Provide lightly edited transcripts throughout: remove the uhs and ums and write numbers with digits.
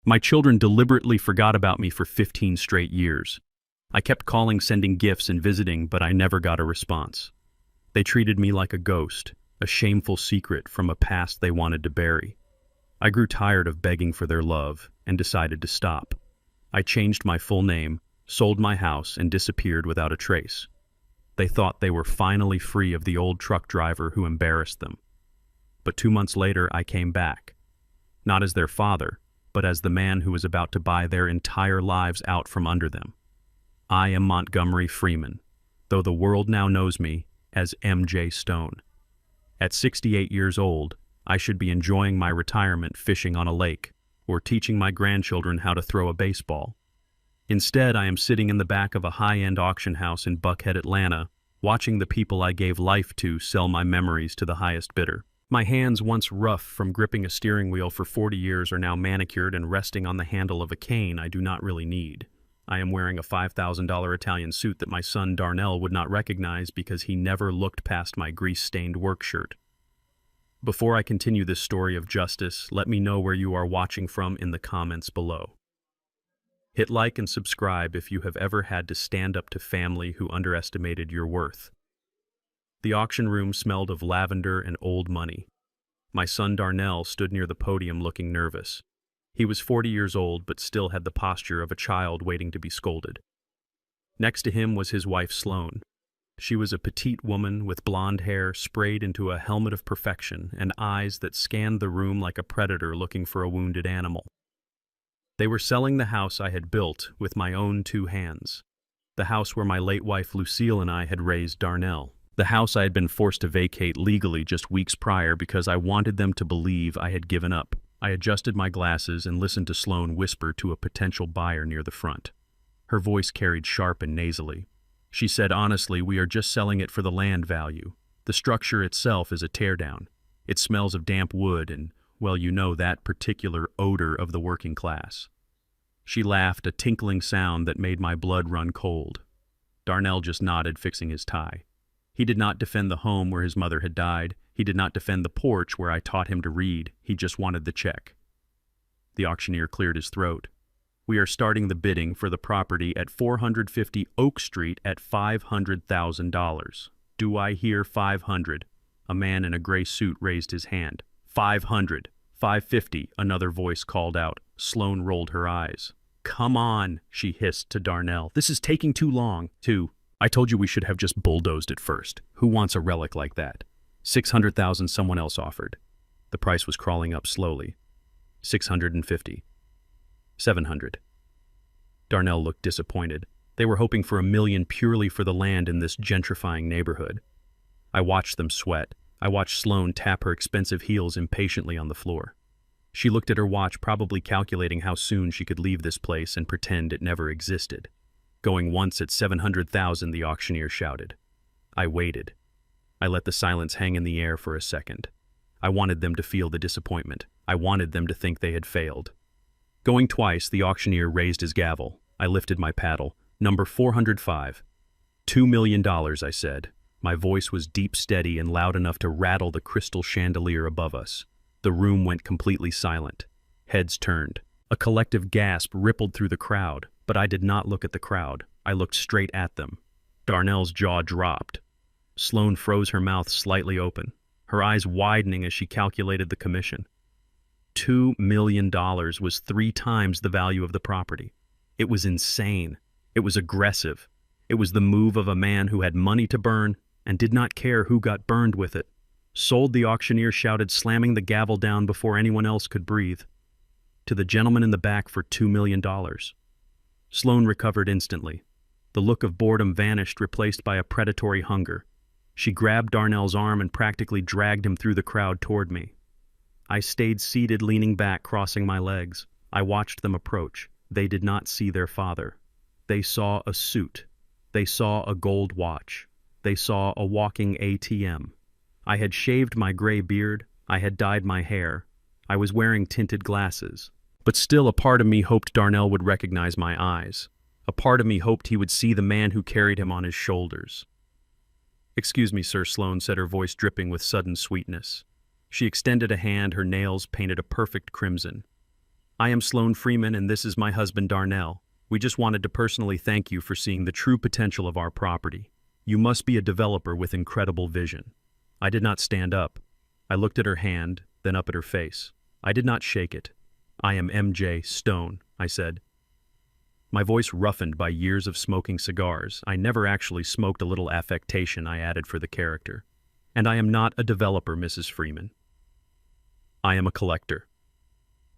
My children deliberately forgot about me for 15 straight years. I kept calling, sending gifts, and visiting, but I never got a response. They treated me like a ghost, a shameful secret from a past they wanted to bury. I grew tired of begging for their love and decided to stop. I changed my full name, sold my house, and disappeared without a trace. They thought they were finally free of the old truck driver who embarrassed them. But 2 months later, I came back. Not as their father, but as the man who was about to buy their entire lives out from under them. I am Montgomery Freeman, though the world now knows me as M.J. Stone. At 68 years old, I should be enjoying my retirement fishing on a lake or teaching my grandchildren how to throw a baseball. Instead, I am sitting in the back of a high-end auction house in Buckhead, Atlanta, watching the people I gave life to sell my memories to the highest bidder. My hands, once rough from gripping a steering wheel for 40 years, are now manicured and resting on the handle of a cane I do not really need. I am wearing a $5,000 Italian suit that my son Darnell would not recognize because he never looked past my grease-stained work shirt. Before I continue this story of justice, let me know where you are watching from in the comments below. Hit like and subscribe if you have ever had to stand up to family who underestimated your worth. The auction room smelled of lavender and old money. My son Darnell stood near the podium looking nervous. He was 40 years old but still had the posture of a child waiting to be scolded. Next to him was his wife Sloan. She was a petite woman with blonde hair sprayed into a helmet of perfection and eyes that scanned the room like a predator looking for a wounded animal. They were selling the house I had built with my own 2 hands, the house where my late wife Lucille and I had raised Darnell, the house I had been forced to vacate legally just weeks prior because I wanted them to believe I had given up. I adjusted my glasses and listened to Sloan whisper to a potential buyer near the front. Her voice carried sharp and nasally. She said, "Honestly, we are just selling it for the land value. The structure itself is a teardown. It smells of damp wood and, well, you know, that particular odor of the working class." She laughed, a tinkling sound that made my blood run cold. Darnell just nodded, fixing his tie. He did not defend the home where his mother had died. He did not defend the porch where I taught him to read. He just wanted the check. The auctioneer cleared his throat. "We are starting the bidding for the property at 450 Oak Street at $500,000. Do I hear 500? A man in a gray suit raised his hand. 500. 550, another voice called out. Sloan rolled her eyes. "Come on," she hissed to Darnell. "This is taking too long." I told you we should have just bulldozed it first. Who wants a relic like that?" 600,000 someone else offered. The price was crawling up slowly. 650. 700. Darnell looked disappointed. They were hoping for $1 million purely for the land in this gentrifying neighborhood. I watched them sweat. I watched Sloan tap her expensive heels impatiently on the floor. She looked at her watch, probably calculating how soon she could leave this place and pretend it never existed. Going once at 700,000, the auctioneer shouted. I waited. I let the silence hang in the air for a second. I wanted them to feel the disappointment. I wanted them to think they had failed. Going twice, the auctioneer raised his gavel. I lifted my paddle. Number 405. $2 million, I said. My voice was deep, steady, and loud enough to rattle the crystal chandelier above us. The room went completely silent. Heads turned. A collective gasp rippled through the crowd, but I did not look at the crowd. I looked straight at them. Darnell's jaw dropped. Sloan froze, her mouth slightly open, her eyes widening as she calculated the commission. $2 million was 3 times the value of the property. It was insane. It was aggressive. It was the move of a man who had money to burn and did not care who got burned with it. "Sold," the auctioneer shouted, slamming the gavel down before anyone else could breathe. "To the gentleman in the back for $2 million. Sloan recovered instantly. The look of boredom vanished, replaced by a predatory hunger. She grabbed Darnell's arm and practically dragged him through the crowd toward me. I stayed seated, leaning back, crossing my legs. I watched them approach. They did not see their father. They saw a suit. They saw a gold watch. They saw a walking ATM. I had shaved my gray beard. I had dyed my hair. I was wearing tinted glasses. But still, a part of me hoped Darnell would recognize my eyes. A part of me hoped he would see the man who carried him on his shoulders. "Excuse me, sir," Sloan said, her voice dripping with sudden sweetness. She extended a hand, her nails painted a perfect crimson. I am Sloan Freeman and this is my husband Darnell. We just wanted to personally thank you for seeing the true potential of our property. You must be a developer with incredible vision. I did not stand up. I looked at her hand, then up at her face. I did not shake it. I am MJ Stone, I said. My voice roughened by years of smoking cigars. I never actually smoked a little affectation I added for the character. And I am not a developer, Mrs. Freeman. I am a collector.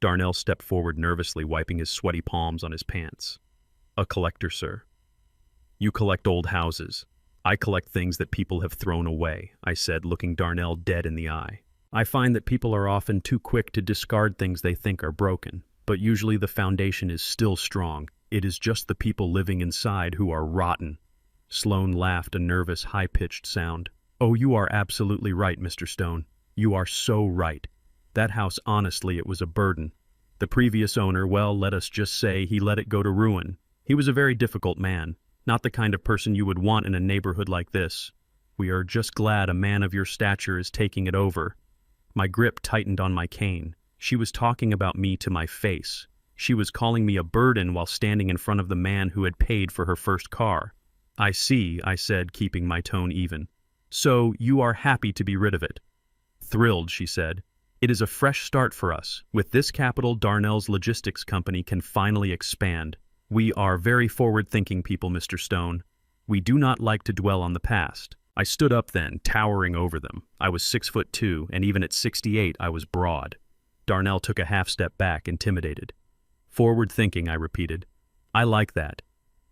Darnell stepped forward nervously, wiping his sweaty palms on his pants. A collector, sir. You collect old houses. I collect things that people have thrown away, I said, looking Darnell dead in the eye. I find that people are often too quick to discard things they think are broken, but usually the foundation is still strong. It is just the people living inside who are rotten. Sloan laughed, a nervous, high-pitched sound. Oh, you are absolutely right, Mr. Stone. You are so right. That house, honestly, it was a burden. The previous owner, well, let us just say he let it go to ruin. He was a very difficult man, not the kind of person you would want in a neighborhood like this. We are just glad a man of your stature is taking it over. My grip tightened on my cane. She was talking about me to my face. She was calling me a burden while standing in front of the man who had paid for her first car. I see, I said, keeping my tone even. So, you are happy to be rid of it. Thrilled, she said. It is a fresh start for us. With this capital, Darnell's logistics company can finally expand. We are very forward-thinking people, Mr. Stone. We do not like to dwell on the past. I stood up then, towering over them. I was 6'2", and even at 68 I was broad. Darnell took a half-step back, intimidated. Forward-thinking, I repeated. I like that.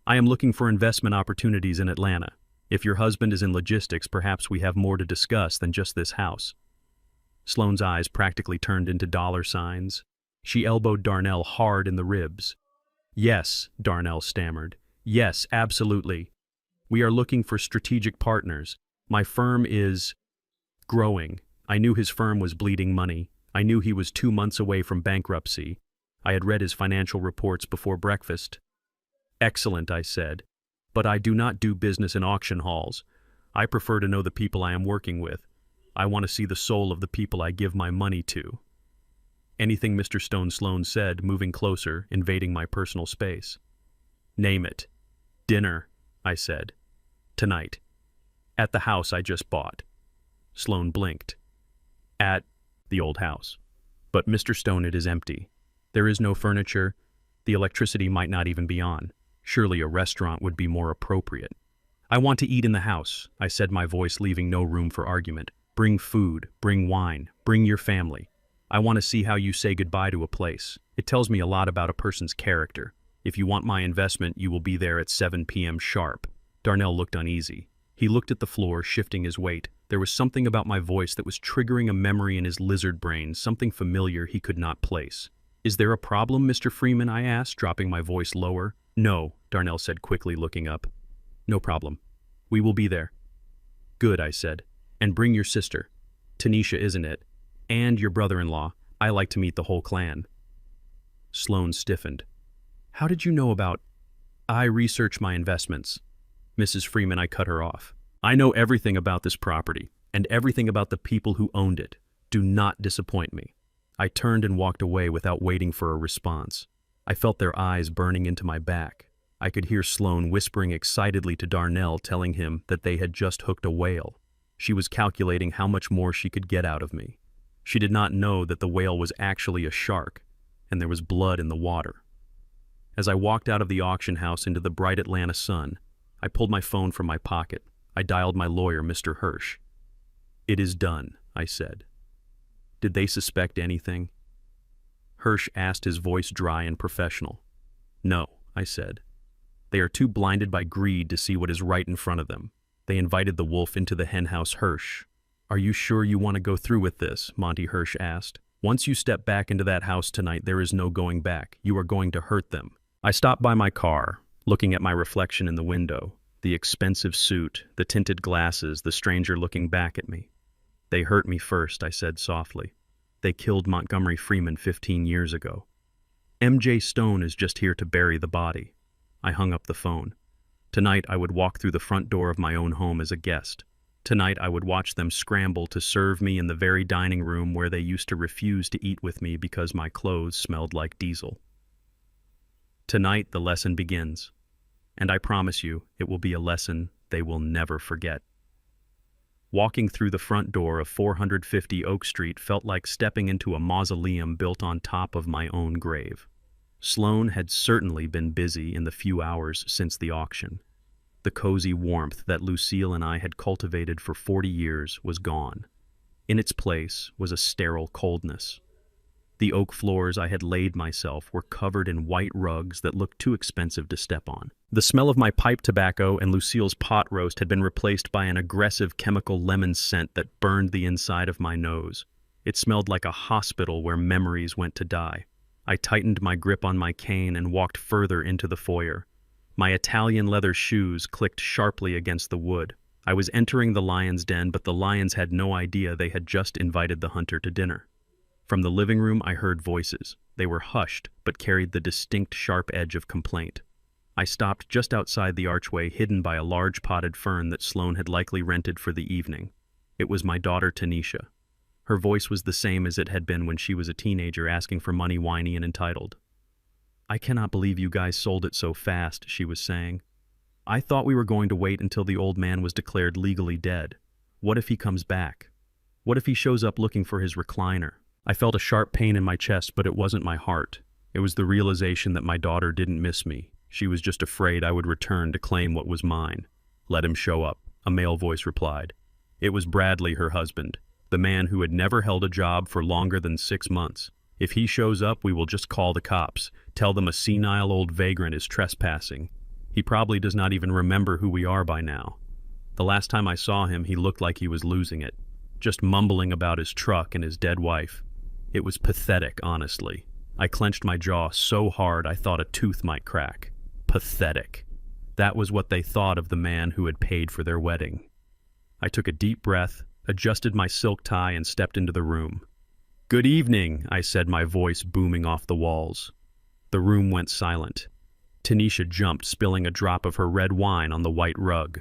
I am looking for investment opportunities in Atlanta. If your husband is in logistics, perhaps we have more to discuss than just this house. Sloan's eyes practically turned into dollar signs. She elbowed Darnell hard in the ribs. Yes, Darnell stammered. Yes, absolutely. We are looking for strategic partners. My firm is growing. I knew his firm was bleeding money. I knew he was 2 months away from bankruptcy. I had read his financial reports before breakfast. Excellent, I said. But I do not do business in auction halls. I prefer to know the people I am working with. I want to see the soul of the people I give my money to. Anything, Mr. Stone, Sloan said, moving closer, invading my personal space. Name it. Dinner, I said. Tonight. At the house I just bought. Sloan blinked. At the old house. But Mr. Stone, it is empty. There is no furniture. The electricity might not even be on. Surely a restaurant would be more appropriate. I want to eat in the house, I said, my voice leaving no room for argument. Bring food, bring wine, bring your family. I want to see how you say goodbye to a place. It tells me a lot about a person's character. If you want my investment, you will be there at 7 p.m. sharp. Darnell looked uneasy. He looked at the floor, shifting his weight. There was something about my voice that was triggering a memory in his lizard brain, something familiar he could not place. Is there a problem, Mr. Freeman? I asked, dropping my voice lower. No, Darnell said quickly, looking up. No problem. We will be there. Good, I said. And bring your sister. Tanisha, isn't it? And your brother-in-law. I like to meet the whole clan. Sloan stiffened. How did you know about... I research my investments. Mrs. Freeman, I cut her off. I know everything about this property, and everything about the people who owned it. Do not disappoint me. I turned and walked away without waiting for a response. I felt their eyes burning into my back. I could hear Sloan whispering excitedly to Darnell, telling him that they had just hooked a whale. She was calculating how much more she could get out of me. She did not know that the whale was actually a shark, and there was blood in the water. As I walked out of the auction house into the bright Atlanta sun, I pulled my phone from my pocket. I dialed my lawyer, Mr. Hirsch. It is done, I said. Did they suspect anything? Hirsch asked, his voice dry and professional. No, I said. They are too blinded by greed to see what is right in front of them. They invited the wolf into the henhouse. Hirsch. Are you sure you want to go through with this? Monty Hirsch asked. Once you step back into that house tonight, there is no going back. You are going to hurt them. I stopped by my car, looking at my reflection in the window, the expensive suit, the tinted glasses, the stranger looking back at me. They hurt me first, I said softly. They killed Montgomery Freeman 15 years ago. MJ Stone is just here to bury the body. I hung up the phone. Tonight I would walk through the front door of my own home as a guest. Tonight I would watch them scramble to serve me in the very dining room where they used to refuse to eat with me because my clothes smelled like diesel. Tonight the lesson begins, and I promise you it will be a lesson they will never forget. Walking through the front door of 450 Oak Street felt like stepping into a mausoleum built on top of my own grave. Sloan had certainly been busy in the few hours since the auction. The cozy warmth that Lucille and I had cultivated for 40 years was gone. In its place was a sterile coldness. The oak floors I had laid myself were covered in white rugs that looked too expensive to step on. The smell of my pipe tobacco and Lucille's pot roast had been replaced by an aggressive chemical lemon scent that burned the inside of my nose. It smelled like a hospital where memories went to die. I tightened my grip on my cane and walked further into the foyer. My Italian leather shoes clicked sharply against the wood. I was entering the lion's den, but the lions had no idea they had just invited the hunter to dinner. From the living room I heard voices. They were hushed, but carried the distinct sharp edge of complaint. I stopped just outside the archway, hidden by a large potted fern that Sloan had likely rented for the evening. It was my daughter Tanisha. Her voice was the same as it had been when she was a teenager, asking for money, whiny and entitled. "I cannot believe you guys sold it so fast," she was saying. "I thought we were going to wait until the old man was declared legally dead. What if he comes back? What if he shows up looking for his recliner?" I felt a sharp pain in my chest, but it wasn't my heart. It was the realization that my daughter didn't miss me. She was just afraid I would return to claim what was mine. "Let him show up," a male voice replied. It was Bradley, her husband, the man who had never held a job for longer than 6 months. "If he shows up, we will just call the cops. Tell them a senile old vagrant is trespassing. He probably does not even remember who we are by now. The last time I saw him, he looked like he was losing it, just mumbling about his truck and his dead wife. It was pathetic, honestly. I clenched my jaw so hard I thought a tooth might crack. Pathetic. That was what they thought of the man who had paid for their wedding. I took a deep breath, adjusted my silk tie, and stepped into the room. "Good evening," I said, my voice booming off the walls. The room went silent. Tanisha jumped, spilling a drop of her red wine on the white rug.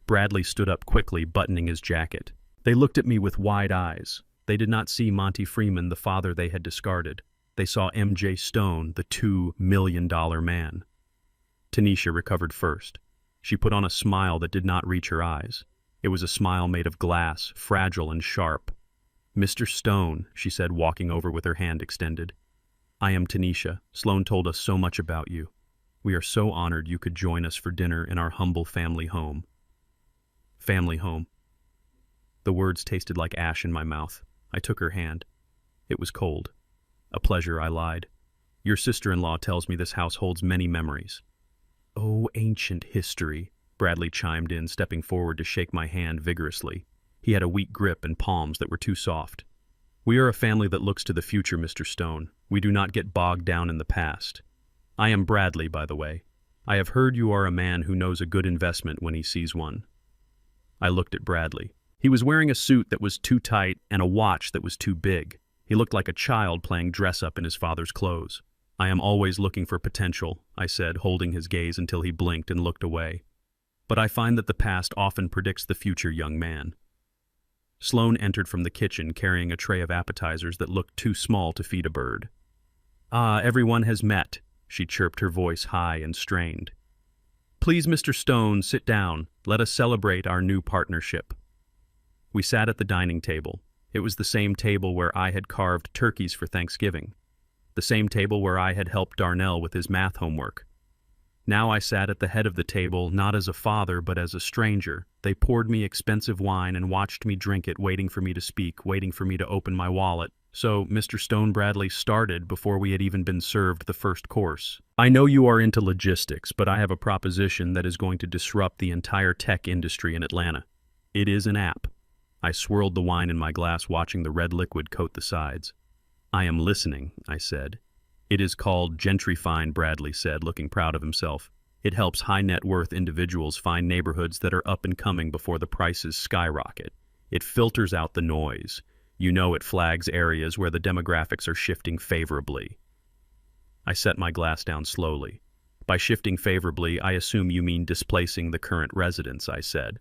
Bradley stood up quickly, buttoning his jacket. They looked at me with wide eyes. They did not see Monty Freeman, the father they had discarded. They saw M.J. Stone, the $2 million man. Tanisha recovered first. She put on a smile that did not reach her eyes. It was a smile made of glass, fragile and sharp. "Mr. Stone," she said, walking over with her hand extended. "I am Tanisha. Sloan told us so much about you. We are so honored you could join us for dinner in our humble family home." Family home. The words tasted like ash in my mouth. I took her hand. It was cold. "A pleasure," I lied. "Your sister-in-law tells me this house holds many memories." "Oh, ancient history," Bradley chimed in, stepping forward to shake my hand vigorously. He had a weak grip and palms that were too soft. "We are a family that looks to the future, Mr. Stone. We do not get bogged down in the past. I am Bradley, by the way. I have heard you are a man who knows a good investment when he sees one." I looked at Bradley. He was wearing a suit that was too tight and a watch that was too big. He looked like a child playing dress-up in his father's clothes. "I am always looking for potential," I said, holding his gaze until he blinked and looked away. "But I find that the past often predicts the future, young man." Sloan entered from the kitchen carrying a tray of appetizers that looked too small to feed a bird. "Ah, everyone has met," she chirped, her voice high and strained. "Please, Mr. Stone, sit down. Let us celebrate our new partnership." We sat at the dining table. It was the same table where I had carved turkeys for Thanksgiving. The same table where I had helped Darnell with his math homework. Now I sat at the head of the table, not as a father, but as a stranger. They poured me expensive wine and watched me drink it, waiting for me to speak, waiting for me to open my wallet. So Mr. Stone Bradley started before we had even been served the first course. "I know you are into logistics, but I have a proposition that is going to disrupt the entire tech industry in Atlanta. It is an app." I swirled the wine in my glass, watching the red liquid coat the sides. "I am listening," I said. "It is called Gentrifine," Bradley said, looking proud of himself. "It helps high-net-worth individuals find neighborhoods that are up and coming before the prices skyrocket. It filters out the noise. You know, it flags areas where the demographics are shifting favorably." I set my glass down slowly. "By shifting favorably, I assume you mean displacing the current residents," I said.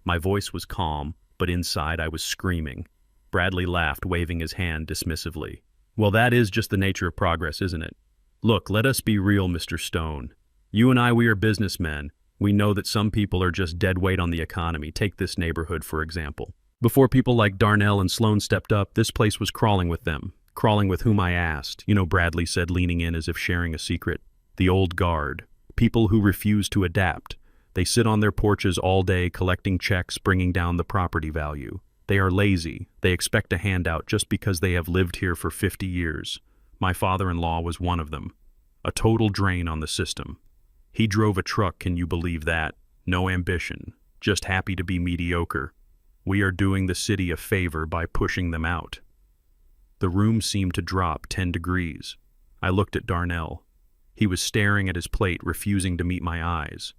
My voice was calm, but inside I was screaming. Bradley laughed, waving his hand dismissively. Well, that is just the nature of progress, isn't it? Look, let us be real, Mr. Stone. You and I, we are businessmen. We know that some people are just dead weight on the economy. Take this neighborhood, for example. Before people like Darnell and Sloan stepped up, this place was crawling with them. Crawling with whom I asked. You know, Bradley said, leaning in as if sharing a secret. The old guard. People who refuse to adapt. They sit on their porches all day collecting checks, bringing down the property value. They are lazy. They expect a handout just because they have lived here for 50 years. My father-in-law was one of them. A total drain on the system. He drove a truck, can you believe that? No ambition. Just happy to be mediocre. We are doing the city a favor by pushing them out. The room seemed to drop 10 degrees. I looked at Darnell. He was staring at his plate, refusing to meet my eyes.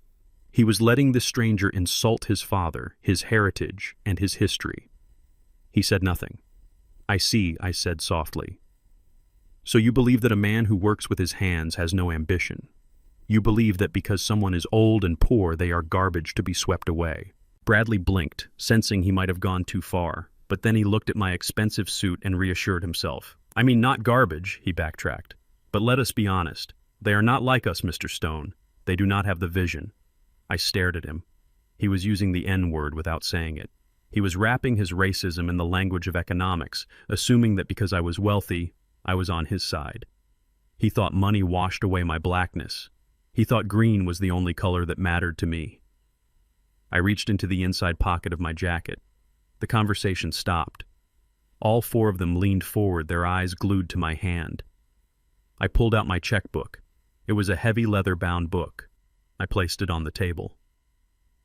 He was letting this stranger insult his father, his heritage, and his history. He said nothing. I see, I said softly. So you believe that a man who works with his hands has no ambition. You believe that because someone is old and poor, they are garbage to be swept away. Bradley blinked, sensing he might have gone too far, but then he looked at my expensive suit and reassured himself. I mean, not garbage, he backtracked. But let us be honest. They are not like us, Mr. Stone. They do not have the vision. I stared at him. He was using the N-word without saying it. He was wrapping his racism in the language of economics, assuming that because I was wealthy, I was on his side. He thought money washed away my blackness. He thought green was the only color that mattered to me. I reached into the inside pocket of my jacket. The conversation stopped. All four of them leaned forward, their eyes glued to my hand. I pulled out my checkbook. It was a heavy leather-bound book. I placed it on the table.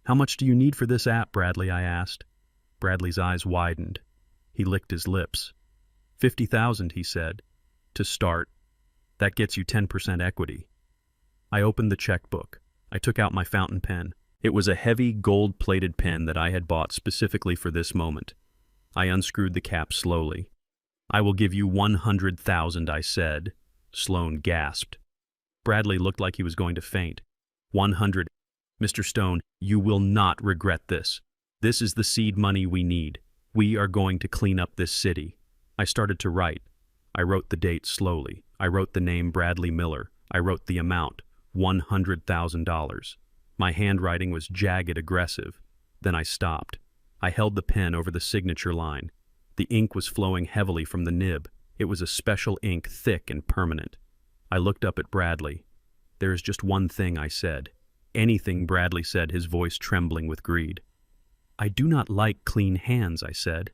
How much do you need for this app, Bradley? I asked. Bradley's eyes widened. He licked his lips. 50,000, he said. To start. That gets you 10% equity. I opened the checkbook. I took out my fountain pen. It was a heavy, gold-plated pen that I had bought specifically for this moment. I unscrewed the cap slowly. I will give you 100,000, I said. Sloan gasped. Bradley looked like he was going to faint. 100. Mr. Stone, you will not regret this. This is the seed money we need. We are going to clean up this city. I started to write. I wrote the date slowly. I wrote the name Bradley Miller. I wrote the amount, $100,000. My handwriting was jagged, aggressive. Then I stopped. I held the pen over the signature line. The ink was flowing heavily from the nib. It was a special ink, thick and permanent. I looked up at Bradley. There is just one thing, I said. Anything, Bradley said, his voice trembling with greed. I do not like clean hands, I said.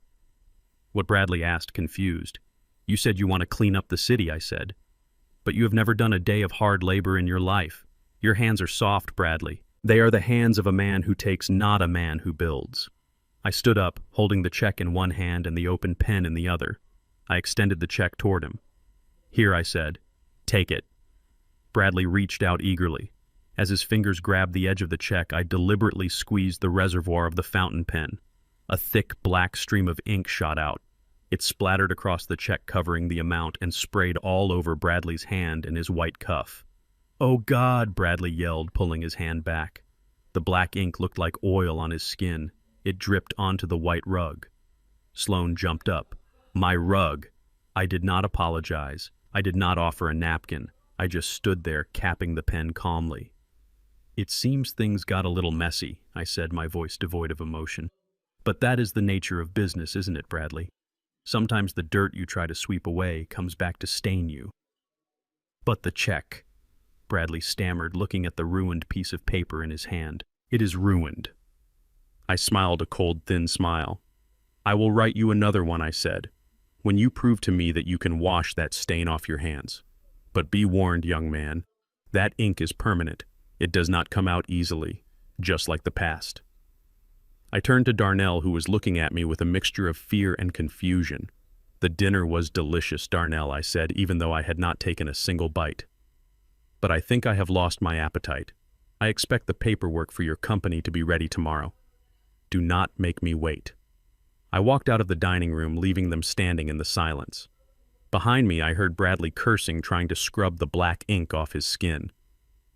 What Bradley asked, confused. You said you want to clean up the city, I said. But you have never done a day of hard labor in your life. Your hands are soft, Bradley. They are the hands of a man who takes, not a man who builds. I stood up, holding the check in one hand and the open pen in the other. I extended the check toward him. Here, I said. Take it. Bradley reached out eagerly. As his fingers grabbed the edge of the check, I deliberately squeezed the reservoir of the fountain pen. A thick, black stream of ink shot out. It splattered across the check, covering the amount, and sprayed all over Bradley's hand and his white cuff. Oh, God, Bradley yelled, pulling his hand back. The black ink looked like oil on his skin. It dripped onto the white rug. Sloan jumped up. My rug! I did not apologize. I did not offer a napkin. I just stood there, capping the pen calmly. It seems things got a little messy, I said, my voice devoid of emotion. But that is the nature of business, isn't it, Bradley? Sometimes the dirt you try to sweep away comes back to stain you. But the check, Bradley stammered, looking at the ruined piece of paper in his hand. It is ruined. I smiled a cold, thin smile. I will write you another one, I said, when you prove to me that you can wash that stain off your hands. But be warned, young man, that ink is permanent. It does not come out easily, just like the past. I turned to Darnell, who was looking at me with a mixture of fear and confusion. The dinner was delicious, Darnell, I said, even though I had not taken a single bite. But I think I have lost my appetite. I expect the paperwork for your company to be ready tomorrow. Do not make me wait. I walked out of the dining room, leaving them standing in the silence. Behind me, I heard Bradley cursing, trying to scrub the black ink off his skin.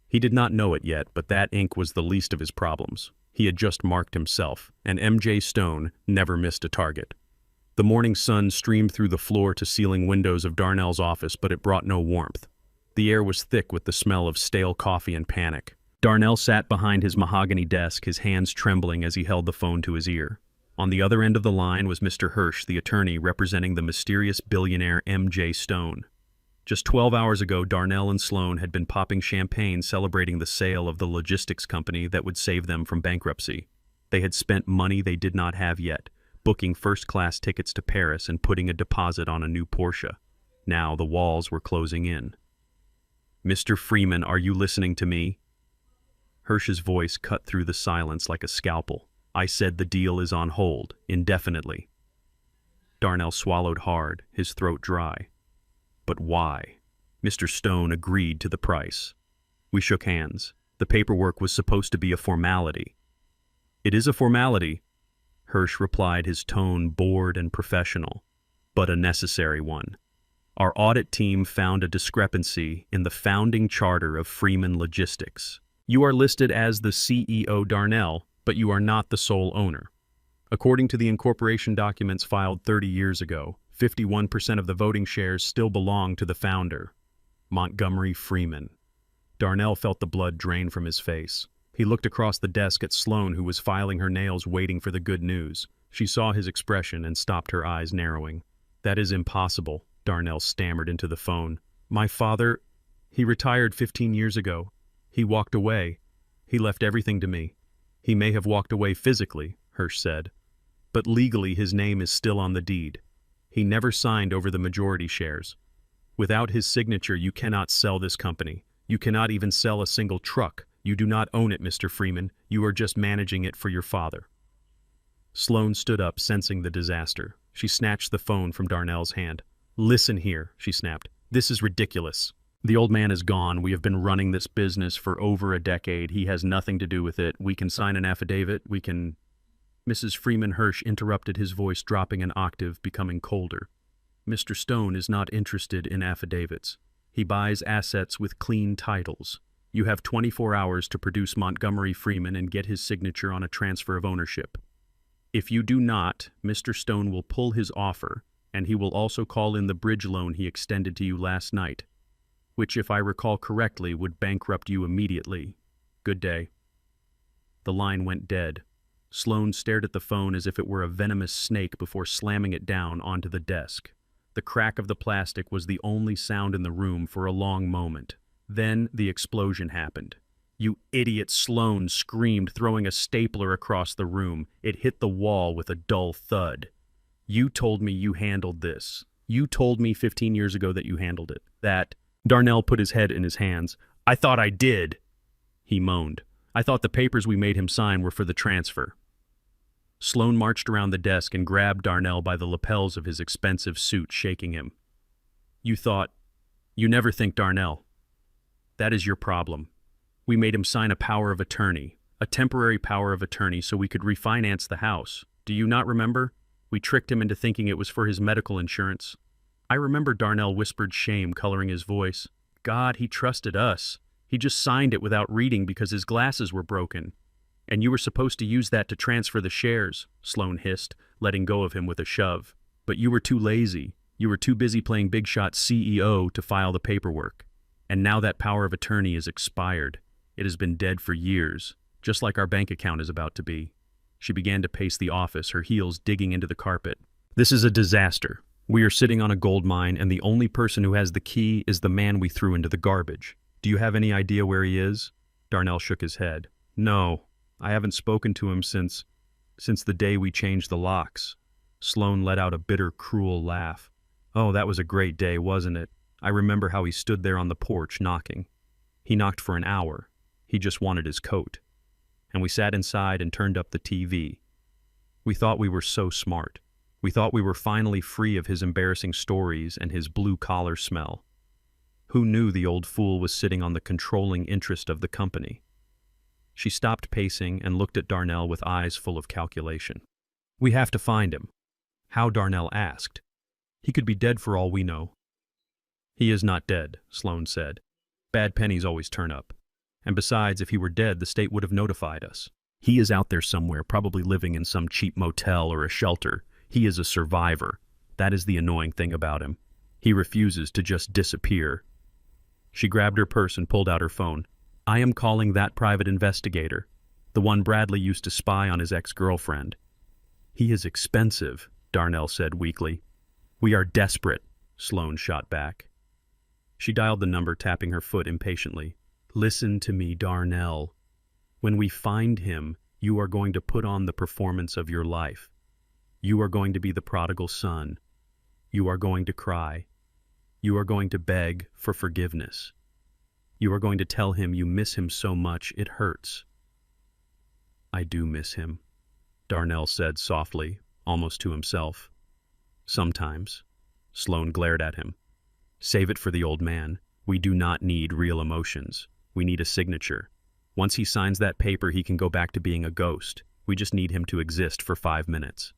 He did not know it yet, but that ink was the least of his problems. He had just marked himself, and MJ Stone never missed a target. The morning sun streamed through the floor-to-ceiling windows of Darnell's office, but it brought no warmth. The air was thick with the smell of stale coffee and panic. Darnell sat behind his mahogany desk, his hands trembling as he held the phone to his ear. On the other end of the line was Mr. Hirsch, the attorney representing the mysterious billionaire MJ Stone. Just 12 hours ago, Darnell and Sloan had been popping champagne celebrating the sale of the logistics company that would save them from bankruptcy. They had spent money they did not have yet, booking first-class tickets to Paris and putting a deposit on a new Porsche. Now the walls were closing in. "Mr. Freeman, are you listening to me?" Hirsch's voice cut through the silence like a scalpel. "I said the deal is on hold, indefinitely." Darnell swallowed hard, his throat dry. "But why?" Mr. Stone agreed to the price. We shook hands. The paperwork was supposed to be a formality. "It is a formality," Hirsch replied, his tone bored and professional, "but a necessary one. Our audit team found a discrepancy in the founding charter of Freeman Logistics. You are listed as the CEO Darnell, but you are not the sole owner. According to the incorporation documents filed 30 years ago, 51% of the voting shares still belong to the founder, Montgomery Freeman." Darnell felt the blood drain from his face. He looked across the desk at Sloan, who was filing her nails waiting for the good news. She saw his expression and stopped, her eyes narrowing. "That is impossible," Darnell stammered into the phone. "My father, he retired 15 years ago. He walked away. He left everything to me." "He may have walked away physically," Hirsch said, "but legally his name is still on the deed. He never signed over the majority shares. Without his signature, you cannot sell this company. You cannot even sell a single truck. You do not own it, Mr. Freeman. You are just managing it for your father." Sloan stood up, sensing the disaster. She snatched the phone from Darnell's hand. "Listen here," she snapped. "This is ridiculous. The old man is gone. We have been running this business for over a decade. He has nothing to do with it. We can sign an affidavit. We can—" Mrs. Freeman Hirsch interrupted, his voice dropping an octave, becoming colder. "Mr. Stone is not interested in affidavits. He buys assets with clean titles. You have 24 hours to produce Montgomery Freeman and get his signature on a transfer of ownership. If you do not, Mr. Stone will pull his offer, and he will also call in the bridge loan he extended to you last night, which, if I recall correctly, would bankrupt you immediately. Good day." The line went dead. Sloan stared at the phone as if it were a venomous snake before slamming it down onto the desk. The crack of the plastic was the only sound in the room for a long moment. Then the explosion happened. "You idiot!" Sloan screamed, throwing a stapler across the room. It hit the wall with a dull thud. "You told me you handled this. You told me 15 years ago that you handled it. That—" Darnell put his head in his hands. "I thought I did," he moaned. "I thought the papers we made him sign were for the transfer." Sloan marched around the desk and grabbed Darnell by the lapels of his expensive suit, shaking him. "You thought— You never think, Darnell. That is your problem. We made him sign a power of attorney, a temporary power of attorney, so we could refinance the house. Do you not remember? We tricked him into thinking it was for his medical insurance." "I remember," Darnell whispered, shame coloring his voice. "God, he trusted us. He just signed it without reading because his glasses were broken. And you were supposed to use that to transfer the shares," Sloan hissed, letting go of him with a shove. "But you were too lazy. You were too busy playing big shot CEO to file the paperwork. And now that power of attorney is expired. It has been dead for years, just like our bank account is about to be." She began to pace the office, her heels digging into the carpet. "This is a disaster. We are sitting on a gold mine, and the only person who has the key is the man we threw into the garbage. Do you have any idea where he is?" Darnell shook his head. "No, I haven't spoken to him since the day we changed the locks." Sloan let out a bitter, cruel laugh. "Oh, that was a great day, wasn't it? I remember how he stood there on the porch knocking. He knocked for an hour. He just wanted his coat. And we sat inside and turned up the TV. We thought we were so smart. We thought we were finally free of his embarrassing stories and his blue-collar smell. Who knew the old fool was sitting on the controlling interest of the company?" She stopped pacing and looked at Darnell with eyes full of calculation. "We have to find him." "How?" Darnell asked. "He could be dead for all we know." "He is not dead," Sloan said. "Bad pennies always turn up. And besides, if he were dead, the state would have notified us. He is out there somewhere, probably living in some cheap motel or a shelter. He is a survivor. That is the annoying thing about him. He refuses to just disappear. She grabbed her purse and pulled out her phone. I am calling that private investigator, the one Bradley used to spy on his ex-girlfriend. He is expensive, Darnell said weakly. We are desperate, Sloan shot back. She dialed the number, tapping her foot impatiently. Listen to me, Darnell. When we find him, you are going to put on the performance of your life. You are going to be the prodigal son. You are going to cry. You are going to beg for forgiveness. You are going to tell him you miss him so much it hurts. I do miss him, Darnell said softly, almost to himself. Sometimes. Sloan glared at him. Save it for the old man. We do not need real emotions. We need a signature. Once he signs that paper, he can go back to being a ghost. We just need him to exist for 5 minutes.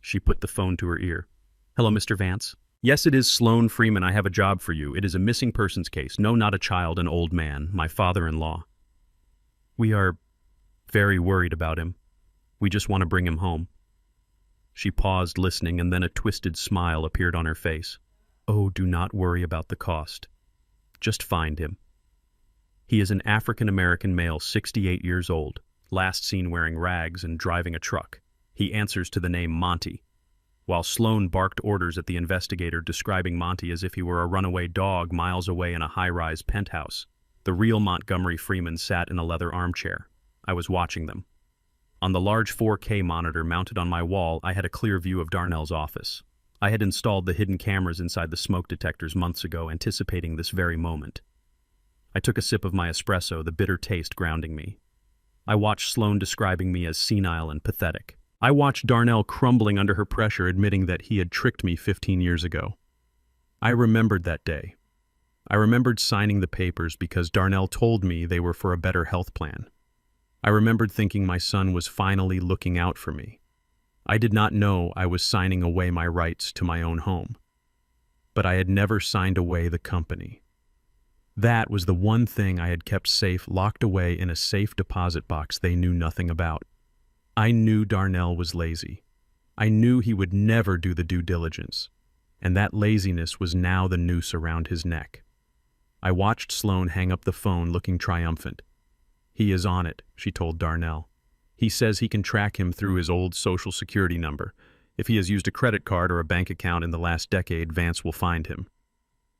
She put the phone to her ear. Hello, Mr. Vance. Yes, it is Sloan Freeman. I have a job for you. It is a missing persons case. No, not a child, an old man, my father-in-law. We are very worried about him. We just want to bring him home. She paused, listening, and then a twisted smile appeared on her face. Oh, do not worry about the cost. Just find him. He is an African-American male, 68 years old, last seen wearing rags and driving a truck. He answers to the name Monty. While Sloan barked orders at the investigator, describing Monty as if he were a runaway dog miles away in a high-rise penthouse, the real Montgomery Freeman sat in a leather armchair. I was watching them. On the large 4K monitor mounted on my wall, I had a clear view of Darnell's office. I had installed the hidden cameras inside the smoke detectors months ago, anticipating this very moment. I took a sip of my espresso, the bitter taste grounding me. I watched Sloan describing me as senile and pathetic. I watched Darnell crumbling under her pressure, admitting that he had tricked me 15 years ago. I remembered that day. I remembered signing the papers because Darnell told me they were for a better health plan. I remembered thinking my son was finally looking out for me. I did not know I was signing away my rights to my own home. But I had never signed away the company. That was the one thing I had kept safe, locked away in a safe deposit box they knew nothing about. I knew Darnell was lazy. I knew he would never do the due diligence, and that laziness was now the noose around his neck. I watched Sloan hang up the phone, looking triumphant. He is on it, she told Darnell. He says he can track him through his old Social Security number. If he has used a credit card or a bank account in the last decade, Vance will find him.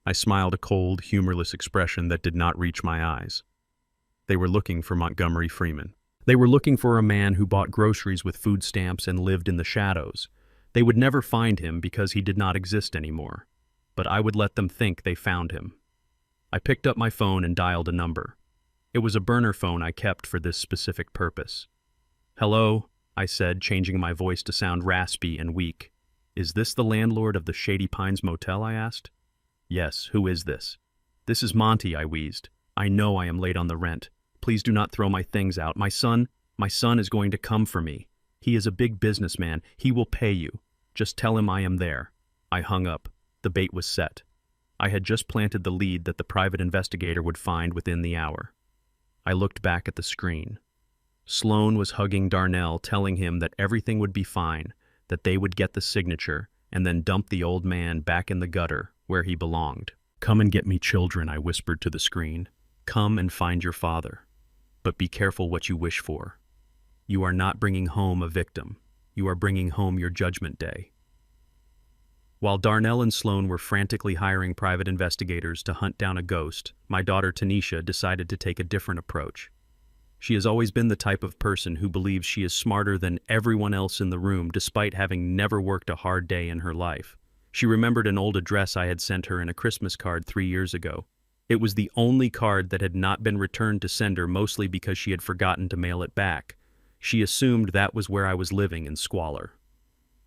I smiled, a cold, humorless expression that did not reach my eyes. They were looking for Montgomery Freeman. They were looking for a man who bought groceries with food stamps and lived in the shadows. They would never find him because he did not exist anymore. But I would let them think they found him. I picked up my phone and dialed a number. It was a burner phone I kept for this specific purpose. Hello, I said, changing my voice to sound raspy and weak. Is this the landlord of the Shady Pines Motel? I asked. Yes, who is this? This is Monty, I wheezed. I know I am late on the rent. Please do not throw my things out. My son is going to come for me. He is a big businessman. He will pay you. Just tell him I am there. I hung up. The bait was set. I had just planted the lead that the private investigator would find within the hour. I looked back at the screen. Sloan was hugging Darnell, telling him that everything would be fine, that they would get the signature, and then dump the old man back in the gutter where he belonged. Come and get me, children, I whispered to the screen. Come and find your father. But be careful what you wish for. You are not bringing home a victim. You are bringing home your judgment day. While Darnell and Sloan were frantically hiring private investigators to hunt down a ghost, my daughter Tanisha decided to take a different approach. She has always been the type of person who believes she is smarter than everyone else in the room, despite having never worked a hard day in her life. She remembered an old address I had sent her in a Christmas card 3 years ago. It was the only card that had not been returned to sender, mostly because she had forgotten to mail it back. She assumed that was where I was living, in squalor.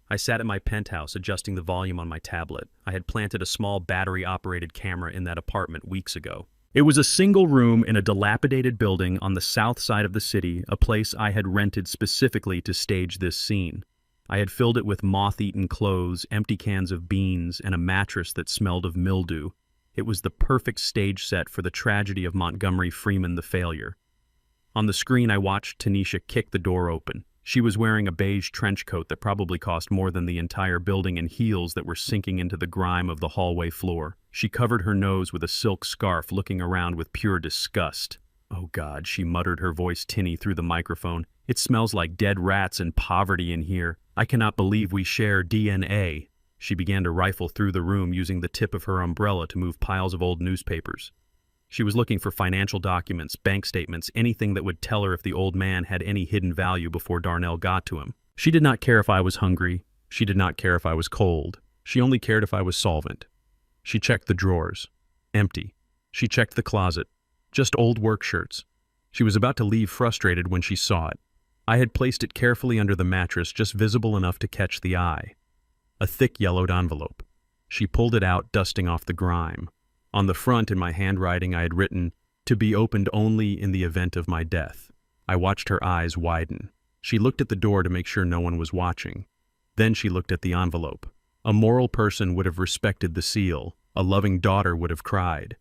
I sat at my penthouse, adjusting the volume on my tablet. I had planted a small battery-operated camera in that apartment weeks ago. It was a single room in a dilapidated building on the south side of the city, a place I had rented specifically to stage this scene. I had filled it with moth-eaten clothes, empty cans of beans, and a mattress that smelled of mildew. It was the perfect stage set for the tragedy of Montgomery Freeman the failure. On the screen, I watched Tanisha kick the door open. She was wearing a beige trench coat that probably cost more than the entire building and heels that were sinking into the grime of the hallway floor. She covered her nose with a silk scarf, looking around with pure disgust. "Oh God," she muttered, her voice tinny through the microphone. "It smells like dead rats and poverty in here. I cannot believe we share DNA." She began to rifle through the room, using the tip of her umbrella to move piles of old newspapers. She was looking for financial documents, bank statements, anything that would tell her if the old man had any hidden value before Darnell got to him. She did not care if I was hungry. She did not care if I was cold. She only cared if I was solvent. She checked the drawers. Empty. She checked the closet. Just old work shirts. She was about to leave, frustrated, when she saw it. I had placed it carefully under the mattress, just visible enough to catch the eye. A thick yellowed envelope. She pulled it out, dusting off the grime. On the front, in my handwriting, I had written, "To be opened only in the event of my death." I watched her eyes widen. She looked at the door to make sure no one was watching. Then she looked at the envelope. A moral person would have respected the seal. A loving daughter would have cried.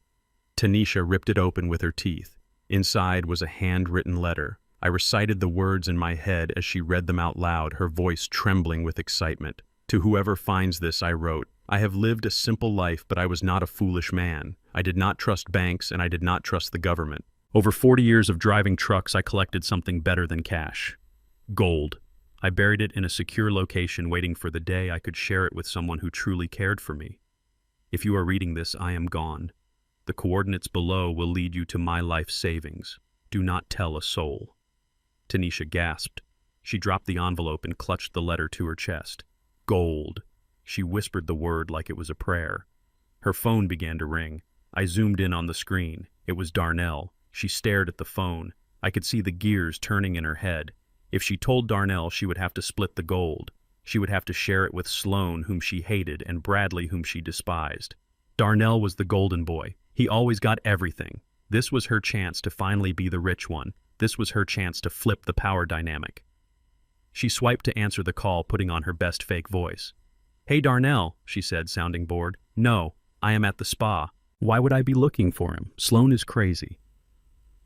Tanisha ripped it open with her teeth. Inside was a handwritten letter. I recited the words in my head as she read them out loud, her voice trembling with excitement. "To whoever finds this," I wrote, "I have lived a simple life, but I was not a foolish man. I did not trust banks, and I did not trust the government. Over 40 years of driving trucks, I collected something better than cash. Gold. I buried it in a secure location, waiting for the day I could share it with someone who truly cared for me. If you are reading this, I am gone. The coordinates below will lead you to my life savings. Do not tell a soul." Tanisha gasped. She dropped the envelope and clutched the letter to her chest. "Gold." She whispered the word like it was a prayer. Her phone began to ring. I zoomed in on the screen. It was Darnell. She stared at the phone. I could see the gears turning in her head. If she told Darnell, she would have to split the gold. She would have to share it with Sloan, whom she hated, and Bradley, whom she despised. Darnell was the golden boy. He always got everything. This was her chance to finally be the rich one. This was her chance to flip the power dynamic. She swiped to answer the call, putting on her best fake voice. "Hey, Darnell," she said, sounding bored. "No, I am at the spa. Why would I be looking for him? Sloan is crazy."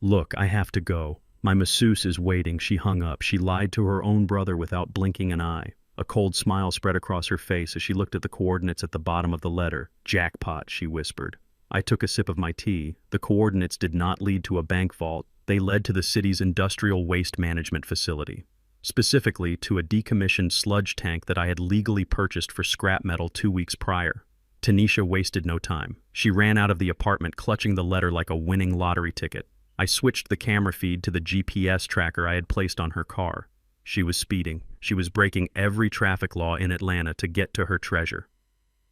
"Look, I have to go. My masseuse is waiting." She hung up. She lied to her own brother without blinking an eye. A cold smile spread across her face as she looked at the coordinates at the bottom of the letter. "Jackpot," she whispered. I took a sip of my tea. The coordinates did not lead to a bank vault. They led to the city's industrial waste management facility. Specifically to a decommissioned sludge tank that I had legally purchased for scrap metal 2 weeks prior. Tanisha wasted no time. She ran out of the apartment, clutching the letter like a winning lottery ticket. I switched the camera feed to the GPS tracker I had placed on her car. She was speeding. She was breaking every traffic law in Atlanta to get to her treasure.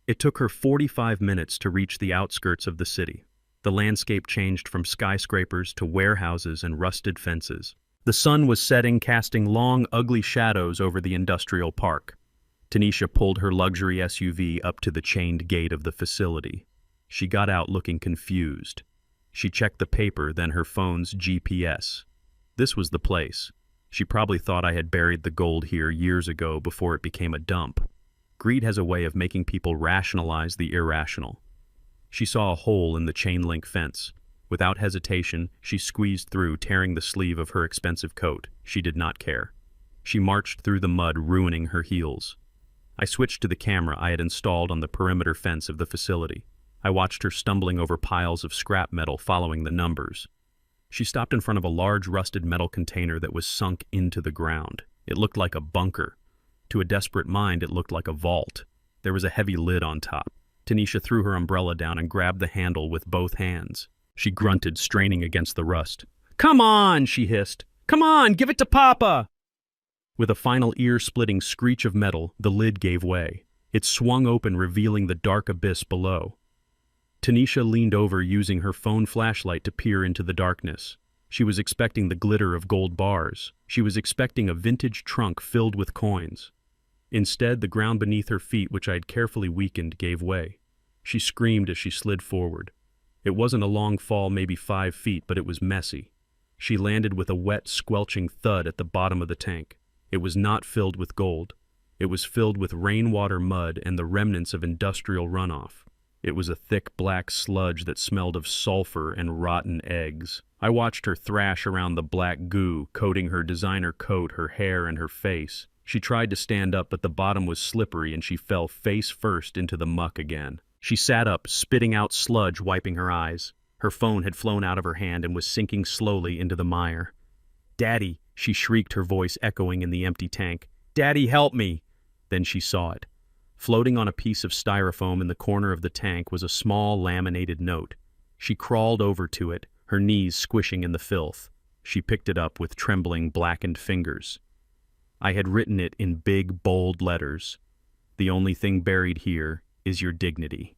It took her 45 minutes to reach the outskirts of the city. The landscape changed from skyscrapers to warehouses and rusted fences. The sun was setting, casting long, ugly shadows over the industrial park. Tanisha pulled her luxury SUV up to the chained gate of the facility. She got out looking confused. She checked the paper, then her phone's GPS. This was the place. She probably thought I had buried the gold here years ago before it became a dump. Greed has a way of making people rationalize the irrational. She saw a hole in the chain-link fence. Without hesitation, she squeezed through, tearing the sleeve of her expensive coat. She did not care. She marched through the mud, ruining her heels. I switched to the camera I had installed on the perimeter fence of the facility. I watched her stumbling over piles of scrap metal, following the numbers. She stopped in front of a large rusted metal container that was sunk into the ground. It looked like a bunker. To a desperate mind, it looked like a vault. There was a heavy lid on top. Tanisha threw her umbrella down and grabbed the handle with both hands. She grunted, straining against the rust. "Come on," she hissed. "Come on, give it to Papa!" With a final ear-splitting screech of metal, the lid gave way. It swung open, revealing the dark abyss below. Tanisha leaned over, using her phone flashlight to peer into the darkness. She was expecting the glitter of gold bars. She was expecting a vintage trunk filled with coins. Instead, the ground beneath her feet, which I had carefully weakened, gave way. She screamed as she slid forward. It wasn't a long fall, maybe 5 feet, but it was messy. She landed with a wet, squelching thud at the bottom of the tank. It was not filled with gold. It was filled with rainwater mud and the remnants of industrial runoff. It was a thick black sludge that smelled of sulfur and rotten eggs. I watched her thrash around the black goo, coating her designer coat, her hair, and her face. She tried to stand up, but the bottom was slippery and she fell face first into the muck again. She sat up, spitting out sludge, wiping her eyes. Her phone had flown out of her hand and was sinking slowly into the mire. "Daddy," she shrieked, her voice echoing in the empty tank. "Daddy, help me!" Then she saw it. Floating on a piece of styrofoam in the corner of the tank was a small laminated note. She crawled over to it, her knees squishing in the filth. She picked it up with trembling, blackened fingers. I had written it in big, bold letters. "The only thing buried here is your dignity.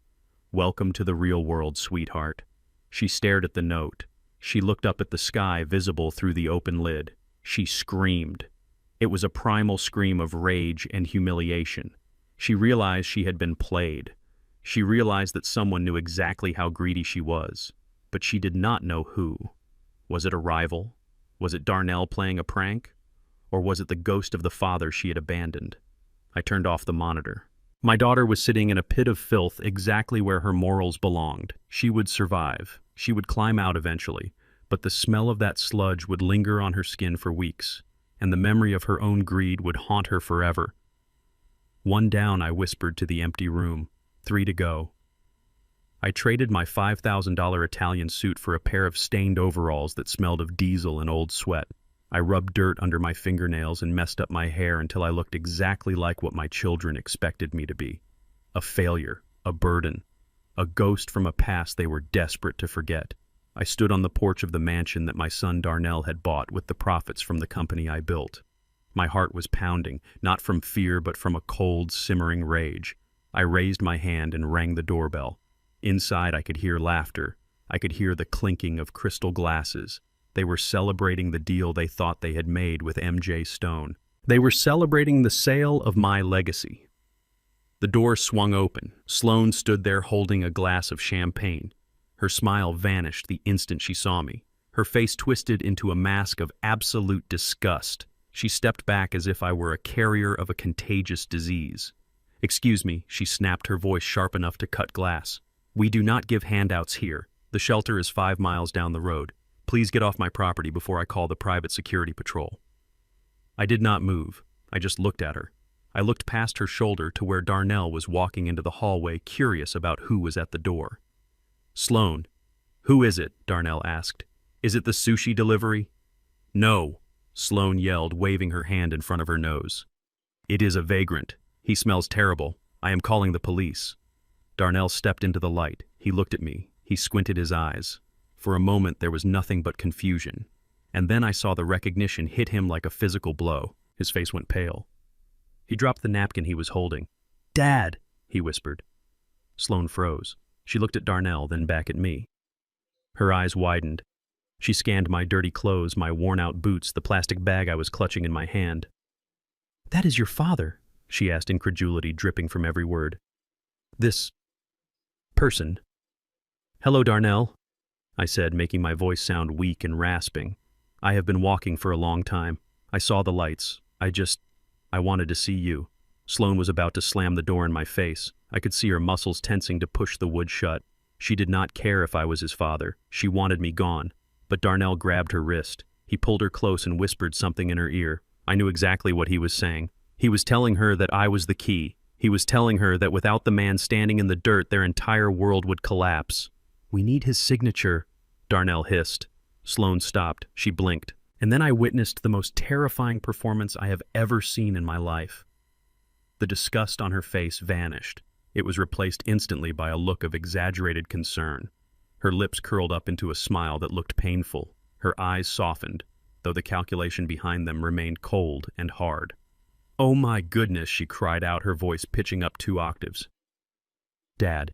Welcome to the real world, sweetheart." She stared at the note. She looked up at the sky visible through the open lid. She screamed. It was a primal scream of rage and humiliation. She realized she had been played. She realized that someone knew exactly how greedy she was, but she did not know who. Was it a rival? Was it Darnell playing a prank? Or was it the ghost of the father she had abandoned? I turned off the monitor. My daughter was sitting in a pit of filth exactly where her morals belonged. She would survive. She would climb out eventually, but the smell of that sludge would linger on her skin for weeks, and the memory of her own greed would haunt her forever. "One down," I whispered to the empty room. 3 to go. I traded my $5,000 Italian suit for a pair of stained overalls that smelled of diesel and old sweat. I rubbed dirt under my fingernails and messed up my hair until I looked exactly like what my children expected me to be. A failure, a burden, a ghost from a past they were desperate to forget. I stood on the porch of the mansion that my son Darnell had bought with the profits from the company I built. My heart was pounding, not from fear but from a cold, simmering rage. I raised my hand and rang the doorbell. Inside I could hear laughter. I could hear the clinking of crystal glasses. They were celebrating the deal they thought they had made with MJ Stone. They were celebrating the sale of my legacy. The door swung open. Sloane stood there holding a glass of champagne. Her smile vanished the instant she saw me. Her face twisted into a mask of absolute disgust. She stepped back as if I were a carrier of a contagious disease. "Excuse me," she snapped, her voice sharp enough to cut glass. "We do not give handouts here. The shelter is 5 miles down the road. Please get off my property before I call the private security patrol." I did not move. I just looked at her. I looked past her shoulder to where Darnell was walking into the hallway, curious about who was at the door. "Sloane, who is it?" Darnell asked. "Is it the sushi delivery?" "No," Sloane yelled, waving her hand in front of her nose. "It is a vagrant. He smells terrible. I am calling the police." Darnell stepped into the light. He looked at me. He squinted his eyes. For a moment there was nothing but confusion, and then I saw the recognition hit him like a physical blow. His face went pale. He dropped the napkin he was holding. "Dad," he whispered. Sloane froze. She looked at Darnell, then back at me. Her eyes widened. She scanned my dirty clothes, my worn-out boots, the plastic bag I was clutching in my hand. "That is your father?" she asked, incredulity dripping from every word. "This person." "Hello, Darnell," I said, making my voice sound weak and rasping. "I have been walking for a long time. I saw the lights. I wanted to see you." Sloane was about to slam the door in my face. I could see her muscles tensing to push the wood shut. She did not care if I was his father. She wanted me gone. But Darnell grabbed her wrist. He pulled her close and whispered something in her ear. I knew exactly what he was saying. He was telling her that I was the key. He was telling her that without the man standing in the dirt, their entire world would collapse. "We need his signature," Darnell hissed. Sloane stopped. She blinked. And then I witnessed the most terrifying performance I have ever seen in my life. The disgust on her face vanished. It was replaced instantly by a look of exaggerated concern. Her lips curled up into a smile that looked painful. Her eyes softened, though the calculation behind them remained cold and hard. "Oh my goodness," she cried out, her voice pitching up 2 octaves. "Dad,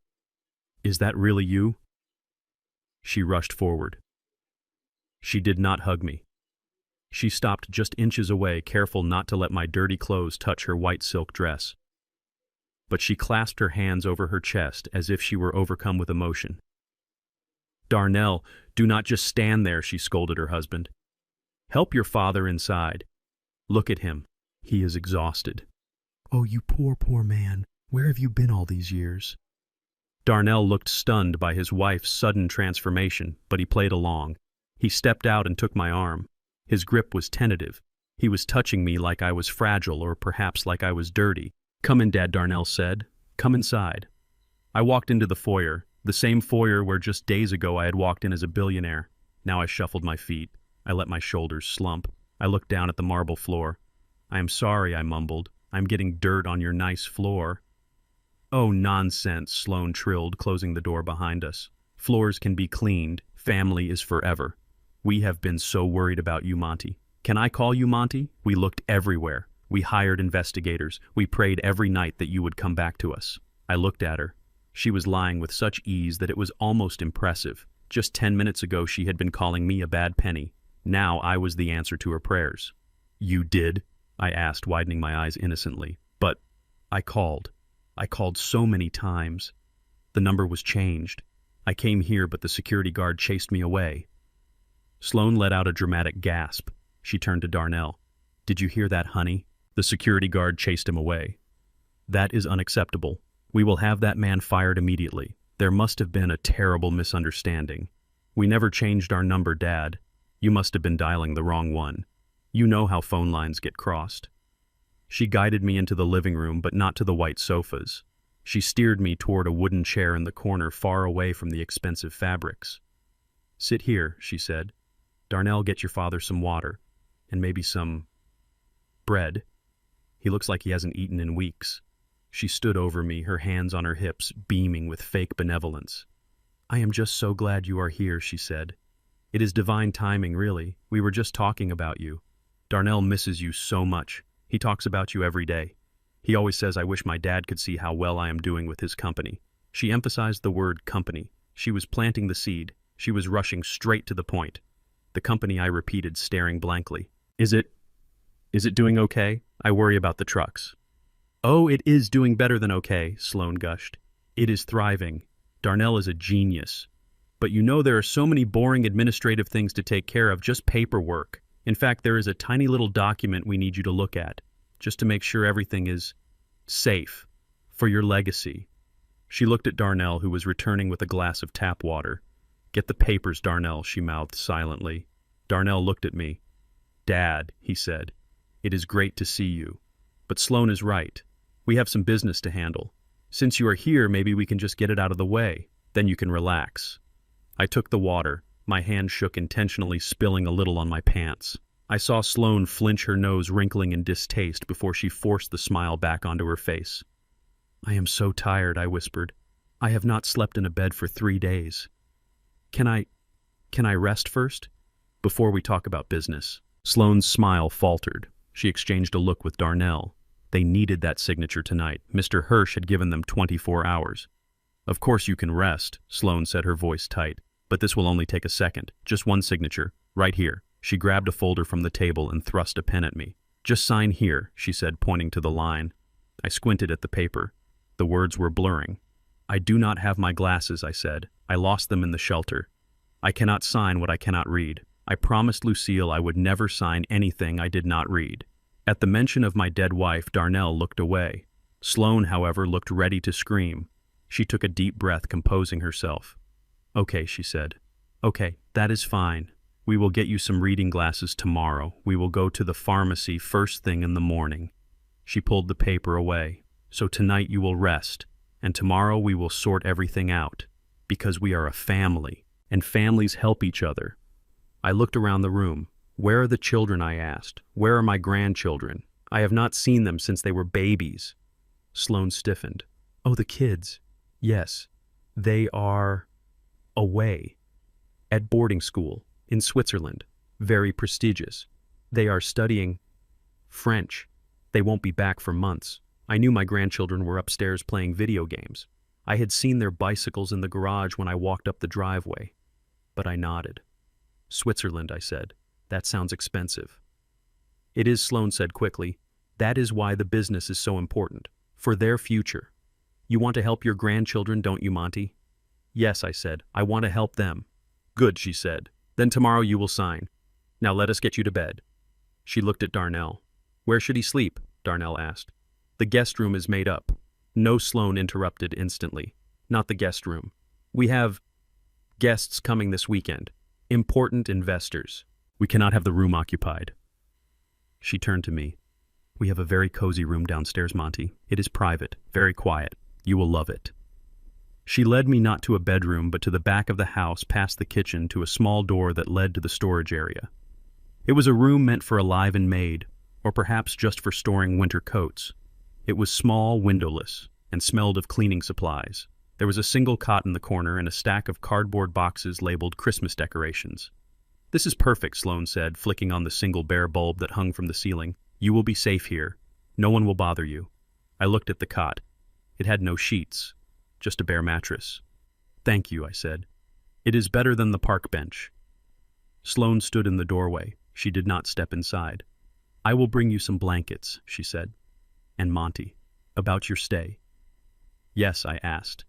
is that really you?" She rushed forward. She did not hug me. She stopped just inches away, careful not to let my dirty clothes touch her white silk dress. But she clasped her hands over her chest as if she were overcome with emotion. "Darnell, do not just stand there," she scolded her husband. "Help your father inside. Look at him. He is exhausted." "Oh, you poor, poor man. Where have you been all these years?" Darnell looked stunned by his wife's sudden transformation, but he played along. He stepped out and took my arm. His grip was tentative. He was touching me like I was fragile or perhaps like I was dirty. "Come in, Dad," Darnell said. "Come inside." I walked into the foyer, the same foyer where just days ago I had walked in as a billionaire. Now I shuffled my feet. I let my shoulders slump. I looked down at the marble floor. "I am sorry," I mumbled. "I'm getting dirt on your nice floor." "Oh, nonsense," Sloan trilled, closing the door behind us. "Floors can be cleaned. Family is forever. We have been so worried about you, Monty." "Can I call you Monty?" "We looked everywhere. We hired investigators. We prayed every night that you would come back to us." I looked at her. She was lying with such ease that it was almost impressive. Just 10 minutes ago she had been calling me a bad penny. Now I was the answer to her prayers. "You did?" I asked, widening my eyes innocently. "But I called. I called so many times. The number was changed. I came here, but the security guard chased me away." Sloan let out a dramatic gasp. She turned to Darnell. "Did you hear that, honey? The security guard chased him away. That is unacceptable. We will have that man fired immediately. There must have been a terrible misunderstanding. We never changed our number, Dad. You must have been dialing the wrong one. You know how phone lines get crossed." She guided me into the living room, but not to the white sofas. She steered me toward a wooden chair in the corner far away from the expensive fabrics. "Sit here," she said. "Darnell, get your father some water, and maybe some bread. He looks like he hasn't eaten in weeks." She stood over me, her hands on her hips, beaming with fake benevolence. "I am just so glad you are here," she said. "It is divine timing, really. We were just talking about you. Darnell misses you so much. He talks about you every day. He always says, 'I wish my dad could see how well I am doing with his company.'" She emphasized the word company. She was planting the seed. She was rushing straight to the point. "The company," I repeated, staring blankly. Is it doing okay? I worry about the trucks." "Oh, it is doing better than okay," Sloan gushed. "It is thriving. Darnell is a genius. But you know there are so many boring administrative things to take care of, just paperwork. In fact, there is a tiny little document we need you to look at, just to make sure everything is safe for your legacy." She looked at Darnell, who was returning with a glass of tap water. "Get the papers, Darnell," she mouthed silently. Darnell looked at me. "Dad," he said, "it is great to see you. But Sloan is right. We have some business to handle. Since you are here, maybe we can just get it out of the way. Then you can relax." I took the water. My hand shook, intentionally spilling a little on my pants. I saw Sloan flinch, her nose wrinkling in distaste before she forced the smile back onto her face. "I am so tired," I whispered. "I have not slept in a bed for 3 days. Can I rest first? Before we talk about business." Sloan's smile faltered. She exchanged a look with Darnell. They needed that signature tonight. Mr. Hirsch had given them 24 hours. "Of course you can rest," Sloan said, her voice tight. "But this will only take a second. Just one signature. Right here." She grabbed a folder from the table and thrust a pen at me. "Just sign here," she said, pointing to the line. I squinted at the paper. The words were blurring. "I do not have my glasses," I said. "I lost them in the shelter. I cannot sign what I cannot read. I promised Lucille I would never sign anything I did not read." At the mention of my dead wife, Darnell looked away. Sloan, however, looked ready to scream. She took a deep breath, composing herself. "Okay," she said. "Okay, that is fine. We will get you some reading glasses tomorrow. We will go to the pharmacy first thing in the morning." She pulled the paper away. "So tonight you will rest, and tomorrow we will sort everything out. Because we are a family, and families help each other." I looked around the room. "Where are the children?" I asked. "Where are my grandchildren? I have not seen them since they were babies." Sloan stiffened. "Oh, the kids. Yes, they are away. At boarding school, in Switzerland. Very prestigious. They are studying French. They won't be back for months." I knew my grandchildren were upstairs playing video games. I had seen their bicycles in the garage when I walked up the driveway. But I nodded. "Switzerland," I said. "That sounds expensive." "It is," Sloan said quickly. "That is why the business is so important. For their future. You want to help your grandchildren, don't you, Monty?" "Yes," I said. "I want to help them." "Good," she said. "Then tomorrow you will sign. Now let us get you to bed." She looked at Darnell. "Where should he sleep?" Darnell asked. "The guest room is made up." No, Sloan interrupted instantly. not the guest room. We have guests coming this weekend. Important investors. We cannot have the room occupied. She turned to me. We have a very cozy room downstairs, Monty. It is private, very quiet. You will love it. She led me not to a bedroom, but to the back of the house, past the kitchen, to a small door that led to the storage area. It was a room meant for a live-in maid, or perhaps just for storing winter coats. It was small, windowless, and smelled of cleaning supplies. There was a single cot in the corner and a stack of cardboard boxes labeled Christmas decorations. This is perfect, Sloane said, flicking on the single bare bulb that hung from the ceiling. You will be safe here. No one will bother you. I looked at the cot. It had no sheets, just a bare mattress. Thank you, I said. It is better than the park bench. Sloane stood in the doorway. She did not step inside. I will bring you some blankets, she said. And Monty, about your stay. Yes, I asked.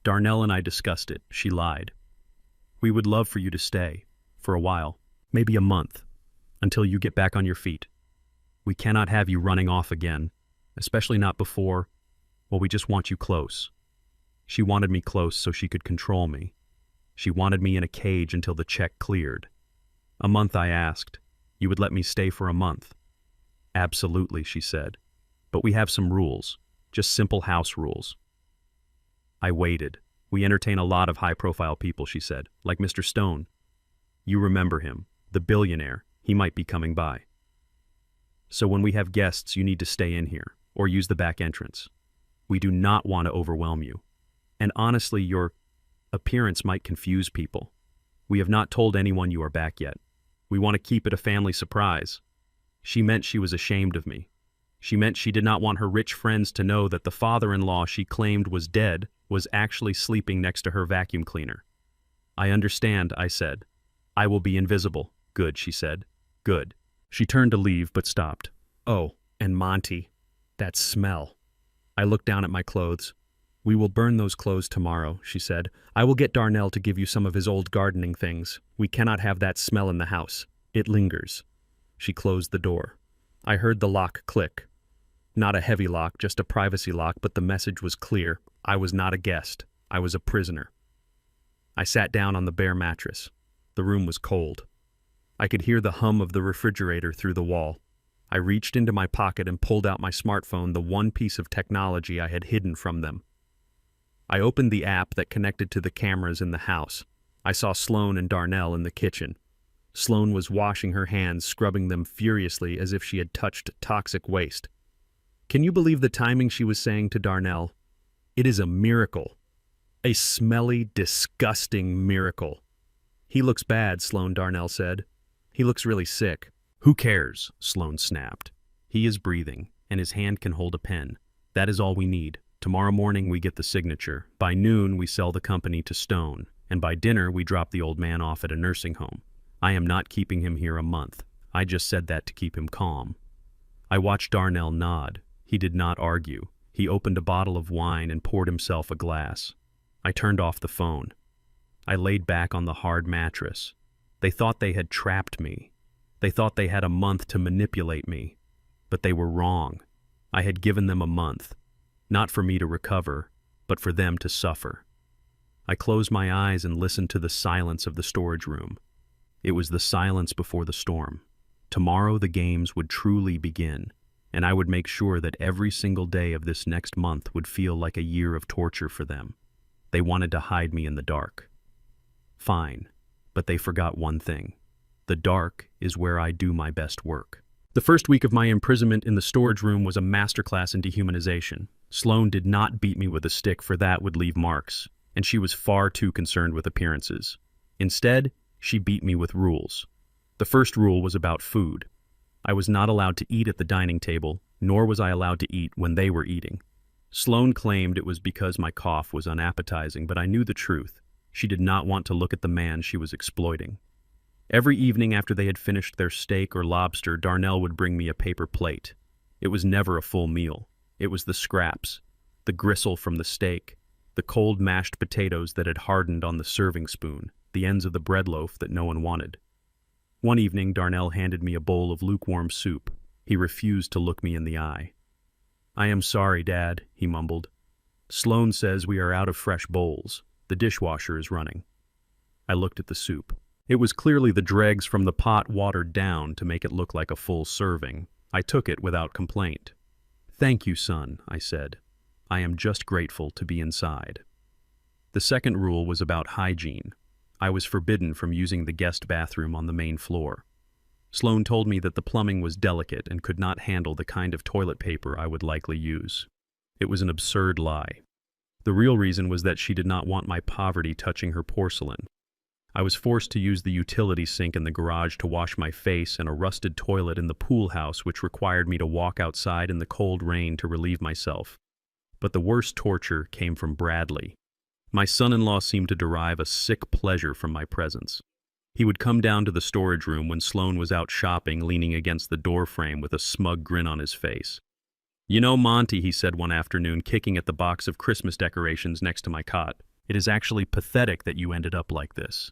Darnell and I discussed it. She lied. We would love for you to stay, for a while, maybe a month, until you get back on your feet. We cannot have you running off again, especially not before, well, we just want you close. She wanted me close so she could control me. She wanted me in a cage until the check cleared. A month, I asked. You would let me stay for a month? Absolutely, she said. But we have some rules, just simple house rules. I waited. We entertain a lot of high-profile people, she said, like Mr. Stone. You remember him, the billionaire. He might be coming by. So when we have guests, you need to stay in here, or use the back entrance. We do not want to overwhelm you. And honestly, your appearance might confuse people. We have not told anyone you are back yet. We want to keep it a family surprise. She meant she was ashamed of me. She meant she did not want her rich friends to know that the father-in-law she claimed was dead was actually sleeping next to her vacuum cleaner. I understand, I said. I will be invisible. Good, she said. Good. She turned to leave, but stopped. Oh, and Monty. That smell. I looked down at my clothes. We will burn those clothes tomorrow, she said. I will get Darnell to give you some of his old gardening things. We cannot have that smell in the house. It lingers. She closed the door. I heard the lock click. Not a heavy lock, just a privacy lock, but the message was clear. I was not a guest. I was a prisoner. I sat down on the bare mattress. The room was cold. I could hear the hum of the refrigerator through the wall. I reached into my pocket and pulled out my smartphone, the one piece of technology I had hidden from them. I opened the app that connected to the cameras in the house. I saw Sloane and Darnell in the kitchen. Sloane was washing her hands, scrubbing them furiously as if she had touched toxic waste. Can you believe the timing she was saying to Darnell? It is a miracle. A smelly, disgusting miracle. He looks bad, Sloane, Darnell said. He looks really sick. Who cares? Sloane snapped. He is breathing, and his hand can hold a pen. That is all we need. Tomorrow morning we get the signature. By noon we sell the company to Stone, and by dinner we drop the old man off at a nursing home. I am not keeping him here a month. I just said that to keep him calm. I watched Darnell nod. He did not argue. He opened a bottle of wine and poured himself a glass. I turned off the phone. I laid back on the hard mattress. They thought they had trapped me. They thought they had a month to manipulate me. But they were wrong. I had given them a month. Not for me to recover, but for them to suffer. I closed my eyes and listened to the silence of the storage room. It was the silence before the storm. Tomorrow the games would truly begin, and I would make sure that every single day of this next month would feel like a year of torture for them. They wanted to hide me in the dark. Fine, but they forgot one thing. The dark is where I do my best work. The first week of my imprisonment in the storage room was a masterclass in dehumanization. Sloane did not beat me with a stick, for that would leave marks, and she was far too concerned with appearances. Instead, she beat me with rules. The first rule was about food. I was not allowed to eat at the dining table, nor was I allowed to eat when they were eating. Sloane claimed it was because my cough was unappetizing, but I knew the truth. She did not want to look at the man she was exploiting. Every evening after they had finished their steak or lobster, Darnell would bring me a paper plate. It was never a full meal. It was the scraps, the gristle from the steak, the cold mashed potatoes that had hardened on the serving spoon, the ends of the bread loaf that no one wanted. One evening, Darnell handed me a bowl of lukewarm soup. He refused to look me in the eye. "I am sorry, Dad," he mumbled. Sloan says we are out of fresh bowls. The dishwasher is running. I looked at the soup. It was clearly the dregs from the pot watered down to make it look like a full serving. I took it without complaint. "Thank you, son," I said. "I am just grateful to be inside." The second rule was about hygiene. I was forbidden from using the guest bathroom on the main floor. Sloan told me that the plumbing was delicate and could not handle the kind of toilet paper I would likely use. It was an absurd lie. The real reason was that she did not want my poverty touching her porcelain. I was forced to use the utility sink in the garage to wash my face and a rusted toilet in the pool house, which required me to walk outside in the cold rain to relieve myself. But the worst torture came from Bradley. My son-in-law seemed to derive a sick pleasure from my presence. He would come down to the storage room when Sloan was out shopping, leaning against the doorframe with a smug grin on his face. "You know, Monty," he said one afternoon, kicking at the box of Christmas decorations next to my cot, "it is actually pathetic that you ended up like this.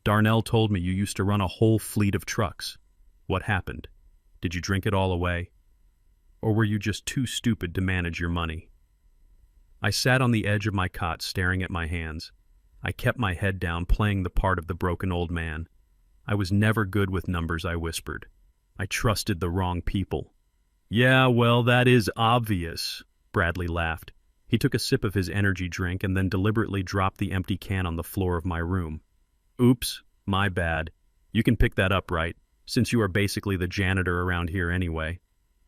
Darnell told me you used to run a whole fleet of trucks. What happened? Did you drink it all away? Or were you just too stupid to manage your money?" I sat on the edge of my cot staring at my hands. I kept my head down, playing the part of the broken old man. "I was never good with numbers," I whispered. "I trusted the wrong people." "Yeah, well, that is obvious," Bradley laughed. He took a sip of his energy drink and then deliberately dropped the empty can on the floor of my room. "Oops, my bad. You can pick that up, right? Since you are basically the janitor around here anyway."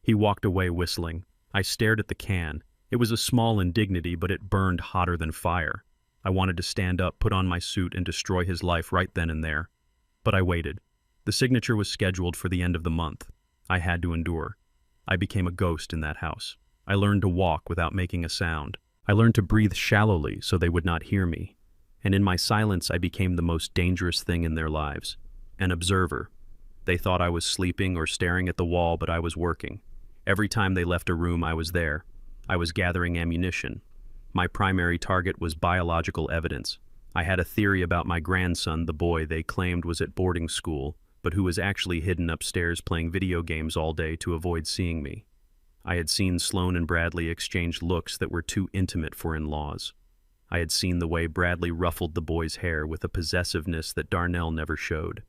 He walked away whistling. I stared at the can. It was a small indignity, but it burned hotter than fire. I wanted to stand up, put on my suit, and destroy his life right then and there. But I waited. The signature was scheduled for the end of the month. I had to endure. I became a ghost in that house. I learned to walk without making a sound. I learned to breathe shallowly so they would not hear me. And in my silence, I became the most dangerous thing in their lives. An observer. They thought I was sleeping or staring at the wall, but I was working. Every time they left a room, I was there. I was gathering ammunition. My primary target was biological evidence. I had a theory about my grandson, the boy they claimed was at boarding school, but who was actually hidden upstairs playing video games all day to avoid seeing me. I had seen Sloan and Bradley exchange looks that were too intimate for in-laws. I had seen the way Bradley ruffled the boy's hair with a possessiveness that Darnell never showed.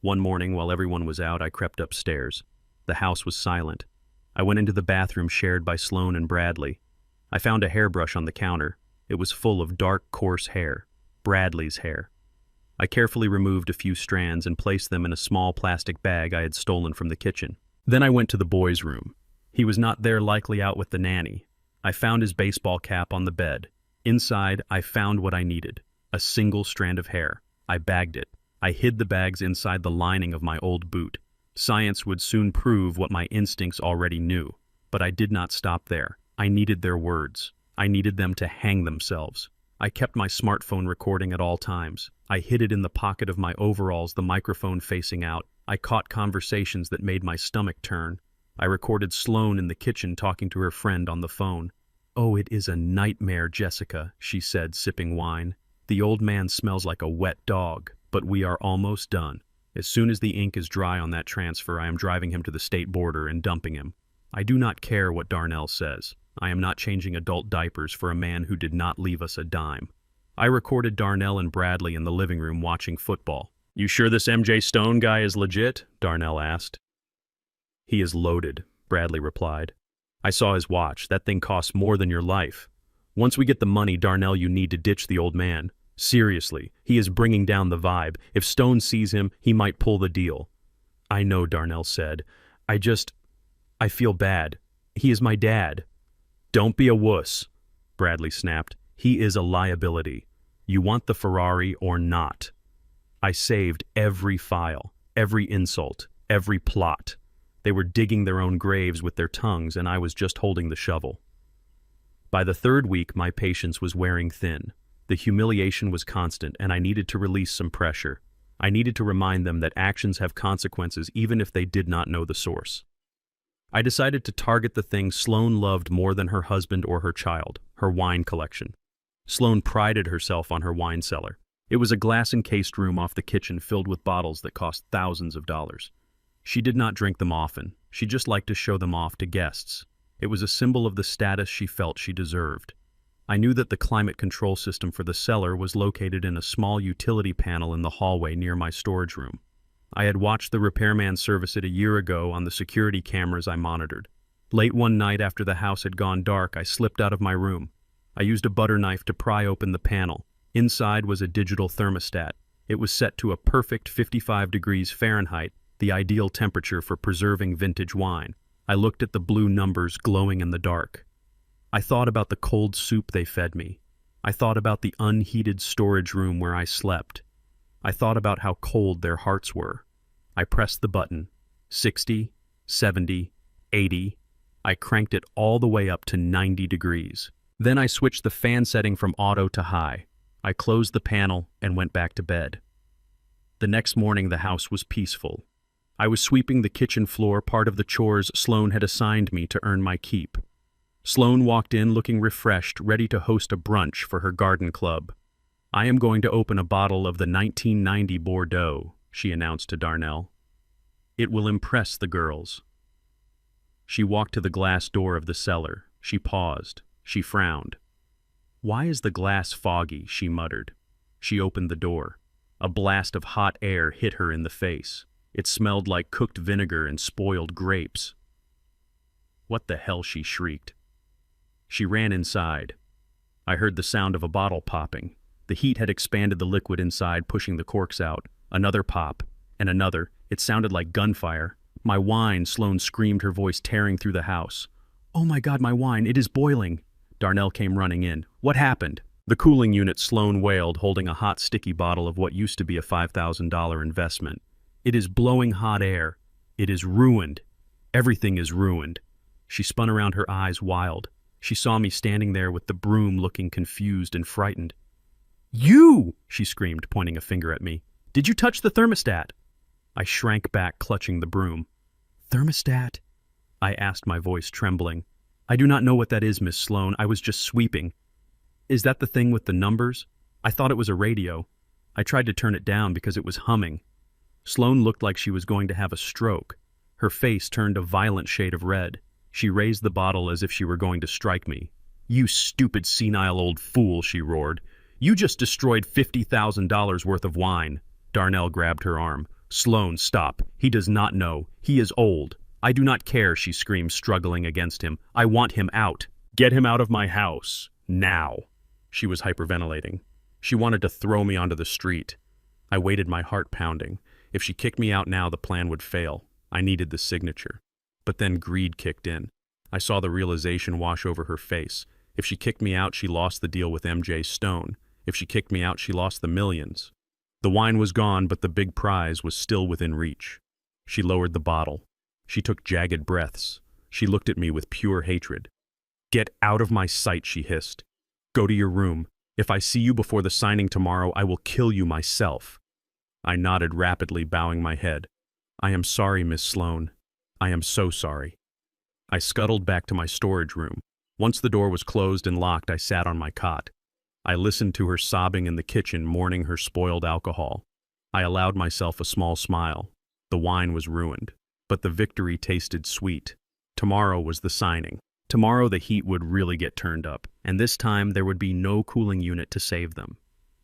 One morning, while everyone was out, I crept upstairs. The house was silent. I went into the bathroom shared by Sloan and Bradley. I found a hairbrush on the counter. It was full of dark, coarse hair, Bradley's hair. I carefully removed a few strands and placed them in a small plastic bag I had stolen from the kitchen. Then I went to the boy's room. He was not there, likely out with the nanny. I found his baseball cap on the bed. Inside, I found what I needed, a single strand of hair. I bagged it. I hid the bags inside the lining of my old boot. Science would soon prove what my instincts already knew. But I did not stop there. I needed their words. I needed them to hang themselves. I kept my smartphone recording at all times. I hid it in the pocket of my overalls, the microphone facing out. I caught conversations that made my stomach turn. I recorded Sloan in the kitchen talking to her friend on the phone. "Oh, it is a nightmare, Jessica," she said, sipping wine. "The old man smells like a wet dog, but we are almost done. As soon as the ink is dry on that transfer, I am driving him to the state border and dumping him. I do not care what Darnell says. I am not changing adult diapers for a man who did not leave us a dime." I recorded Darnell and Bradley in the living room watching football. "You sure this MJ Stone guy is legit?" Darnell asked. "He is loaded," Bradley replied. "I saw his watch. That thing costs more than your life. Once we get the money, Darnell, you need to ditch the old man. Seriously, he is bringing down the vibe. If Stone sees him, he might pull the deal." "I know," Darnell said. I feel bad. He is my dad." "Don't be a wuss," Bradley snapped. "He is a liability. You want the Ferrari or not?" I saved every file, every insult, every plot. They were digging their own graves with their tongues, and I was just holding the shovel. By the third week, my patience was wearing thin. The humiliation was constant, and I needed to release some pressure. I needed to remind them that actions have consequences even if they did not know the source. I decided to target the thing Sloan loved more than her husband or her child, her wine collection. Sloan prided herself on her wine cellar. It was a glass-encased room off the kitchen filled with bottles that cost thousands of dollars. She did not drink them often. She just liked to show them off to guests. It was a symbol of the status she felt she deserved. I knew that the climate control system for the cellar was located in a small utility panel in the hallway near my storage room. I had watched the repairman service it a year ago on the security cameras I monitored. Late one night after the house had gone dark, I slipped out of my room. I used a butter knife to pry open the panel. Inside was a digital thermostat. It was set to a perfect 55 degrees Fahrenheit, the ideal temperature for preserving vintage wine. I looked at the blue numbers glowing in the dark. I thought about the cold soup they fed me. I thought about the unheated storage room where I slept. I thought about how cold their hearts were. I pressed the button. 60, 70, 80. I cranked it all the way up to 90 degrees. Then I switched the fan setting from auto to high. I closed the panel and went back to bed. The next morning the house was peaceful. I was sweeping the kitchen floor, part of the chores Sloan had assigned me to earn my keep. Sloan walked in looking refreshed, ready to host a brunch for her garden club. "I am going to open a bottle of the 1990 Bordeaux," she announced to Darnell. "It will impress the girls." She walked to the glass door of the cellar. She paused. She frowned. "Why is the glass foggy?" she muttered. She opened the door. A blast of hot air hit her in the face. It smelled like cooked vinegar and spoiled grapes. "What the hell?" she shrieked. She ran inside. I heard the sound of a bottle popping. The heat had expanded the liquid inside, pushing the corks out. Another pop, and another. It sounded like gunfire. "My wine!" Sloan screamed, her voice tearing through the house. "Oh my God, my wine! It is boiling!" Darnell came running in. "What happened?" "The cooling unit," Sloan wailed, holding a hot, sticky bottle of what used to be a $5,000 investment. "It is blowing hot air. It is ruined. Everything is ruined." She spun around, her eyes wild. She saw me standing there with the broom, looking confused and frightened. "You!" she screamed, pointing a finger at me. "Did you touch the thermostat?" I shrank back, clutching the broom. "Thermostat?" I asked, my voice trembling. "I do not know what that is, Miss Sloan. I was just sweeping." "Is that the thing with the numbers?" "I thought it was a radio. I tried to turn it down because it was humming." Sloan looked like she was going to have a stroke. Her face turned a violent shade of red. She raised the bottle as if she were going to strike me. "You stupid, senile old fool," she roared. "You just destroyed $50,000 worth of wine." Darnell grabbed her arm. "Sloan, stop. He does not know. He is old." "I do not care," she screamed, struggling against him. "I want him out. Get him out of my house. Now." She was hyperventilating. She wanted to throw me onto the street. I waited, my heart pounding. If she kicked me out now, the plan would fail. I needed the signature. But then greed kicked in. I saw the realization wash over her face. If she kicked me out, she lost the deal with MJ Stone. If she kicked me out, she lost the millions. The wine was gone, but the big prize was still within reach. She lowered the bottle. She took jagged breaths. She looked at me with pure hatred. "Get out of my sight," she hissed. "Go to your room. If I see you before the signing tomorrow, I will kill you myself." I nodded rapidly, bowing my head. "I am sorry, Miss Sloan. I am so sorry." I scuttled back to my storage room. Once the door was closed and locked, I sat on my cot. I listened to her sobbing in the kitchen, mourning her spoiled alcohol. I allowed myself a small smile. The wine was ruined, but the victory tasted sweet. Tomorrow was the signing. Tomorrow the heat would really get turned up, and this time there would be no cooling unit to save them.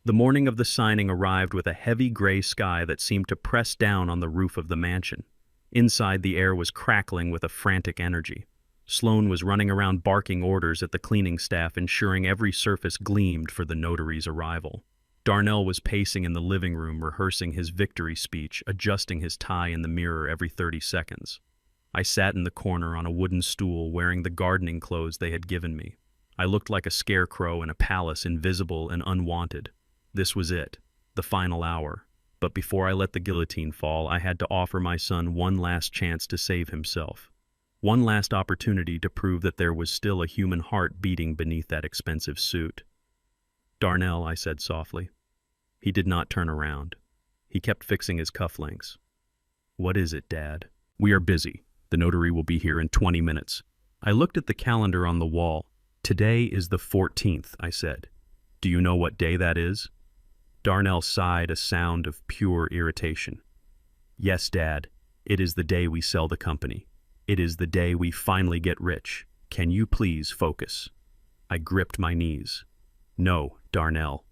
The morning of the signing arrived with a heavy gray sky that seemed to press down on the roof of the mansion. Inside, the air was crackling with a frantic energy. Sloan was running around barking orders at the cleaning staff, ensuring every surface gleamed for the notary's arrival. Darnell was pacing in the living room, rehearsing his victory speech, adjusting his tie in the mirror every 30 seconds. I sat in the corner on a wooden stool, wearing the gardening clothes they had given me. I looked like a scarecrow in a palace, invisible and unwanted. This was it, the final hour. But before I let the guillotine fall, I had to offer my son one last chance to save himself. One last opportunity to prove that there was still a human heart beating beneath that expensive suit. "Darnell," I said softly. He did not turn around. He kept fixing his cufflinks. "What is it, Dad?" "We are busy. The notary will be here in 20 minutes. I looked at the calendar on the wall. "Today is the 14th, I said. "Do you know what day that is?" Darnell sighed, a sound of pure irritation. "Yes, Dad. It is the day we sell the company. It is the day we finally get rich. Can you please focus?" I gripped my knees. No, Darnell.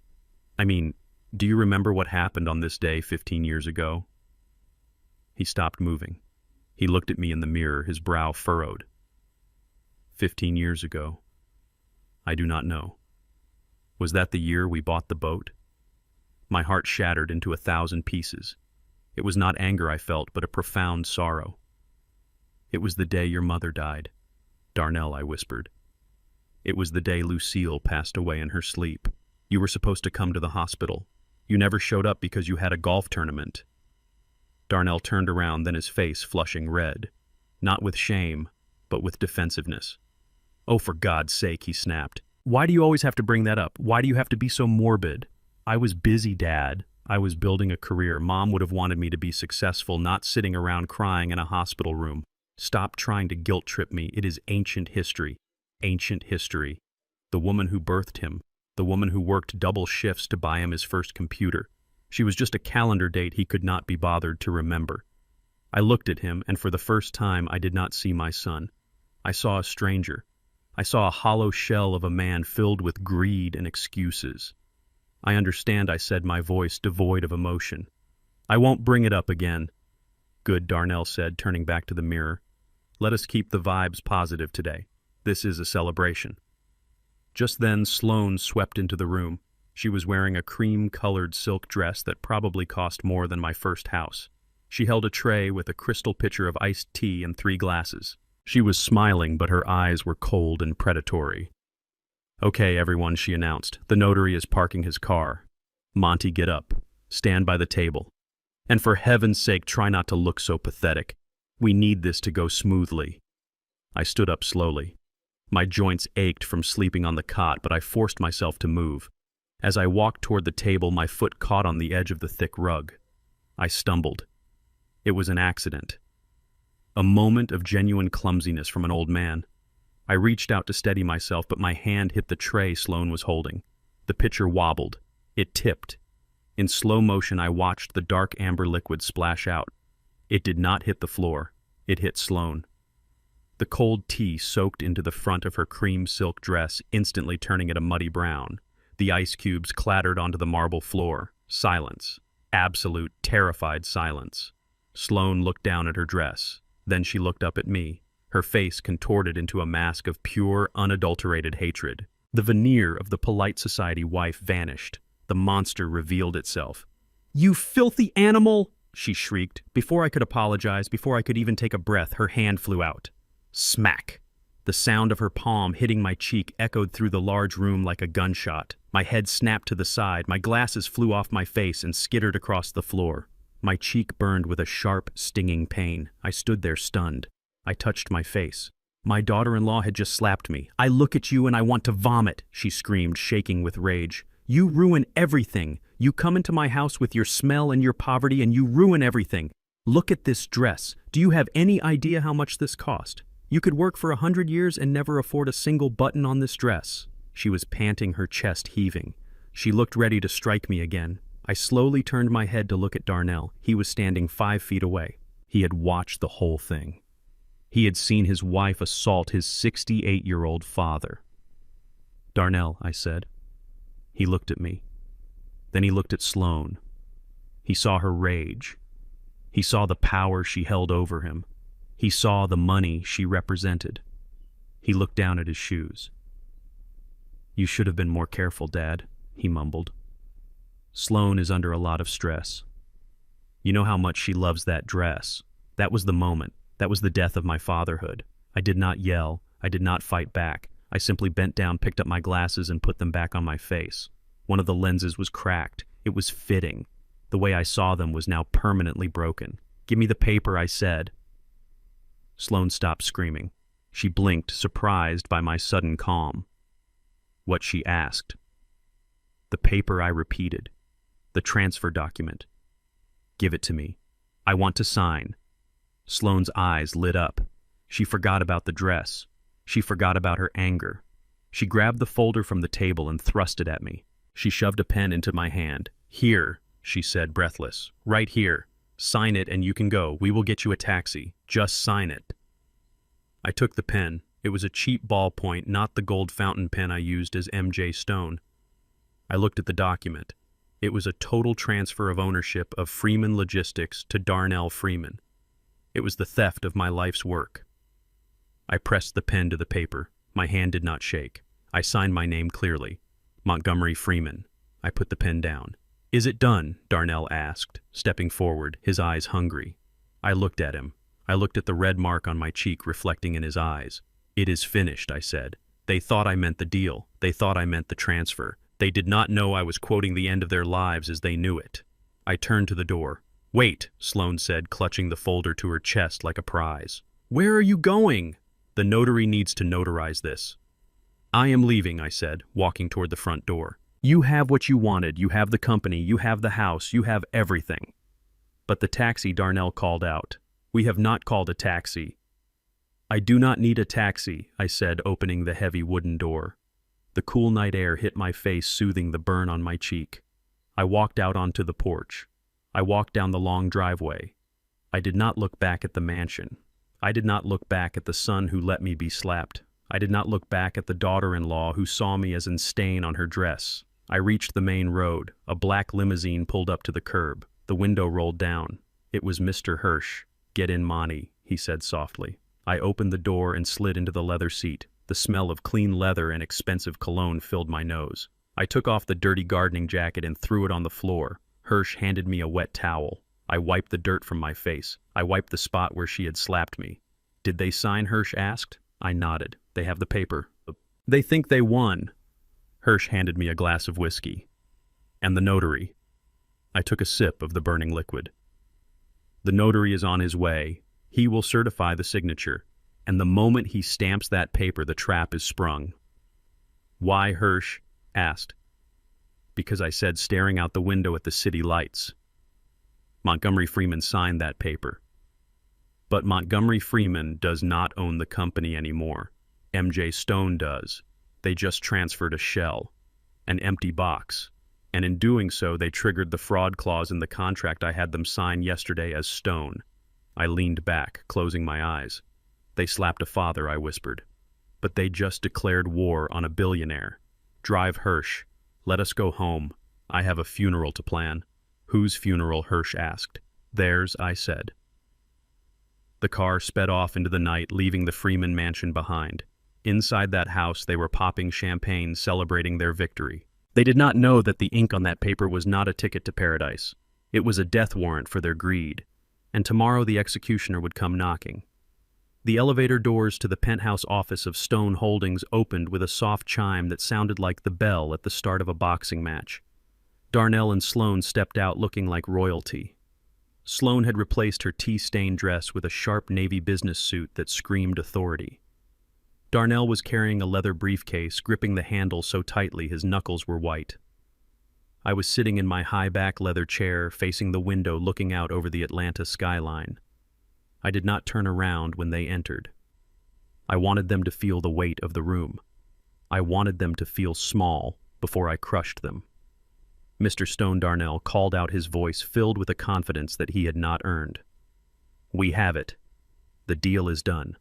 I mean, do you remember what happened on this day 15 years ago? He stopped moving. He looked at me in the mirror, his brow furrowed. 15 years ago. I do not know. Was that the year we bought the boat? My heart shattered into 1,000 pieces. It was not anger I felt, but a profound sorrow. It was the day your mother died. Darnell, I whispered. It was the day Lucille passed away in her sleep. You were supposed to come to the hospital. You never showed up because you had a golf tournament. Darnell turned around, then his face flushing red. Not with shame, but with defensiveness. Oh, for God's sake, he snapped. Why do you always have to bring that up? Why do you have to be so morbid? I was busy, Dad. I was building a career. Mom would have wanted me to be successful, not sitting around crying in a hospital room. Stop trying to guilt trip me. It is ancient history. Ancient history. The woman who birthed him. The woman who worked double shifts to buy him his first computer. She was just a calendar date he could not be bothered to remember. I looked at him, and for the first time I did not see my son. I saw a stranger. I saw a hollow shell of a man filled with greed and excuses. I understand, I said, my voice devoid of emotion. I won't bring it up again. Good, Darnell said, turning back to the mirror. Let us keep the vibes positive today. This is a celebration. Just then, Sloane swept into the room. She was wearing a cream-colored silk dress that probably cost more than my first house. She held a tray with a crystal pitcher of iced tea and 3 glasses. She was smiling, but her eyes were cold and predatory. Okay, everyone, she announced. The notary is parking his car. Monty, get up. Stand by the table. And for heaven's sake, try not to look so pathetic. We need this to go smoothly. I stood up slowly. My joints ached from sleeping on the cot, but I forced myself to move. As I walked toward the table, my foot caught on the edge of the thick rug. I stumbled. It was an accident. A moment of genuine clumsiness from an old man. I reached out to steady myself, but my hand hit the tray Sloane was holding. The pitcher wobbled. It tipped. In slow motion, I watched the dark amber liquid splash out. It did not hit the floor. It hit Sloane. The cold tea soaked into the front of her cream silk dress, instantly turning it a muddy brown. The ice cubes clattered onto the marble floor. Silence. Absolute, terrified silence. Sloane looked down at her dress. Then she looked up at me, her face contorted into a mask of pure, unadulterated hatred. The veneer of the polite society wife vanished. The monster revealed itself. "You filthy animal!" she shrieked. Before I could apologize, before I could even take a breath, her hand flew out. Smack! The sound of her palm hitting my cheek echoed through the large room like a gunshot. My head snapped to the side, my glasses flew off my face and skittered across the floor. My cheek burned with a sharp, stinging pain. I stood there stunned. I touched my face. My daughter-in-law had just slapped me. "I look at you and I want to vomit," she screamed, shaking with rage. "You ruin everything. You come into my house with your smell and your poverty and you ruin everything. Look at this dress. Do you have any idea how much this cost? You could work for 100 years and never afford a single button on this dress." She was panting, her chest heaving. She looked ready to strike me again. I slowly turned my head to look at Darnell. He was standing 5 feet away. He had watched the whole thing. He had seen his wife assault his 68-year-old father. "Darnell," I said. He looked at me. Then he looked at Sloane. He saw her rage. He saw the power she held over him. He saw the money she represented. He looked down at his shoes. "You should have been more careful, Dad," he mumbled. "Sloane is under a lot of stress. You know how much she loves that dress. That was the moment. That was the death of my fatherhood. I did not yell. I did not fight back. I simply bent down, picked up my glasses, and put them back on my face. One of the lenses was cracked. It was fitting. The way I saw them was now permanently broken. "Give me the paper," I said. Sloane stopped screaming. She blinked, surprised by my sudden calm. What she asked. "The paper," I repeated. "The transfer document. Give it to me. I want to sign." Sloane's eyes lit up. She forgot about the dress. She forgot about her anger. She grabbed the folder from the table and thrust it at me. She shoved a pen into my hand. "Here," she said, breathless. "Right here. Sign it and you can go. We will get you a taxi. Just sign it." I took the pen. It was a cheap ballpoint, not the gold fountain pen I used as MJ Stone. I looked at the document. It was a total transfer of ownership of Freeman Logistics to Darnell Freeman. It was the theft of my life's work. I pressed the pen to the paper. My hand did not shake. I signed my name clearly. Montgomery Freeman. I put the pen down. "Is it done?" Darnell asked, stepping forward, his eyes hungry. I looked at him. I looked at the red mark on my cheek reflecting in his eyes. "It is finished," I said. They thought I meant the deal. They thought I meant the transfer. They did not know I was quoting the end of their lives as they knew it. I turned to the door. "Wait," Sloane said, clutching the folder to her chest like a prize. "Where are you going?" "The notary needs to notarize this." "I am leaving," I said, walking toward the front door. "You have what you wanted. You have the company. You have the house. You have everything." "But the taxi," Darnell called out. "We have not called a taxi." "I do not need a taxi," I said, opening the heavy wooden door. The cool night air hit my face, soothing the burn on my cheek. I walked out onto the porch. I walked down the long driveway. I did not look back at the mansion. I did not look back at the son who let me be slapped. I did not look back at the daughter-in-law who saw me as in stain on her dress. I reached the main road. A black limousine pulled up to the curb. The window rolled down. It was Mr. Hirsch. "Get in, Monty," he said softly. I opened the door and slid into the leather seat. The smell of clean leather and expensive cologne filled my nose. I took off the dirty gardening jacket and threw it on the floor. Hirsch handed me a wet towel. I wiped the dirt from my face. I wiped the spot where she had slapped me. "Did they sign?" Hirsch asked. I nodded. "They have the paper." "They think they won." Hirsch handed me a glass of whiskey. "And the notary." I took a sip of the burning liquid. "The notary is on his way. He will certify the signature. And the moment he stamps that paper, the trap is sprung." "Why?" Hirsch asked. "Because I said, staring out the window at the city lights. Montgomery Freeman signed that paper. But Montgomery Freeman does not own the company anymore. MJ Stone does. They just transferred a shell, an empty box. And in doing so, they triggered the fraud clause in the contract I had them sign yesterday as Stone." I leaned back, closing my eyes. "They slapped a father," I whispered. "But they just declared war on a billionaire. Drive, Hirsch. Let us go home. I have a funeral to plan." "Whose funeral?" Hirsch asked. "Theirs," I said. The car sped off into the night, leaving the Freeman mansion behind. Inside that house, they were popping champagne, celebrating their victory. They did not know that the ink on that paper was not a ticket to paradise. It was a death warrant for their greed. And tomorrow the executioner would come knocking. The elevator doors to the penthouse office of Stone Holdings opened with a soft chime that sounded like the bell at the start of a boxing match. Darnell and Sloane stepped out looking like royalty. Sloane had replaced her tea-stained dress with a sharp navy business suit that screamed authority. Darnell was carrying a leather briefcase, gripping the handle so tightly his knuckles were white. I was sitting in my high-back leather chair, facing the window looking out over the Atlanta skyline. I did not turn around when they entered. I wanted them to feel the weight of the room. I wanted them to feel small before I crushed them. Mr. Stone Darnell called out, his voice filled with a confidence that he had not earned. "We have it. The deal is done."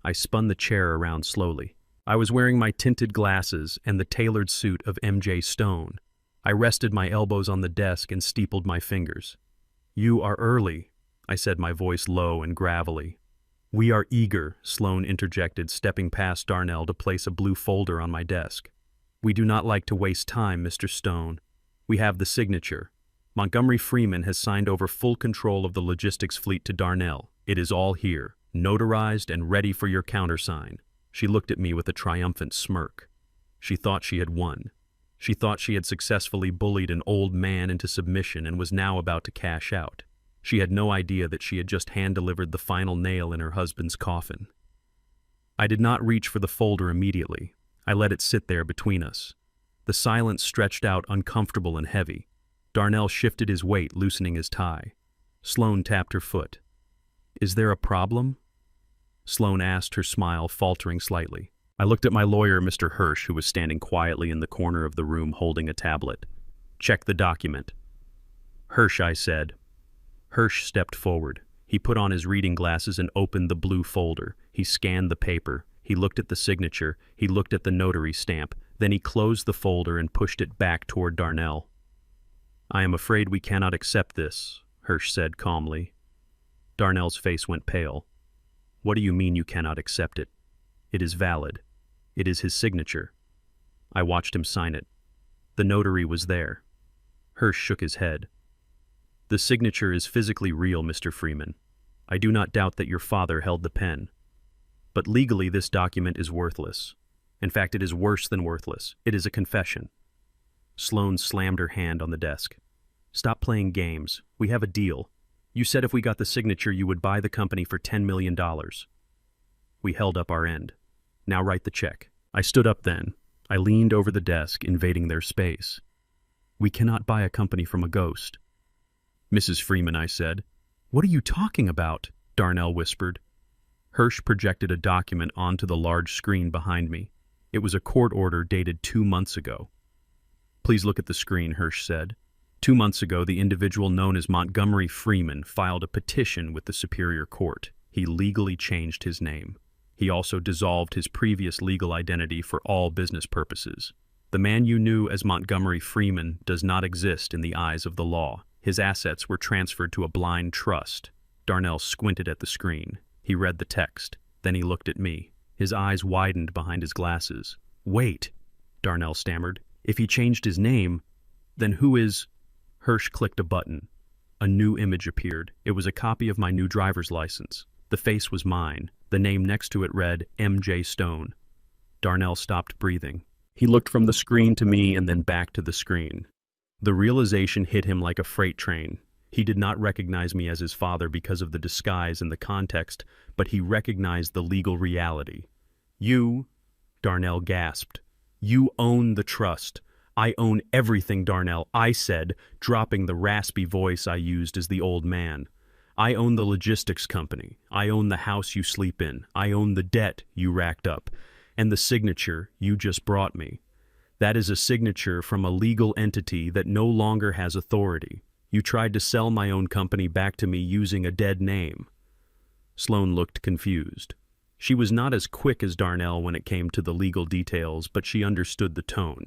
I spun the chair around slowly. I was wearing my tinted glasses and the tailored suit of MJ Stone. I rested my elbows on the desk and steepled my fingers. "You are early," I said, my voice low and gravelly. "We are eager," Sloane interjected, stepping past Darnell to place a blue folder on my desk. "We do not like to waste time, Mr. Stone. We have the signature. Montgomery Freeman has signed over full control of the logistics fleet to Darnell. It is all here, notarized and ready for your countersign." She looked at me with a triumphant smirk. She thought she had won. She thought she had successfully bullied an old man into submission and was now about to cash out. She had no idea that she had just hand-delivered the final nail in her husband's coffin. I did not reach for the folder immediately. I let it sit there between us. The silence stretched out, uncomfortable and heavy. Darnell shifted his weight, loosening his tie. Sloane tapped her foot. "Is there a problem?" Sloane asked, her smile faltering slightly. I looked at my lawyer, Mr. Hirsch, who was standing quietly in the corner of the room holding a tablet. "Check the document." "Hirsch," I said. Hirsch stepped forward. He put on his reading glasses and opened the blue folder. He scanned the paper. He looked at the signature, he looked at the notary stamp, then he closed the folder and pushed it back toward Darnell. "I am afraid we cannot accept this," Hirsch said calmly. Darnell's face went pale. "What do you mean you cannot accept it? It is valid. It is his signature." I watched him sign it. The notary was there. Hirsch shook his head. "The signature is physically real, Mr. Freeman. I do not doubt that your father held the pen. But legally this document is worthless. In fact, it is worse than worthless. It is a confession." Sloan slammed her hand on the desk. "Stop playing games. We have a deal. You said if we got the signature you would buy the company for $10 million. We held up our end. Now write the check." I stood up then. I leaned over the desk, invading their space. "We cannot buy a company from a ghost." "Mrs. Freeman," I said. "What are you talking about?" Darnell whispered. Hirsch projected a document onto the large screen behind me. It was a court order dated 2 months ago. "Please look at the screen," Hirsch said. 2 months ago, the individual known as Montgomery Freeman filed a petition with the Superior Court. He legally changed his name. He also dissolved his previous legal identity for all business purposes. The man you knew as Montgomery Freeman does not exist in the eyes of the law. His assets were transferred to a blind trust. Darnell squinted at the screen. He read the text. Then he looked at me. His eyes widened behind his glasses. "Wait," Darnell stammered. "If he changed his name, then who is—" Hirsch clicked a button. A new image appeared. It was a copy of my new driver's license. The face was mine. The name next to it read M.J. Stone. Darnell stopped breathing. He looked from the screen to me and then back to the screen. The realization hit him like a freight train. He did not recognize me as his father because of the disguise and the context, but he recognized the legal reality. "You," Darnell gasped. "You own the trust. I own everything, Darnell," I said, dropping the raspy voice I used as the old man. "I own the logistics company. I own the house you sleep in. I own the debt you racked up. And the signature you just brought me. That is a signature from a legal entity that no longer has authority. You tried to sell my own company back to me using a dead name." Sloan looked confused. She was not as quick as Darnell when it came to the legal details, but she understood the tone.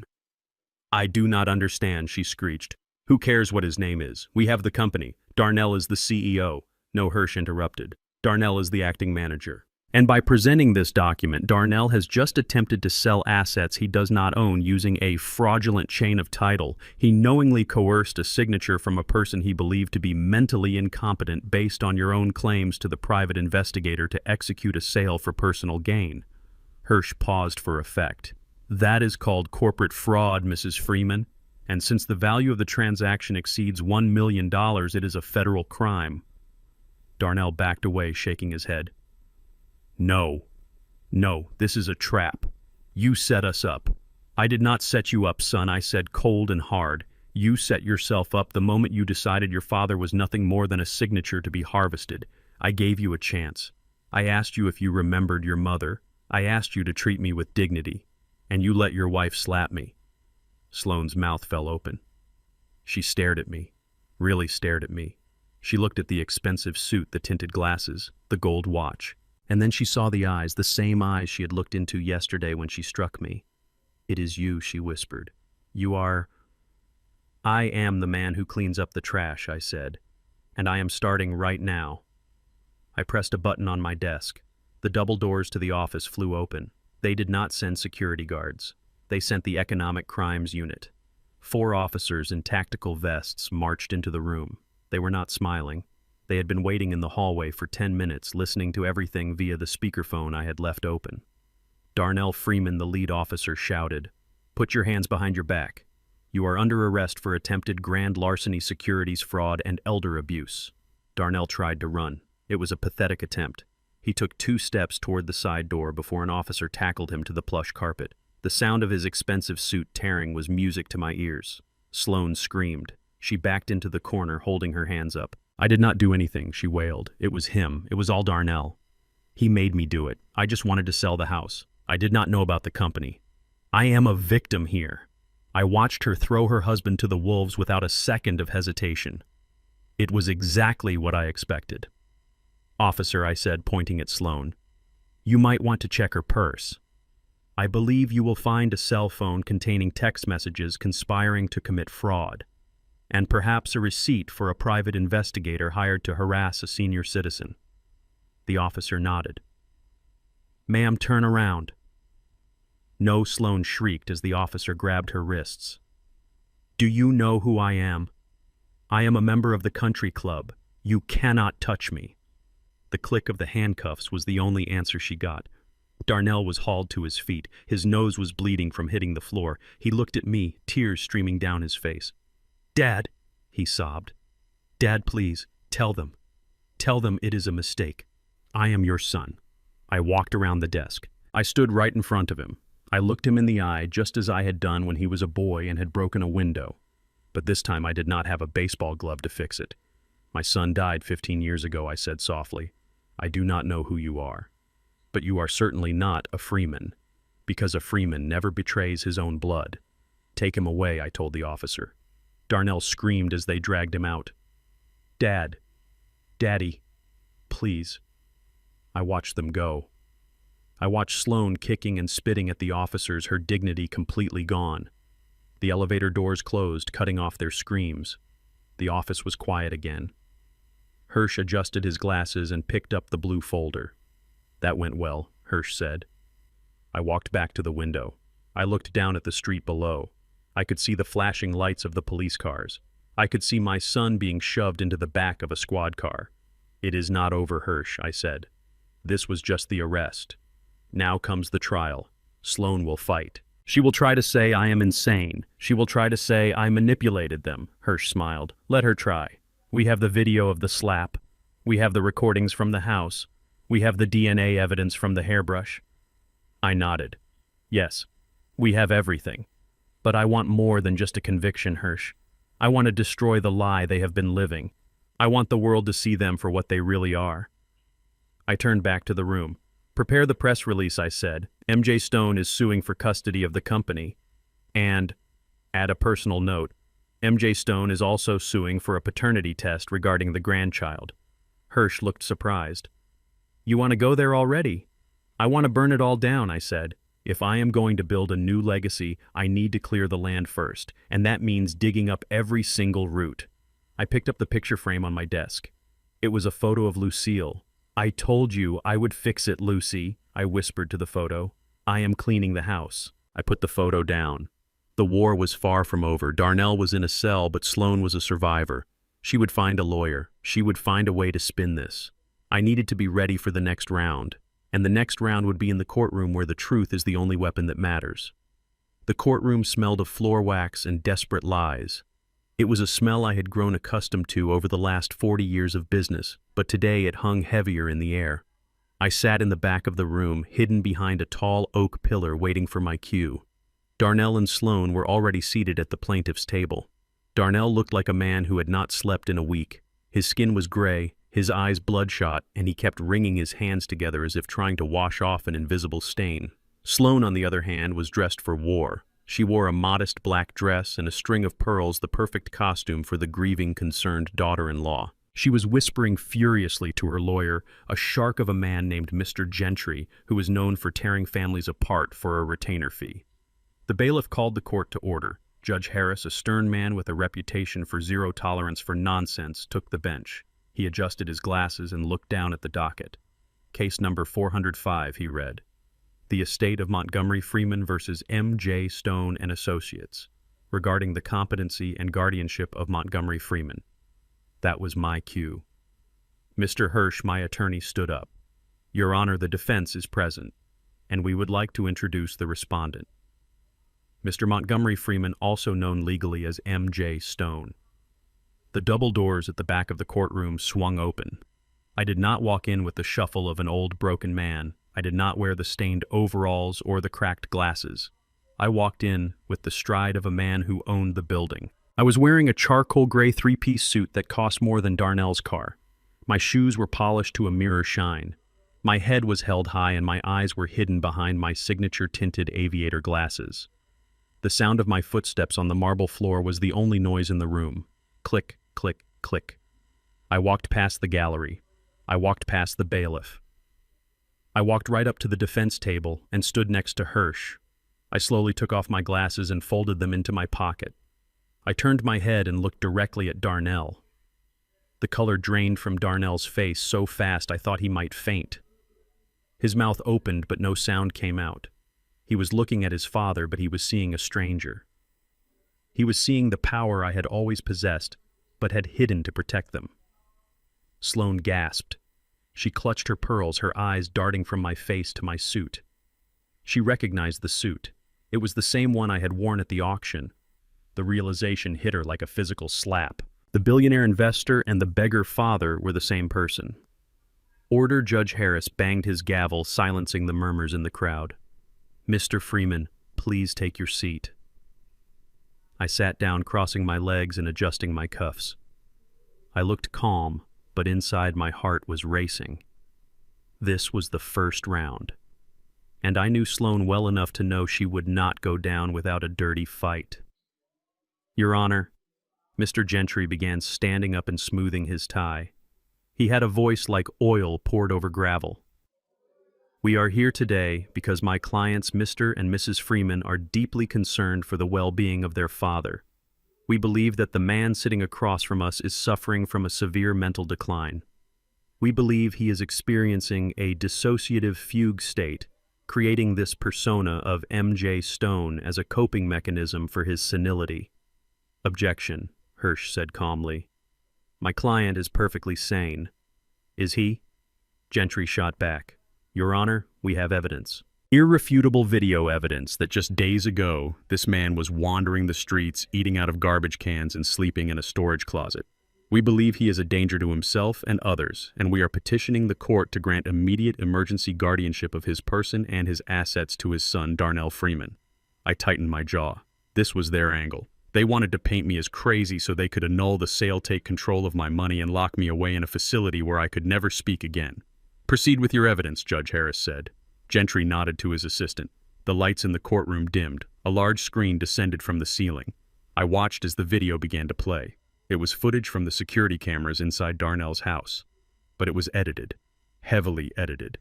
"I do not understand," she screeched. "Who cares what his name is? We have the company. Darnell is the CEO. No, Hirsch interrupted. Darnell is the acting manager. And by presenting this document, Darnell has just attempted to sell assets he does not own using a fraudulent chain of title. He knowingly coerced a signature from a person he believed to be mentally incompetent based on your own claims to the private investigator to execute a sale for personal gain." Hirsch paused for effect. "That is called corporate fraud, Mrs. Freeman. And since the value of the transaction exceeds $1 million, it is a federal crime." Darnell backed away, shaking his head. No, this is a trap. You set us up." "I did not set you up, son," I said cold and hard. "You set yourself up the moment you decided your father was nothing more than a signature to be harvested. I gave you a chance. I asked you if you remembered your mother. I asked you to treat me with dignity. And you let your wife slap me." Sloane's mouth fell open. She stared at me, really stared at me. She looked at the expensive suit, the tinted glasses, the gold watch. And then she saw the eyes, the same eyes she had looked into yesterday when she struck me. "It is you," she whispered. "You are—" "I am the man who cleans up the trash," I said. "And I am starting right now." I pressed a button on my desk. The double doors to the office flew open. They did not send security guards. They sent the Economic Crimes Unit. 4 officers in tactical vests marched into the room. They were not smiling. They had been waiting in the hallway for 10 minutes, listening to everything via the speakerphone I had left open. Darnell Freeman, the lead officer, shouted, "Put your hands behind your back. You are under arrest for attempted grand larceny, securities fraud, and elder abuse." Darnell tried to run. It was a pathetic attempt. He took 2 steps toward the side door before an officer tackled him to the plush carpet. The sound of his expensive suit tearing was music to my ears. Sloan screamed. She backed into the corner, holding her hands up. "I did not do anything," she wailed. "It was him. It was all Darnell. He made me do it. I just wanted to sell the house. I did not know about the company. I am a victim here. I watched her throw her husband to the wolves without a second of hesitation. It was exactly what I expected." "Officer," I said, pointing at Sloan. You might want to check her purse. I believe you will find a cell phone containing text messages conspiring to commit fraud, and perhaps a receipt for a private investigator hired to harass a senior citizen." The officer nodded. "Ma'am, turn around." "No," Sloane shrieked as the officer grabbed her wrists. "Do you know who I am? I am a member of the country club. You cannot touch me." The click of the handcuffs was the only answer she got. Darnell was hauled to his feet. His nose was bleeding from hitting the floor. He looked at me, tears streaming down his face. "Dad," he sobbed. "Dad, please, tell them. Tell them it is a mistake. I am your son." I walked around the desk. I stood right in front of him. I looked him in the eye just as I had done when he was a boy and had broken a window. But this time I did not have a baseball glove to fix it. "My son died 15 years ago," I said softly. "I do not know who you are. But you are certainly not a Freeman, because a Freeman never betrays his own blood. Take him away," I told the officer. Darnell screamed as they dragged him out. "Dad, Daddy, please." I watched them go. I watched Sloane kicking and spitting at the officers, her dignity completely gone. The elevator doors closed, cutting off their screams. The office was quiet again. Hirsch adjusted his glasses and picked up the blue folder. "That went well," Hirsch said. I walked back to the window. I looked down at the street below. I could see the flashing lights of the police cars. I could see my son being shoved into the back of a squad car. "It is not over, Hirsch," I said. "This was just the arrest. Now comes the trial. Sloane will fight. She will try to say I am insane. She will try to say I manipulated them." Hirsch smiled. "Let her try. We have the video of the slap. We have the recordings from the house. We have the DNA evidence from the hairbrush." I nodded. "Yes, we have everything. But I want more than just a conviction, Hirsch. I want to destroy the lie they have been living. I want the world to see them for what they really are." I turned back to the room. "Prepare the press release," I said. "MJ Stone is suing for custody of the company. And, add a personal note, MJ Stone is also suing for a paternity test regarding the grandchild." Hirsch looked surprised. "You want to go there already?" "I want to burn it all down," I said. "If I am going to build a new legacy, I need to clear the land first, and that means digging up every single root." I picked up the picture frame on my desk. It was a photo of Lucille. "I told you I would fix it, Lucy," I whispered to the photo. "I am cleaning the house." I put the photo down. The war was far from over. Darnell was in a cell, but Sloane was a survivor. She would find a lawyer. She would find a way to spin this. I needed to be ready for the next round. And the next round would be in the courtroom, where the truth is the only weapon that matters. The courtroom smelled of floor wax and desperate lies. It was a smell I had grown accustomed to over the last 40 years of business, but today it hung heavier in the air. I sat in the back of the room, hidden behind a tall oak pillar, waiting for my cue. Darnell and Sloane were already seated at the plaintiff's table. Darnell looked like a man who had not slept in a week. His skin was gray, his eyes bloodshot, and he kept wringing his hands together as if trying to wash off an invisible stain. Sloane, on the other hand, was dressed for war. She wore a modest black dress and a string of pearls, the perfect costume for the grieving, concerned daughter-in-law. She was whispering furiously to her lawyer, a shark of a man named Mr. Gentry, who was known for tearing families apart for a retainer fee. The bailiff called the court to order. Judge Harris, a stern man with a reputation for zero tolerance for nonsense, took the bench. He adjusted his glasses and looked down at the docket. "Case number 405, he read. "The estate of Montgomery Freeman versus M.J. Stone and Associates, regarding the competency and guardianship of Montgomery Freeman." That was my cue. Mr. Hirsch, my attorney, stood up. "Your Honor, the defense is present, and we would like to introduce the respondent, Mr. Montgomery Freeman, also known legally as M.J. Stone." The double doors at the back of the courtroom swung open. I did not walk in with the shuffle of an old broken man. I did not wear the stained overalls or the cracked glasses. I walked in with the stride of a man who owned the building. I was wearing a charcoal gray three-piece suit that cost more than Darnell's car. My shoes were polished to a mirror shine. My head was held high and my eyes were hidden behind my signature-tinted aviator glasses. The sound of my footsteps on the marble floor was the only noise in the room. Click, click, click. I walked past the gallery. I walked past the bailiff. I walked right up to the defense table and stood next to Hirsch. I slowly took off my glasses and folded them into my pocket. I turned my head and looked directly at Darnell. The color drained from Darnell's face so fast I thought he might faint. His mouth opened, but no sound came out. He was looking at his father, but he was seeing a stranger. He was seeing the power I had always possessed, but had hidden to protect them. Sloane gasped. She clutched her pearls, her eyes darting from my face to my suit. She recognized the suit. It was the same one I had worn at the auction. The realization hit her like a physical slap. The billionaire investor and the beggar father were the same person. Order Judge Harris banged his gavel, silencing the murmurs in the crowd. "Mr. Freeman, please take your seat." I sat down, crossing my legs and adjusting my cuffs. I looked calm, but inside my heart was racing. This was the first round, and I knew Sloane well enough to know she would not go down without a dirty fight. "Your Honor," Mr. Gentry began, standing up and smoothing his tie. He had a voice like oil poured over gravel. "We are here today because my clients, Mr. and Mrs. Freeman, are deeply concerned for the well-being of their father. We believe that the man sitting across from us is suffering from a severe mental decline. We believe he is experiencing a dissociative fugue state, creating this persona of M.J. Stone as a coping mechanism for his senility." "Objection," Hirsch said calmly. "My client is perfectly sane." "Is he?" Gentry shot back. "Your Honor, we have evidence. Irrefutable video evidence that just days ago, this man was wandering the streets, eating out of garbage cans and sleeping in a storage closet. We believe he is a danger to himself and others, and we are petitioning the court to grant immediate emergency guardianship of his person and his assets to his son, Darnell Freeman." I tightened my jaw. This was their angle. They wanted to paint me as crazy so they could annul the sale, take control of my money, and lock me away in a facility where I could never speak again. "Proceed with your evidence," Judge Harris said. Gentry nodded to his assistant. The lights in the courtroom dimmed. A large screen descended from the ceiling. I watched as the video began to play. It was footage from the security cameras inside Darnell's house. But it was edited. Heavily edited.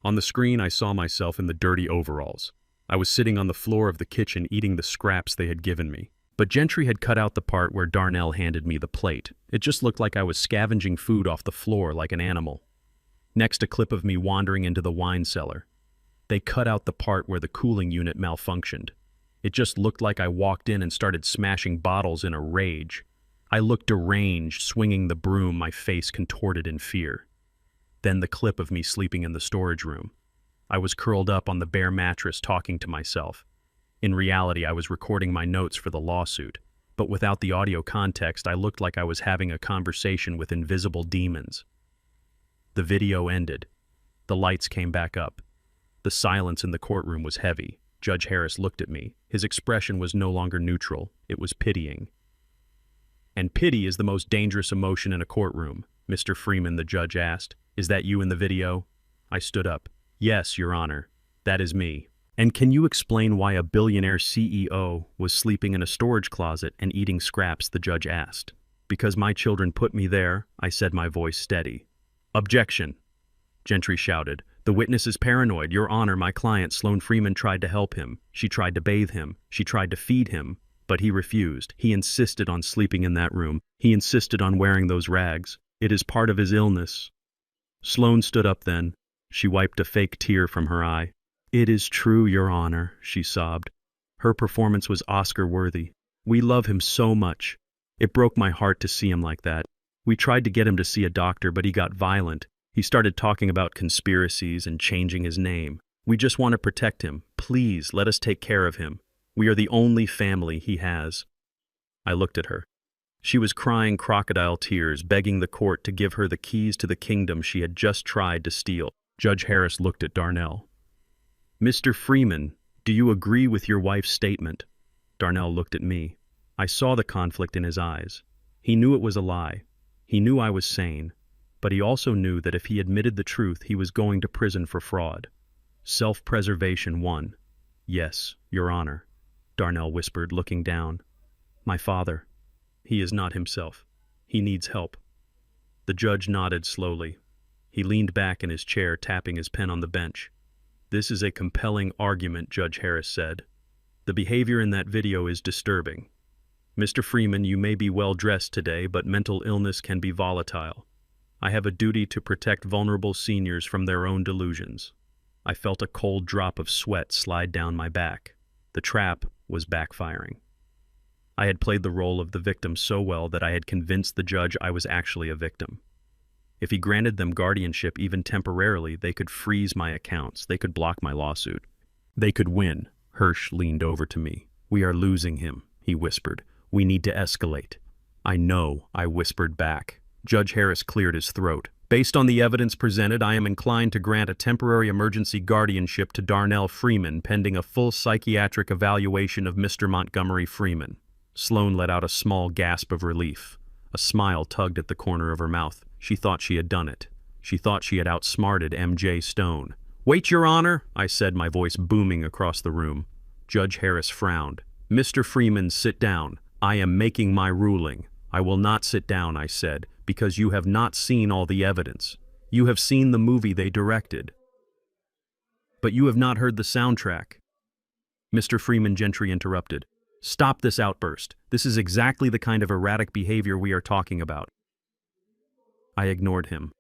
On the screen, I saw myself in the dirty overalls. I was sitting on the floor of the kitchen eating the scraps they had given me. But Gentry had cut out the part where Darnell handed me the plate. It just looked like I was scavenging food off the floor like an animal. Next, a clip of me wandering into the wine cellar. They cut out the part where the cooling unit malfunctioned. It just looked like I walked in and started smashing bottles in a rage. I looked deranged, swinging the broom, my face contorted in fear. Then the clip of me sleeping in the storage room. I was curled up on the bare mattress talking to myself. In reality, I was recording my notes for the lawsuit, but without the audio context, I looked like I was having a conversation with invisible demons. The video ended. The lights came back up. The silence in the courtroom was heavy. Judge Harris looked at me. His expression was no longer neutral. It was pitying. "And pity is the most dangerous emotion in a courtroom," Mr. Freeman, the judge asked. "Is that you in the video?" I stood up. "Yes, Your Honor. That is me." "And can you explain why a billionaire CEO was sleeping in a storage closet and eating scraps?" the judge asked. "Because my children put me there," I said, my voice steady. "Objection," Gentry shouted. "The witness is paranoid. Your Honor, my client, Sloane Freeman, tried to help him. She tried to bathe him. She tried to feed him, but he refused. He insisted on sleeping in that room. He insisted on wearing those rags. It is part of his illness." Sloane stood up then. She wiped a fake tear from her eye. "It is true, Your Honor," she sobbed. "Her performance was Oscar-worthy. We love him so much. It broke my heart to see him like that. We tried to get him to see a doctor, but he got violent. He started talking about conspiracies and changing his name. We just want to protect him. Please, let us take care of him. We are the only family he has." I looked at her. She was crying crocodile tears, begging the court to give her the keys to the kingdom she had just tried to steal. Judge Harris looked at Darnell. "Mr. Freeman, do you agree with your wife's statement?" Darnell looked at me. I saw the conflict in his eyes. He knew it was a lie. He knew I was sane. But he also knew that if he admitted the truth, he was going to prison for fraud. Self-preservation won. "Yes, Your Honor," Darnell whispered, looking down. "My father. He is not himself. He needs help." The judge nodded slowly. He leaned back in his chair, tapping his pen on the bench. "This is a compelling argument," Judge Harris said. "The behavior in that video is disturbing. Mr. Freeman, you may be well dressed today, but mental illness can be volatile. I have a duty to protect vulnerable seniors from their own delusions." I felt a cold drop of sweat slide down my back. The trap was backfiring. I had played the role of the victim so well that I had convinced the judge I was actually a victim. If he granted them guardianship even temporarily, they could freeze my accounts. They could block my lawsuit. They could win. Hirsch leaned over to me. "We are losing him," he whispered. "We need to escalate." "I know," I whispered back. Judge Harris cleared his throat. "Based on the evidence presented, I am inclined to grant a temporary emergency guardianship to Darnell Freeman pending a full psychiatric evaluation of Mr. Montgomery Freeman." Sloan let out a small gasp of relief. A smile tugged at the corner of her mouth. She thought she had done it. She thought she had outsmarted M.J. Stone. "Wait, Your Honor," I said, my voice booming across the room. Judge Harris frowned. "Mr. Freeman, sit down. I am making my ruling." "I will not sit down," I said, "because you have not seen all the evidence. You have seen the movie they directed. But you have not heard the soundtrack." Mr. Freeman Gentry interrupted. "Stop this outburst. This is exactly the kind of erratic behavior we are talking about." I ignored him.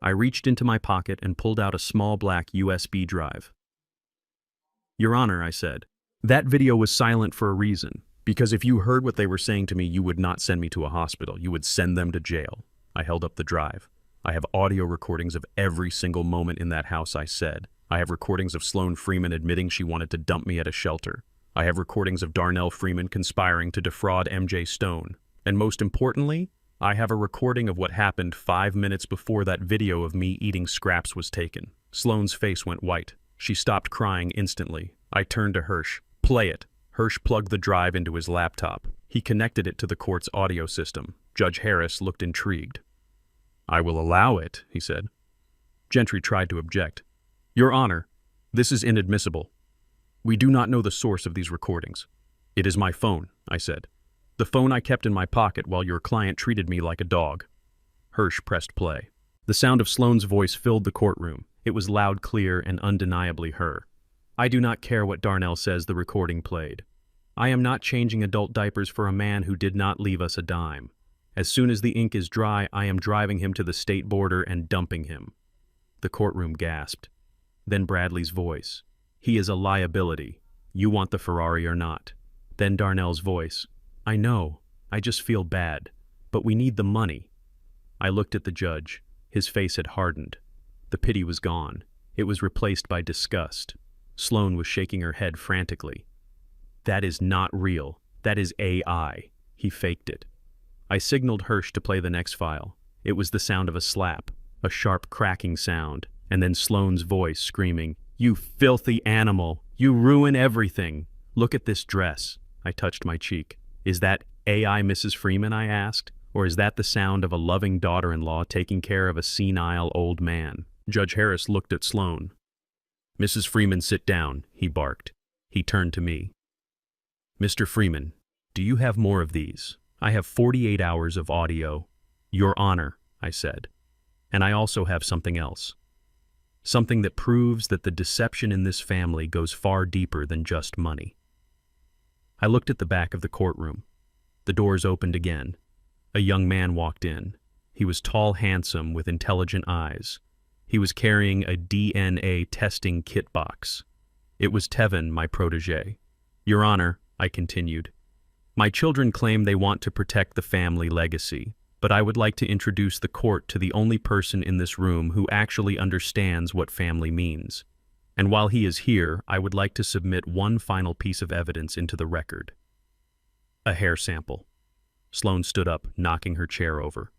I reached into my pocket and pulled out a small black USB drive. "Your Honor," I said, "that video was silent for a reason. Because if you heard what they were saying to me, you would not send me to a hospital. You would send them to jail." I held up the drive. "I have audio recordings of every single moment in that house," I said. "I have recordings of Sloan Freeman admitting she wanted to dump me at a shelter. I have recordings of Darnell Freeman conspiring to defraud M.J. Stone. And most importantly, I have a recording of what happened 5 minutes before that video of me eating scraps was taken." Sloan's face went white. She stopped crying instantly. I turned to Hirsch. "Play it." Hirsch plugged the drive into his laptop. He connected it to the court's audio system. Judge Harris looked intrigued. "I will allow it," he said. Gentry tried to object. "Your Honor, this is inadmissible. We do not know the source of these recordings." "It is my phone," I said. "The phone I kept in my pocket while your client treated me like a dog." Hirsch pressed play. The sound of Sloan's voice filled the courtroom. It was loud, clear, and undeniably her. "I do not care what Darnell says," the recording played. "I am not changing adult diapers for a man who did not leave us a dime. As soon as the ink is dry, I am driving him to the state border and dumping him." The courtroom gasped. Then Bradley's voice. "He is a liability. You want the Ferrari or not." Then Darnell's voice. "I know. I just feel bad. But we need the money." I looked at the judge. His face had hardened. The pity was gone. It was replaced by disgust. Sloan was shaking her head frantically. "That is not real. That is AI. He faked it." I signaled Hirsch to play the next file. It was the sound of a slap, a sharp cracking sound, and then Sloan's voice screaming, "You filthy animal! You ruin everything! Look at this dress." I touched my cheek. "Is that AI Mrs. Freeman?" I asked. "Or is that the sound of a loving daughter-in-law taking care of a senile old man?" Judge Harris looked at Sloan. "Mrs. Freeman, sit down," he barked. He turned to me. "Mr. Freeman, do you have more of these?" "I have 48 hours of audio." "Your Honor," I said. "And I also have something else. Something that proves that the deception in this family goes far deeper than just money." I looked at the back of the courtroom. The doors opened again. A young man walked in. He was tall, handsome, with intelligent eyes. He was carrying a DNA testing kit box. It was Tevin, my protege. "Your Honor," I continued, "my children claim they want to protect the family legacy, but I would like to introduce the court to the only person in this room who actually understands what family means. And while he is here, I would like to submit one final piece of evidence into the record. A hair sample." Sloan stood up, knocking her chair over.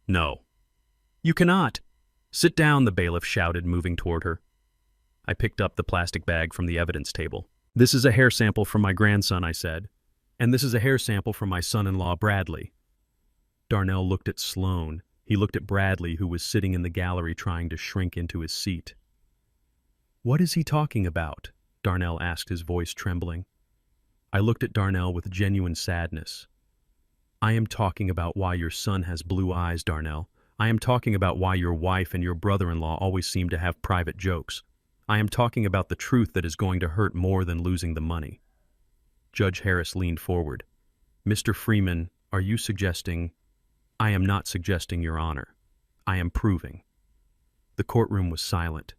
"No." "You cannot." "Sit down," the bailiff shouted, moving toward her. I picked up the plastic bag from the evidence table. "This is a hair sample from my grandson," I said. "And this is a hair sample from my son-in-law, Bradley." Darnell looked at Sloan. He looked at Bradley, who was sitting in the gallery trying to shrink into his seat. "What is he talking about?" Darnell asked, his voice trembling. I looked at Darnell with genuine sadness. "I am talking about why your son has blue eyes, Darnell. I am talking about why your wife and your brother-in-law always seem to have private jokes. I am talking about the truth that is going to hurt more than losing the money." Judge Harris leaned forward. "Mr. Freeman, are you suggesting—" "I am not suggesting, Your Honor. I am proving." The courtroom was silent.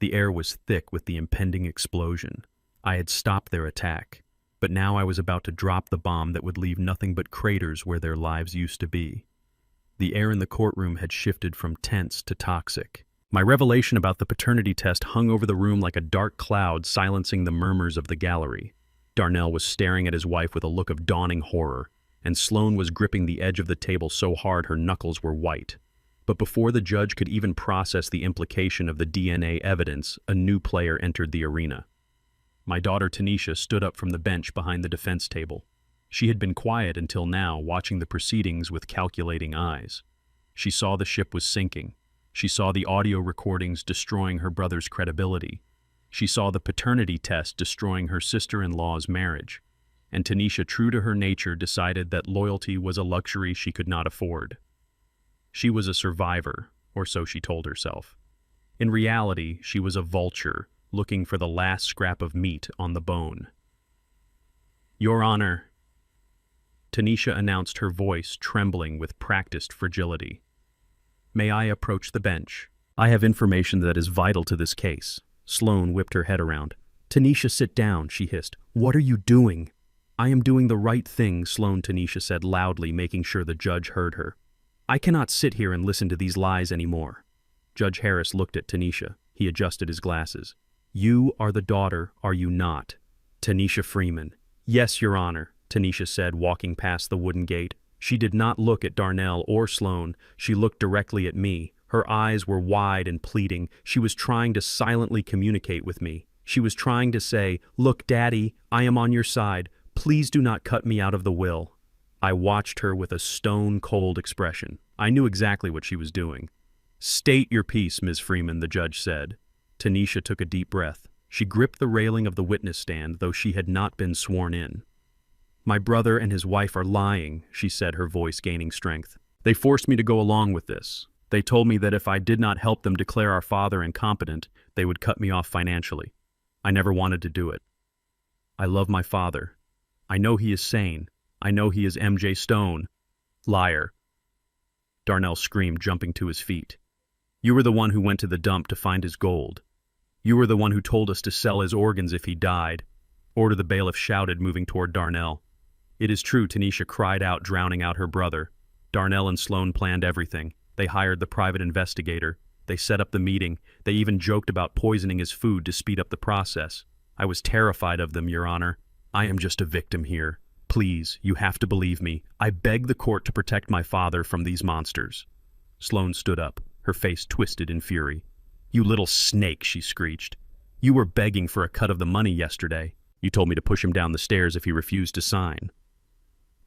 The air was thick with the impending explosion. I had stopped their attack, but now I was about to drop the bomb that would leave nothing but craters where their lives used to be. The air in the courtroom had shifted from tense to toxic. My revelation about the paternity test hung over the room like a dark cloud, silencing the murmurs of the gallery. Darnell was staring at his wife with a look of dawning horror, and Sloane was gripping the edge of the table so hard her knuckles were white. But before the judge could even process the implication of the DNA evidence, a new player entered the arena. My daughter Tanisha stood up from the bench behind the defense table. She had been quiet until now, watching the proceedings with calculating eyes. She saw the ship was sinking. She saw the audio recordings destroying her brother's credibility. She saw the paternity test destroying her sister-in-law's marriage. And Tanisha, true to her nature, decided that loyalty was a luxury she could not afford. She was a survivor, or so she told herself. In reality, she was a vulture, looking for the last scrap of meat on the bone. "Your Honor," Tanisha announced, her voice trembling with practiced fragility. "May I approach the bench? I have information that is vital to this case." Sloane whipped her head around. "Tanisha, sit down," she hissed. "What are you doing?" "I am doing the right thing," Sloane, Tanisha said loudly, making sure the judge heard her. "I cannot sit here and listen to these lies anymore." Judge Harris looked at Tanisha. He adjusted his glasses. "You are the daughter, are you not?" "Tanisha Freeman." "Yes, Your Honor," Tanisha said, walking past the wooden gate. She did not look at Darnell or Sloane. She looked directly at me. Her eyes were wide and pleading. She was trying to silently communicate with me. She was trying to say, "Look, Daddy, I am on your side. Please do not cut me out of the will." I watched her with a stone-cold expression. I knew exactly what she was doing. "State your piece, Ms. Freeman," the judge said. Tanisha took a deep breath. She gripped the railing of the witness stand, though she had not been sworn in. "My brother and his wife are lying," she said, her voice gaining strength. "They forced me to go along with this. They told me that if I did not help them declare our father incompetent, they would cut me off financially. I never wanted to do it. I love my father. I know he is sane. I know he is MJ Stone." "Liar," Darnell screamed, jumping to his feet. "You were the one who went to the dump to find his gold. You were the one who told us to sell his organs if he died." "Order," the bailiff shouted, moving toward Darnell. "It is true," Tanisha cried out, drowning out her brother. "Darnell and Sloane planned everything. They hired the private investigator. They set up the meeting. They even joked about poisoning his food to speed up the process. I was terrified of them, Your Honor. I am just a victim here. Please, you have to believe me. I beg the court to protect my father from these monsters." Sloane stood up, her face twisted in fury. "You little snake," she screeched. "You were begging for a cut of the money yesterday. You told me to push him down the stairs if he refused to sign."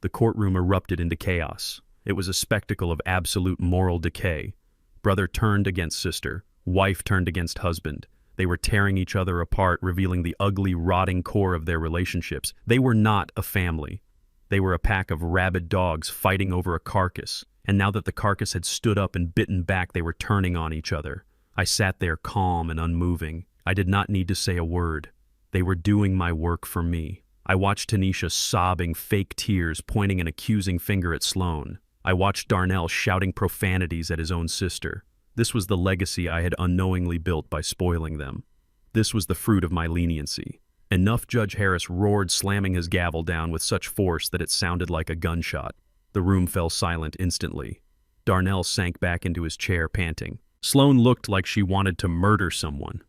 The courtroom erupted into chaos. It was a spectacle of absolute moral decay. Brother turned against sister. Wife turned against husband. They were tearing each other apart, revealing the ugly, rotting core of their relationships. They were not a family. They were a pack of rabid dogs fighting over a carcass. And now that the carcass had stood up and bitten back, they were turning on each other. I sat there calm and unmoving. I did not need to say a word. They were doing my work for me. I watched Tanisha sobbing fake tears, pointing an accusing finger at Sloane. I watched Darnell shouting profanities at his own sister. This was the legacy I had unknowingly built by spoiling them. This was the fruit of my leniency. "Enough," Judge Harris roared, slamming his gavel down with such force that it sounded like a gunshot. The room fell silent instantly. Darnell sank back into his chair, panting. Sloane looked like she wanted to murder someone.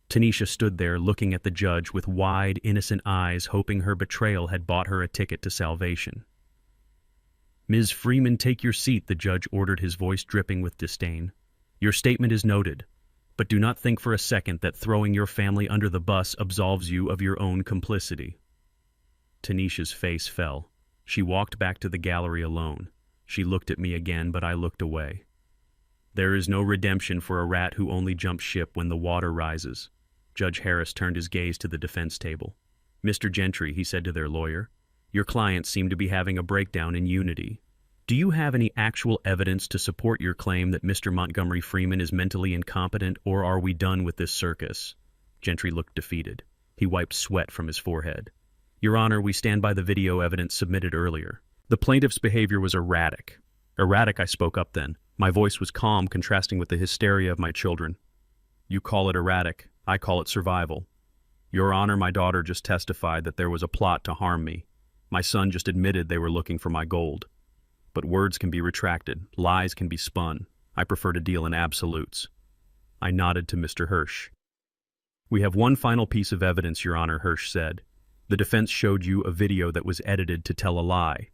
Tanisha stood there, looking at the judge with wide, innocent eyes, hoping her betrayal had bought her a ticket to salvation. "Ms. Freeman, take your seat," the judge ordered, his voice dripping with disdain. "Your statement is noted, but do not think for a second that throwing your family under the bus absolves you of your own complicity." Tanisha's face fell. She walked back to the gallery alone. She looked at me again, but I looked away. "There is no redemption for a rat who only jumps ship when the water rises." Judge Harris turned his gaze to the defense table. "Mr. Gentry," he said to their lawyer, "your clients seem to be having a breakdown in unity. Do you have any actual evidence to support your claim that Mr. Montgomery Freeman is mentally incompetent, or are we done with this circus? Gentry looked defeated. He wiped sweat from his forehead. Your Honor, we stand by the video evidence submitted earlier. The plaintiff's behavior was erratic. Erratic, I spoke up then. My voice was calm, contrasting with the hysteria of my children. You call it erratic. I call it survival. Your Honor, my daughter just testified that there was a plot to harm me. My son just admitted they were looking for my gold. But words can be retracted. Lies can be spun. I prefer to deal in absolutes. I nodded to Mr. Hirsch. We have one final piece of evidence, Your Honor, Hirsch said. The defense showed you a video that was edited to tell a lie.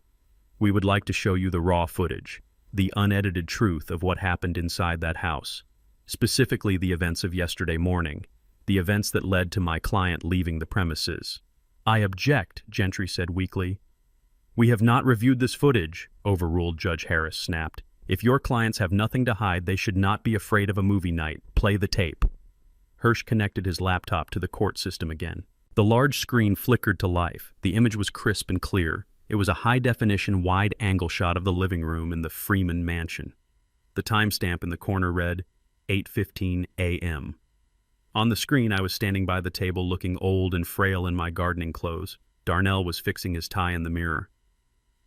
We would like to show you the raw footage, the unedited truth of what happened inside that house, specifically the events of yesterday morning, the events that led to my client leaving the premises. I object, Gentry said weakly. We have not reviewed this footage, overruled Judge Harris snapped. If your clients have nothing to hide, they should not be afraid of a movie night. Play the tape. Hirsch connected his laptop to the court system again. The large screen flickered to life. The image was crisp and clear. It was a high-definition, wide-angle shot of the living room in the Freeman mansion. The timestamp in the corner read 8:15 a.m. On the screen, I was standing by the table looking old and frail in my gardening clothes. Darnell was fixing his tie in the mirror.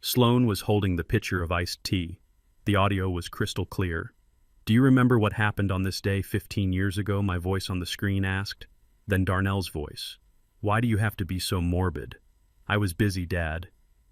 Sloan was holding the pitcher of iced tea. The audio was crystal clear. Do you remember what happened on this day 15 years ago? My voice on the screen asked. Then Darnell's voice. Why do you have to be so morbid? I was busy, Dad.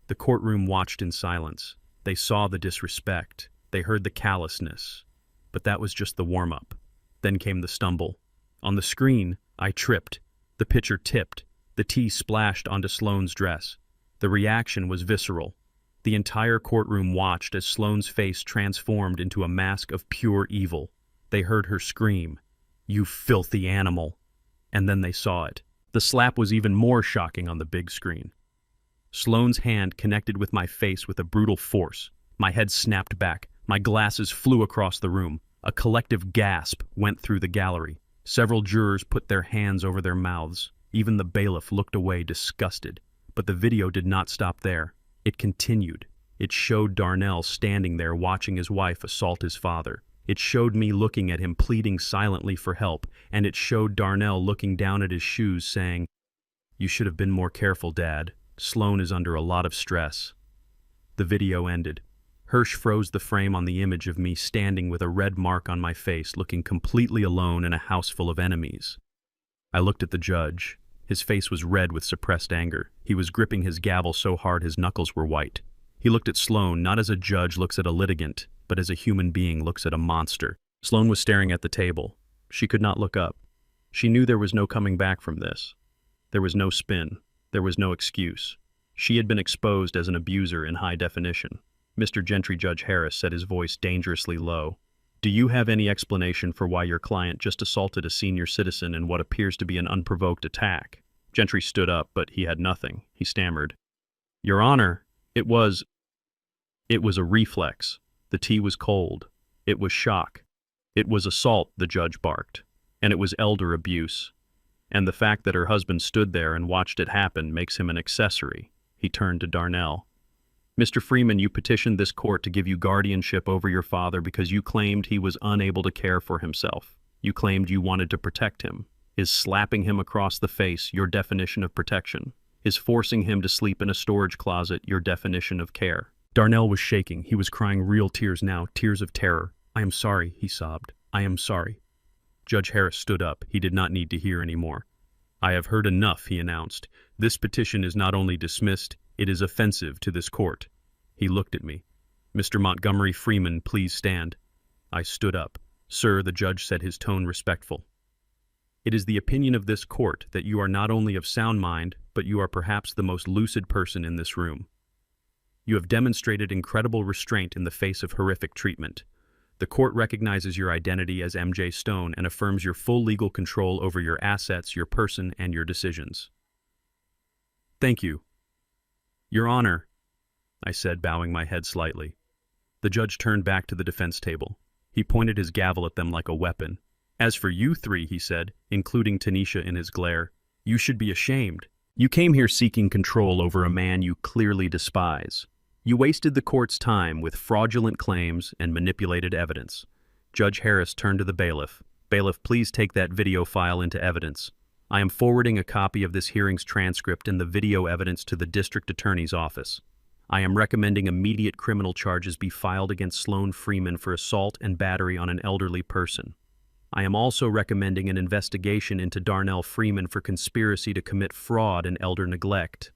The courtroom watched in silence. They saw the disrespect. They heard the callousness. But that was just the warm-up. Then came the stumble. On the screen, I tripped. The pitcher tipped. The tea splashed onto Sloan's dress. The reaction was visceral. The entire courtroom watched as Sloan's face transformed into a mask of pure evil. They heard her scream, "You filthy animal!" And then they saw it. The slap was even more shocking on the big screen. Sloan's hand connected with my face with a brutal force. My head snapped back. My glasses flew across the room. A collective gasp went through the gallery. Several jurors put their hands over their mouths. Even the bailiff looked away, disgusted. But the video did not stop there. It continued. It showed Darnell standing there watching his wife assault his father. It showed me looking at him pleading silently for help, and it showed Darnell looking down at his shoes saying, "You should have been more careful, Dad. Sloan is under a lot of stress." The video ended. Hirsch froze the frame on the image of me standing with a red mark on my face, looking completely alone in a house full of enemies. I looked at the judge. His face was red with suppressed anger. He was gripping his gavel so hard his knuckles were white. He looked at Sloan not as a judge looks at a litigant, but as a human being looks at a monster. Sloan was staring at the table. She could not look up. She knew there was no coming back from this. There was no spin. There was no excuse. She had been exposed as an abuser in high definition. Mr. Gentry, Judge Harris said, his voice dangerously low. Do you have any explanation for why your client just assaulted a senior citizen in what appears to be an unprovoked attack? Gentry stood up, but he had nothing. He stammered. Your Honor, it was a reflex. The tea was cold. It was shock. It was assault, the judge barked. And it was elder abuse. And the fact that her husband stood there and watched it happen makes him an accessory. He turned to Darnell. Mr. Freeman, you petitioned this court to give you guardianship over your father because you claimed he was unable to care for himself. You claimed you wanted to protect him. Is slapping him across the face your definition of protection? Is forcing him to sleep in a storage closet your definition of care? Darnell was shaking. He was crying real tears now, tears of terror. I am sorry, he sobbed. I am sorry. Judge Harris stood up. He did not need to hear any more. I have heard enough, he announced. This petition is not only dismissed, it is offensive to this court. He looked at me. Mr. Montgomery Freeman, please stand. I stood up. Sir, the judge said, his tone respectful. It is the opinion of this court that you are not only of sound mind, but you are perhaps the most lucid person in this room. You have demonstrated incredible restraint in the face of horrific treatment. The court recognizes your identity as M.J. Stone and affirms your full legal control over your assets, your person, and your decisions. Thank you. Your Honor, I said, bowing my head slightly. The judge turned back to the defense table. He pointed his gavel at them like a weapon. As for you three, he said, including Tanisha in his glare, you should be ashamed. You came here seeking control over a man you clearly despise. You wasted the court's time with fraudulent claims and manipulated evidence. Judge Harris turned to the bailiff. Bailiff, please take that video file into evidence. I am forwarding a copy of this hearing's transcript and the video evidence to the district attorney's office. I am recommending immediate criminal charges be filed against Sloan Freeman for assault and battery on an elderly person. I am also recommending an investigation into Darnell Freeman for conspiracy to commit fraud and elder neglect.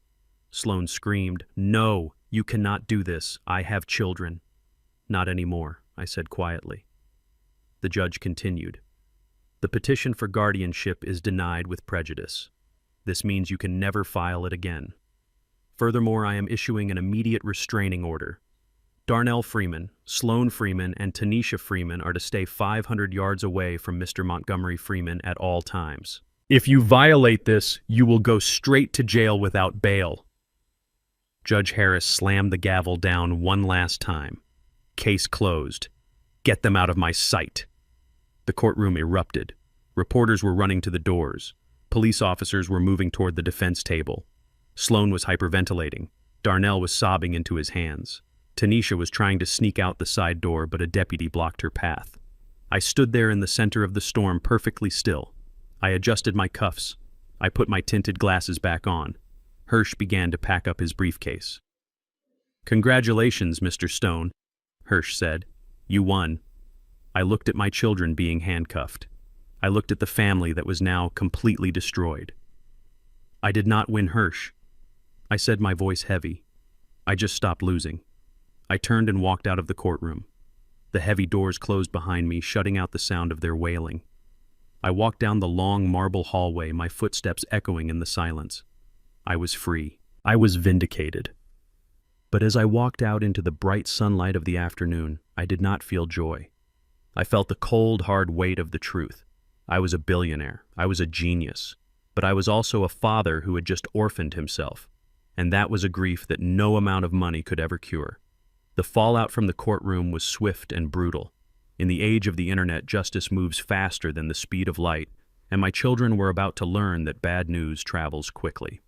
Sloan screamed, "No, you cannot do this. I have children." "Not anymore," I said quietly. The judge continued. "The petition for guardianship is denied with prejudice. This means you can never file it again. Furthermore, I am issuing an immediate restraining order. Darnell Freeman, Sloan Freeman, and Tanisha Freeman are to stay 500 yards away from Mr. Montgomery Freeman at all times. If you violate this, you will go straight to jail without bail." Judge Harris slammed the gavel down one last time. "Case closed. Get them out of my sight." The courtroom erupted. Reporters were running to the doors. Police officers were moving toward the defense table. Sloan was hyperventilating. Darnell was sobbing into his hands. Tanisha was trying to sneak out the side door, but a deputy blocked her path. I stood there in the center of the storm, perfectly still. I adjusted my cuffs. I put my tinted glasses back on. Hirsch began to pack up his briefcase. "Congratulations, Mr. Stone," Hirsch said. "You won." I looked at my children being handcuffed. I looked at the family that was now completely destroyed. "I did not win, Hirsch," I said, my voice heavy. "I just stopped losing." I turned and walked out of the courtroom. The heavy doors closed behind me, shutting out the sound of their wailing. I walked down the long marble hallway, my footsteps echoing in the silence. I was free. I was vindicated. But as I walked out into the bright sunlight of the afternoon, I did not feel joy. I felt the cold, hard weight of the truth. I was a billionaire. I was a genius. But I was also a father who had just orphaned himself. And that was a grief that no amount of money could ever cure. The fallout from the courtroom was swift and brutal. In the age of the internet, justice moves faster than the speed of light, and my children were about to learn that bad news travels quickly.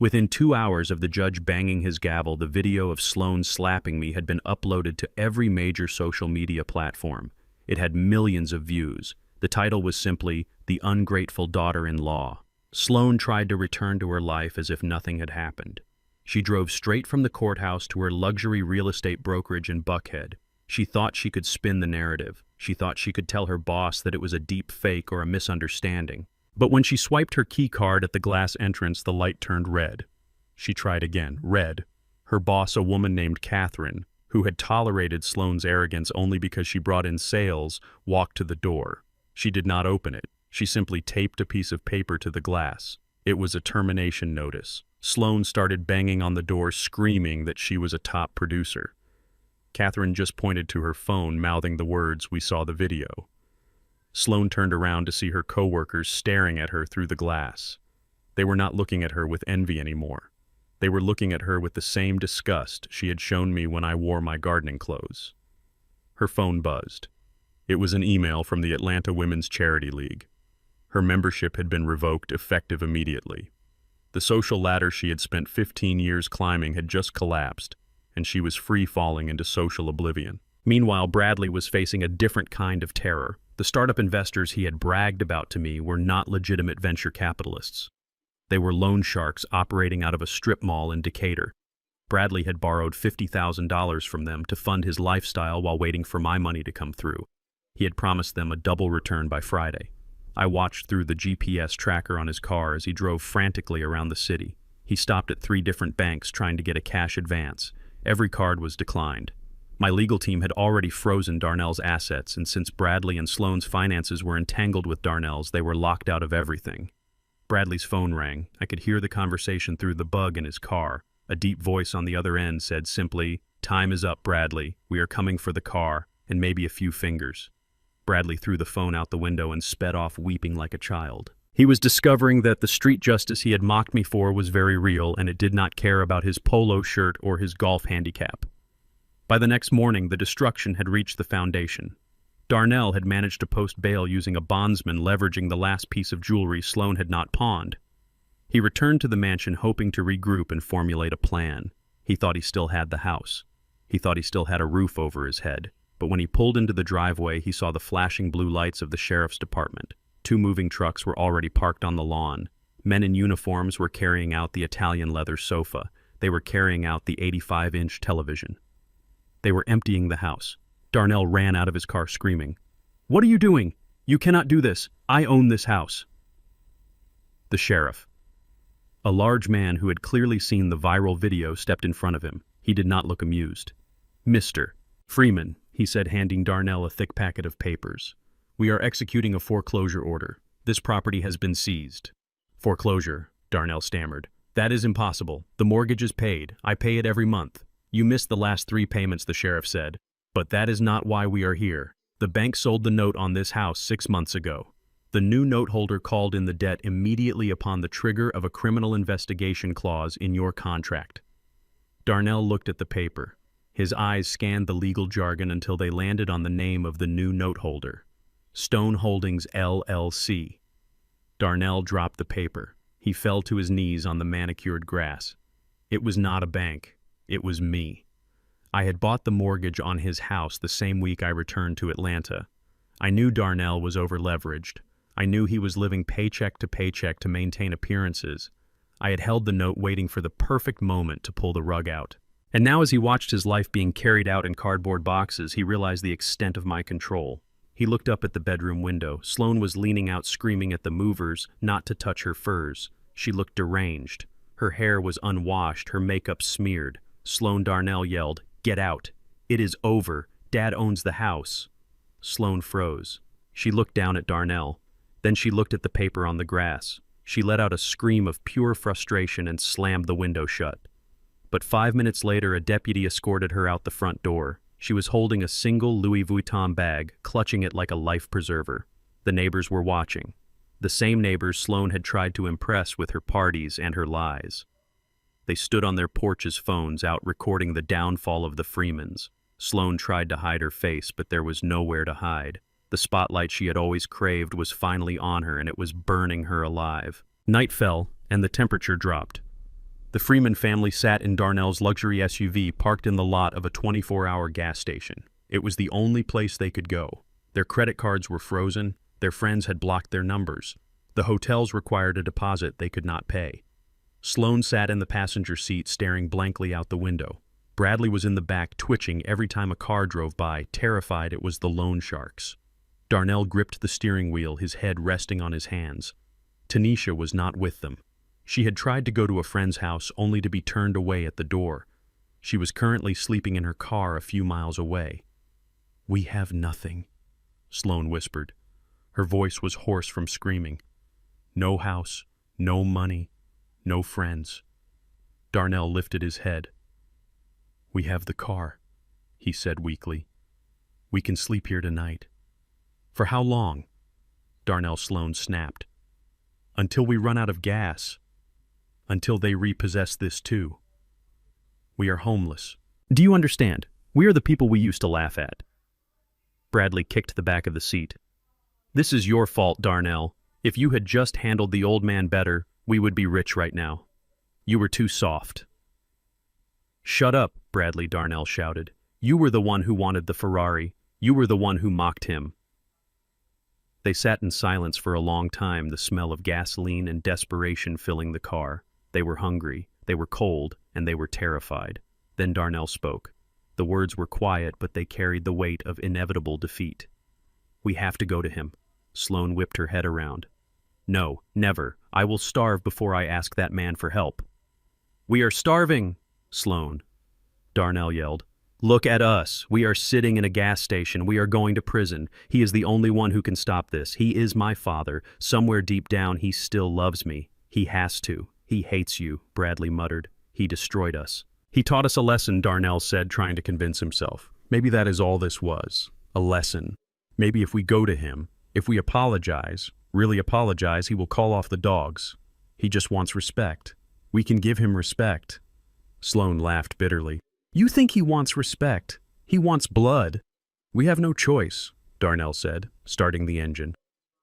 Within 2 hours of the judge banging his gavel, the video of Sloan slapping me had been uploaded to every major social media platform. It had millions of views. The title was simply, "The Ungrateful Daughter-in-Law." Sloan tried to return to her life as if nothing had happened. She drove straight from the courthouse to her luxury real estate brokerage in Buckhead. She thought she could spin the narrative. She thought she could tell her boss that it was a deep fake or a misunderstanding. But when she swiped her key card at the glass entrance, the light turned red. She tried again, red. Her boss, a woman named Catherine, who had tolerated Sloan's arrogance only because she brought in sales, walked to the door. She did not open it. She simply taped a piece of paper to the glass. It was a termination notice. Sloan started banging on the door, screaming that she was a top producer. Catherine just pointed to her phone, mouthing the words, "We saw the video." Sloan turned around to see her coworkers staring at her through the glass. They were not looking at her with envy anymore. They were looking at her with the same disgust she had shown me when I wore my gardening clothes. Her phone buzzed. It was an email from the Atlanta Women's Charity League. Her membership had been revoked, effective immediately. The social ladder she had spent 15 years climbing had just collapsed, and she was free falling into social oblivion. Meanwhile, Bradley was facing a different kind of terror. The startup investors he had bragged about to me were not legitimate venture capitalists. They were loan sharks operating out of a strip mall in Decatur. Bradley had borrowed $50,000 from them to fund his lifestyle while waiting for my money to come through. He had promised them a double return by Friday. I watched through the GPS tracker on his car as he drove frantically around the city. He stopped at 3 different banks trying to get a cash advance. Every card was declined. My legal team had already frozen Darnell's assets, and since Bradley and Sloan's finances were entangled with Darnell's, they were locked out of everything. Bradley's phone rang. I could hear the conversation through the bug in his car. A deep voice on the other end said simply, "Time is up, Bradley. We are coming for the car, and maybe a few fingers." Bradley threw the phone out the window and sped off weeping like a child. He was discovering that the street justice he had mocked me for was very real, and it did not care about his polo shirt or his golf handicap. By the next morning, the destruction had reached the foundation. Darnell had managed to post bail using a bondsman leveraging the last piece of jewelry Sloan had not pawned. He returned to the mansion hoping to regroup and formulate a plan. He thought he still had the house. He thought he still had a roof over his head. But when he pulled into the driveway, he saw the flashing blue lights of the sheriff's department. 2 moving trucks were already parked on the lawn. Men in uniforms were carrying out the Italian leather sofa. They were carrying out the 85-inch television. They were emptying the house. Darnell ran out of his car screaming, "What are you doing? You cannot do this. I own this house." The sheriff, a large man who had clearly seen the viral video, stepped in front of him. He did not look amused. "Mr. Freeman," he said, handing Darnell a thick packet of papers. "We are executing a foreclosure order. This property has been seized." "Foreclosure," Darnell stammered. "That is impossible. The mortgage is paid. I pay it every month." "You missed the last 3 payments," the sheriff said. "But that is not why we are here. The bank sold the note on this house 6 months ago. The new note holder called in the debt immediately upon the trigger of a criminal investigation clause in your contract." Darnell looked at the paper. His eyes scanned the legal jargon until they landed on the name of the new note holder. Stone Holdings, LLC. Darnell dropped the paper. He fell to his knees on the manicured grass. It was not a bank. It was me. I had bought the mortgage on his house the same week I returned to Atlanta. I knew Darnell was over-leveraged. I knew he was living paycheck to paycheck to maintain appearances. I had held the note waiting for the perfect moment to pull the rug out. And now, as he watched his life being carried out in cardboard boxes, he realized the extent of my control. He looked up at the bedroom window. Sloane was leaning out, screaming at the movers not to touch her furs. She looked deranged. Her hair was unwashed, her makeup smeared. Sloane. Darnell yelled, "Get out. It is over. Dad owns the house." Sloane froze. She looked down at Darnell. Then she looked at the paper on the grass. She let out a scream of pure frustration and slammed the window shut. But 5 minutes later, a deputy escorted her out the front door. She was holding a single Louis Vuitton bag, clutching it like a life preserver. The neighbors were watching. The same neighbors Sloane had tried to impress with her parties and her lies. They stood on their porches, phones out, recording the downfall of the Freemans. Sloane tried to hide her face, but there was nowhere to hide. The spotlight she had always craved was finally on her, and it was burning her alive. Night fell, and the temperature dropped. The Freeman family sat in Darnell's luxury SUV parked in the lot of a 24-hour gas station. It was the only place they could go. Their credit cards were frozen. Their friends had blocked their numbers. The hotels required a deposit they could not pay. Sloane sat in the passenger seat, staring blankly out the window. Bradley was in the back, twitching every time a car drove by, terrified it was the loan sharks. Darnell gripped the steering wheel, his head resting on his hands. Tanisha was not with them. She had tried to go to a friend's house only to be turned away at the door. She was currently sleeping in her car a few miles away. "We have nothing," Sloane whispered. Her voice was hoarse from screaming. "No house, no money, no friends." Darnell lifted his head. "We have the car," he said weakly. "We can sleep here tonight." "For how long?" Darnell Sloane snapped. "Until we run out of gas. Until they repossess this too. We are homeless. Do you understand? We are the people we used to laugh at." Bradley kicked the back of the seat. "This is your fault, Darnell. If you had just handled the old man better, we would be rich right now. You were too soft." "Shut up," Bradley," Darnell shouted. "You were the one who wanted the Ferrari. You were the one who mocked him." They sat in silence for a long time, the smell of gasoline and desperation filling the car. They were hungry, they were cold, and they were terrified. Then Darnell spoke. The words were quiet, but they carried the weight of inevitable defeat. "We have to go to him." Sloane whipped her head around. "No, never. I will starve before I ask that man for help." "We are starving!" Sloane. Darnell yelled. "Look at us. We are sitting in a gas station. We are going to prison. He is the only one who can stop this. He is my father. Somewhere deep down, he still loves me. He has to. He hates you," Bradley muttered. "He destroyed us." "He taught us a lesson," Darnell said, trying to convince himself. "Maybe that is all this was. A lesson. Maybe if we go to him, if we apologize, really apologize, he will call off the dogs. He just wants respect. We can give him respect." Sloane laughed bitterly. "You think he wants respect? He wants blood." "We have no choice," Darnell said, starting the engine.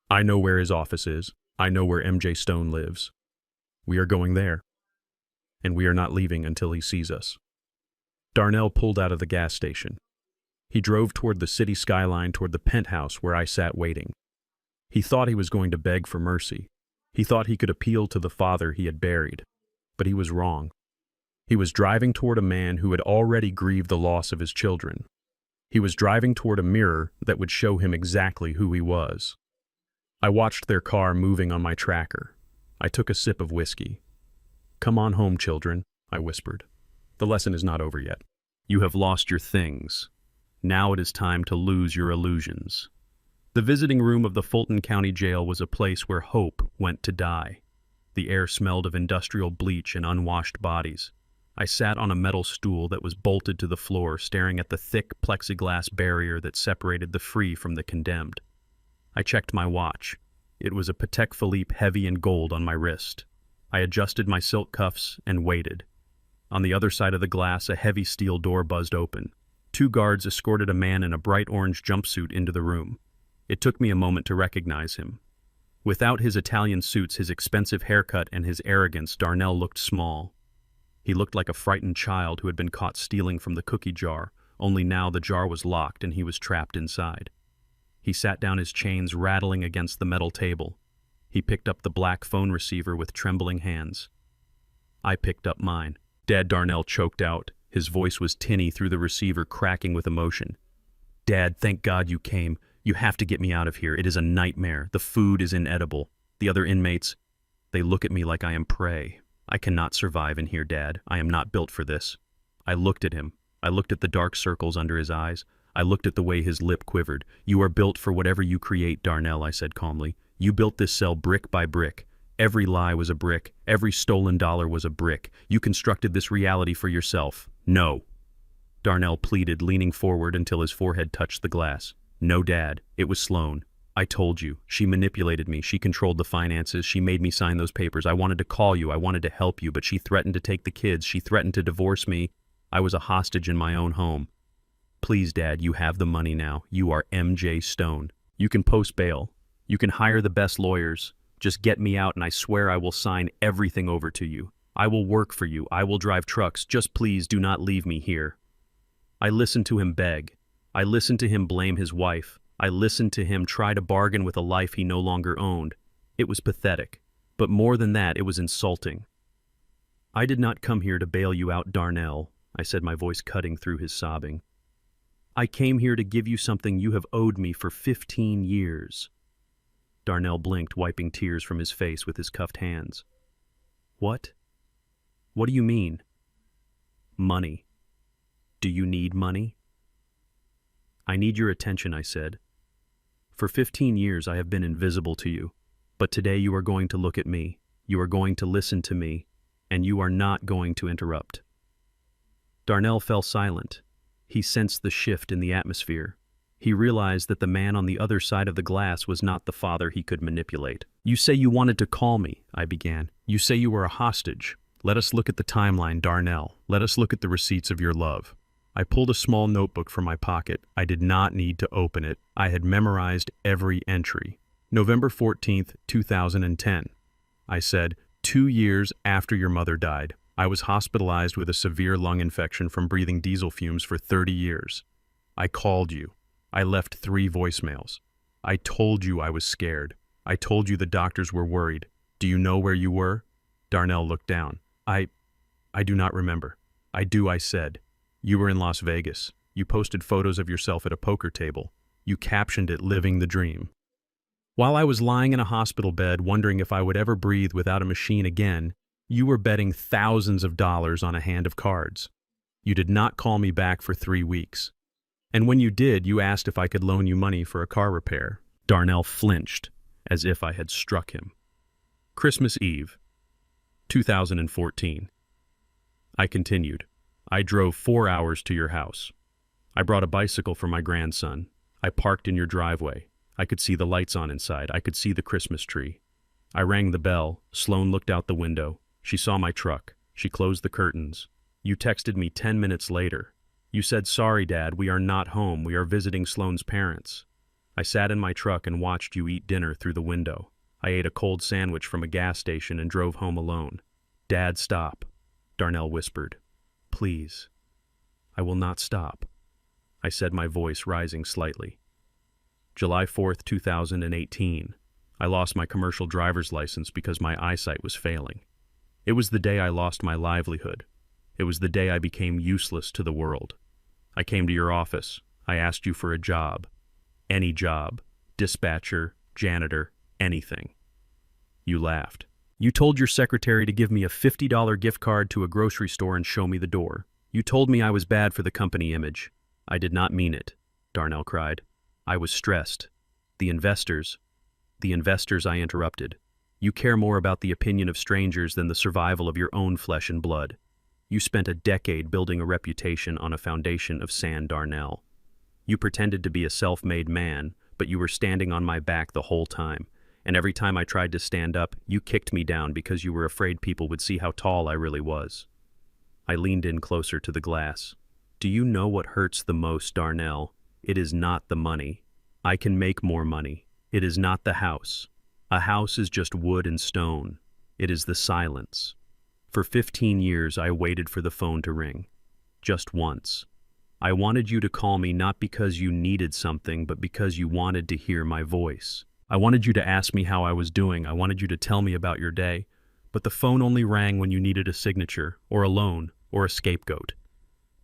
"I know where his office is. I know where MJ Stone lives. We are going there. And we are not leaving until he sees us." Darnell pulled out of the gas station. He drove toward the city skyline, toward the penthouse where I sat waiting. He thought he was going to beg for mercy. He thought he could appeal to the father he had buried. But he was wrong. He was driving toward a man who had already grieved the loss of his children. He was driving toward a mirror that would show him exactly who he was. I watched their car moving on my tracker. I took a sip of whiskey. "Come on home, children," I whispered. "The lesson is not over yet. You have lost your things. Now it is time to lose your illusions." The visiting room of the Fulton County Jail was a place where hope went to die. The air smelled of industrial bleach and unwashed bodies. I sat on a metal stool that was bolted to the floor, staring at the thick plexiglass barrier that separated the free from the condemned. I checked my watch. It was a Patek Philippe heavy in gold on my wrist. I adjusted my silk cuffs and waited. On the other side of the glass, a heavy steel door buzzed open. 2 guards escorted a man in a bright orange jumpsuit into the room. It took me a moment to recognize him. Without his Italian suits, his expensive haircut, and his arrogance, Darnell looked small. He looked like a frightened child who had been caught stealing from the cookie jar, only now the jar was locked and he was trapped inside. He sat down, his chains rattling against the metal table. He picked up the black phone receiver with trembling hands. I picked up mine. "Dad," Darnell choked out. His voice was tinny through the receiver, cracking with emotion. "Dad, thank God you came. You have to get me out of here. It is a nightmare. The food is inedible. The other inmates, they look at me like I am prey. I cannot survive in here, Dad. I am not built for this." I looked at him. I looked at the dark circles under his eyes. I looked at the way his lip quivered. "You are built for whatever you create, Darnell," I said calmly. "You built this cell brick by brick. Every lie was a brick. Every stolen dollar was a brick. You constructed this reality for yourself." "No," Darnell pleaded, leaning forward until his forehead touched the glass. "No, Dad. It was Sloan. I told you. She manipulated me. She controlled the finances. She made me sign those papers. I wanted to call you. I wanted to help you, but she threatened to take the kids. She threatened to divorce me. I was a hostage in my own home. Please, Dad, you have the money now. You are MJ Stone. You can post bail. You can hire the best lawyers. Just get me out and I swear I will sign everything over to you. I will work for you. I will drive trucks. Just please do not leave me here." I listened to him beg. I listened to him blame his wife. I listened to him try to bargain with a life he no longer owned. It was pathetic. But more than that, it was insulting. "I did not come here to bail you out, Darnell," I said, my voice cutting through his sobbing. "I came here to give you something you have owed me for 15 years. Darnell blinked, wiping tears from his face with his cuffed hands. "What? What do you mean?" "Money. Do you need money?" "I need your attention," I said. "For 15 years I have been invisible to you, but today you are going to look at me, you are going to listen to me, and you are not going to interrupt." Darnell fell silent. He sensed the shift in the atmosphere. He realized that the man on the other side of the glass was not the father he could manipulate. "You say you wanted to call me," I began. "You say you were a hostage. Let us look at the timeline, Darnell. Let us look at the receipts of your love." I pulled a small notebook from my pocket. I did not need to open it. I had memorized every entry. November 14th, 2010. I said, 2 years after your mother died, I was hospitalized with a severe lung infection from breathing diesel fumes for 30 years. I called you. I left 3 voicemails. I told you I was scared. I told you the doctors were worried. Do you know where you were? Darnell looked down. I do not remember. I do, I said. You were in Las Vegas. You posted photos of yourself at a poker table. You captioned it, "Living the Dream." While I was lying in a hospital bed wondering if I would ever breathe without a machine again, you were betting thousands of dollars on a hand of cards. You did not call me back for 3 weeks. And when you did, you asked if I could loan you money for a car repair. Darnell flinched, as if I had struck him. Christmas Eve, 2014. I continued. I drove 4 hours to your house. I brought a bicycle for my grandson. I parked in your driveway. I could see the lights on inside. I could see the Christmas tree. I rang the bell. Sloan looked out the window. She saw my truck. She closed the curtains. You texted me 10 minutes later. You said, "Sorry, Dad, we are not home. We are visiting Sloan's parents." I sat in my truck and watched you eat dinner through the window. I ate a cold sandwich from a gas station and drove home alone. "Dad, stop," Darnell whispered. "Please." I will not stop, I said, my voice rising slightly. July 4th, 2018. I lost my commercial driver's license because my eyesight was failing. It was the day I lost my livelihood. It was the day I became useless to the world. I came to your office. I asked you for a job. Any job. Dispatcher, janitor, anything. You laughed. You told your secretary to give me a $50 gift card to a grocery store and show me the door. You told me I was bad for the company image. I did not mean it, Darnell cried. I was stressed. The investors, I interrupted. You care more about the opinion of strangers than the survival of your own flesh and blood. You spent a decade building a reputation on a foundation of sand, Darnell. You pretended to be a self-made man, but you were standing on my back the whole time. And every time I tried to stand up, you kicked me down because you were afraid people would see how tall I really was. I leaned in closer to the glass. Do you know what hurts the most, Darnell? It is not the money. I can make more money. It is not the house. A house is just wood and stone. It is the silence. For 15 years, I waited for the phone to ring. Just once. I wanted you to call me not because you needed something, but because you wanted to hear my voice. I wanted you to ask me how I was doing. I wanted you to tell me about your day. But the phone only rang when you needed a signature, or a loan, or a scapegoat.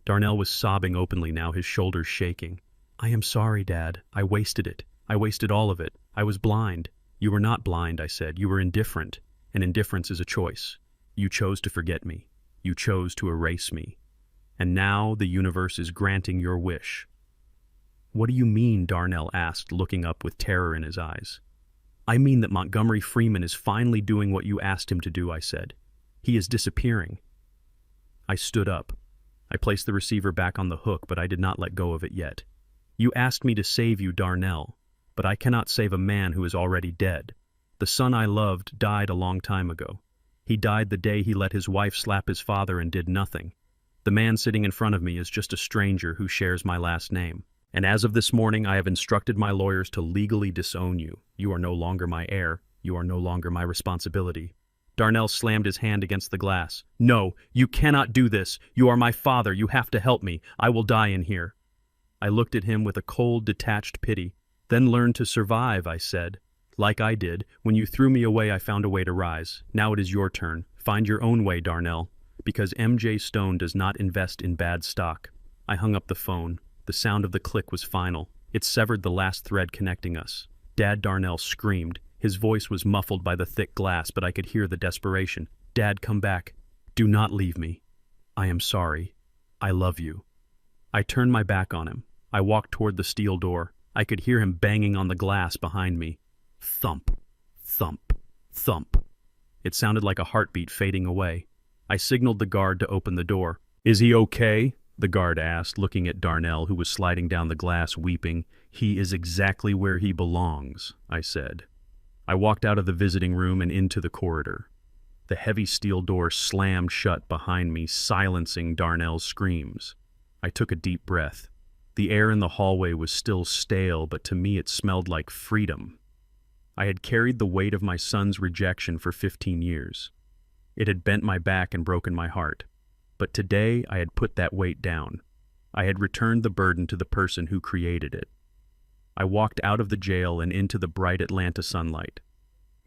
Darnell was sobbing openly now, his shoulders shaking. I am sorry, Dad. I wasted it. I wasted all of it. I was blind. You were not blind, I said. You were indifferent. And indifference is a choice. You chose to forget me. You chose to erase me. And now the universe is granting your wish. What do you mean? Darnell asked, looking up with terror in his eyes. I mean that Montgomery Freeman is finally doing what you asked him to do, I said. He is disappearing. I stood up. I placed the receiver back on the hook, but I did not let go of it yet. You asked me to save you, Darnell, but I cannot save a man who is already dead. The son I loved died a long time ago. He died the day he let his wife slap his father and did nothing. The man sitting in front of me is just a stranger who shares my last name. And as of this morning, I have instructed my lawyers to legally disown you. You are no longer my heir. You are no longer my responsibility. Darnell slammed his hand against the glass. No, you cannot do this. You are my father. You have to help me. I will die in here. I looked at him with a cold, detached pity. Then learn to survive, I said. Like I did. When you threw me away, I found a way to rise. Now it is your turn. Find your own way, Darnell. Because M.J. Stone does not invest in bad stock. I hung up the phone. The sound of the click was final. It severed the last thread connecting us. Dad, Darnell screamed. His voice was muffled by the thick glass, but I could hear the desperation. Dad, come back. Do not leave me. I am sorry. I love you. I turned my back on him. I walked toward the steel door. I could hear him banging on the glass behind me. Thump, thump, thump. It sounded like a heartbeat fading away. I signaled the guard to open the door. Is he okay? The guard asked, looking at Darnell, who was sliding down the glass, weeping. He is exactly where he belongs, I said. I walked out of the visiting room and into the corridor. The heavy steel door slammed shut behind me, silencing Darnell's screams. I took a deep breath. The air in the hallway was still stale, but to me it smelled like freedom. I had carried the weight of my son's rejection for 15 years. It had bent my back and broken my heart. But today I had put that weight down. I had returned the burden to the person who created it. I walked out of the jail and into the bright Atlanta sunlight.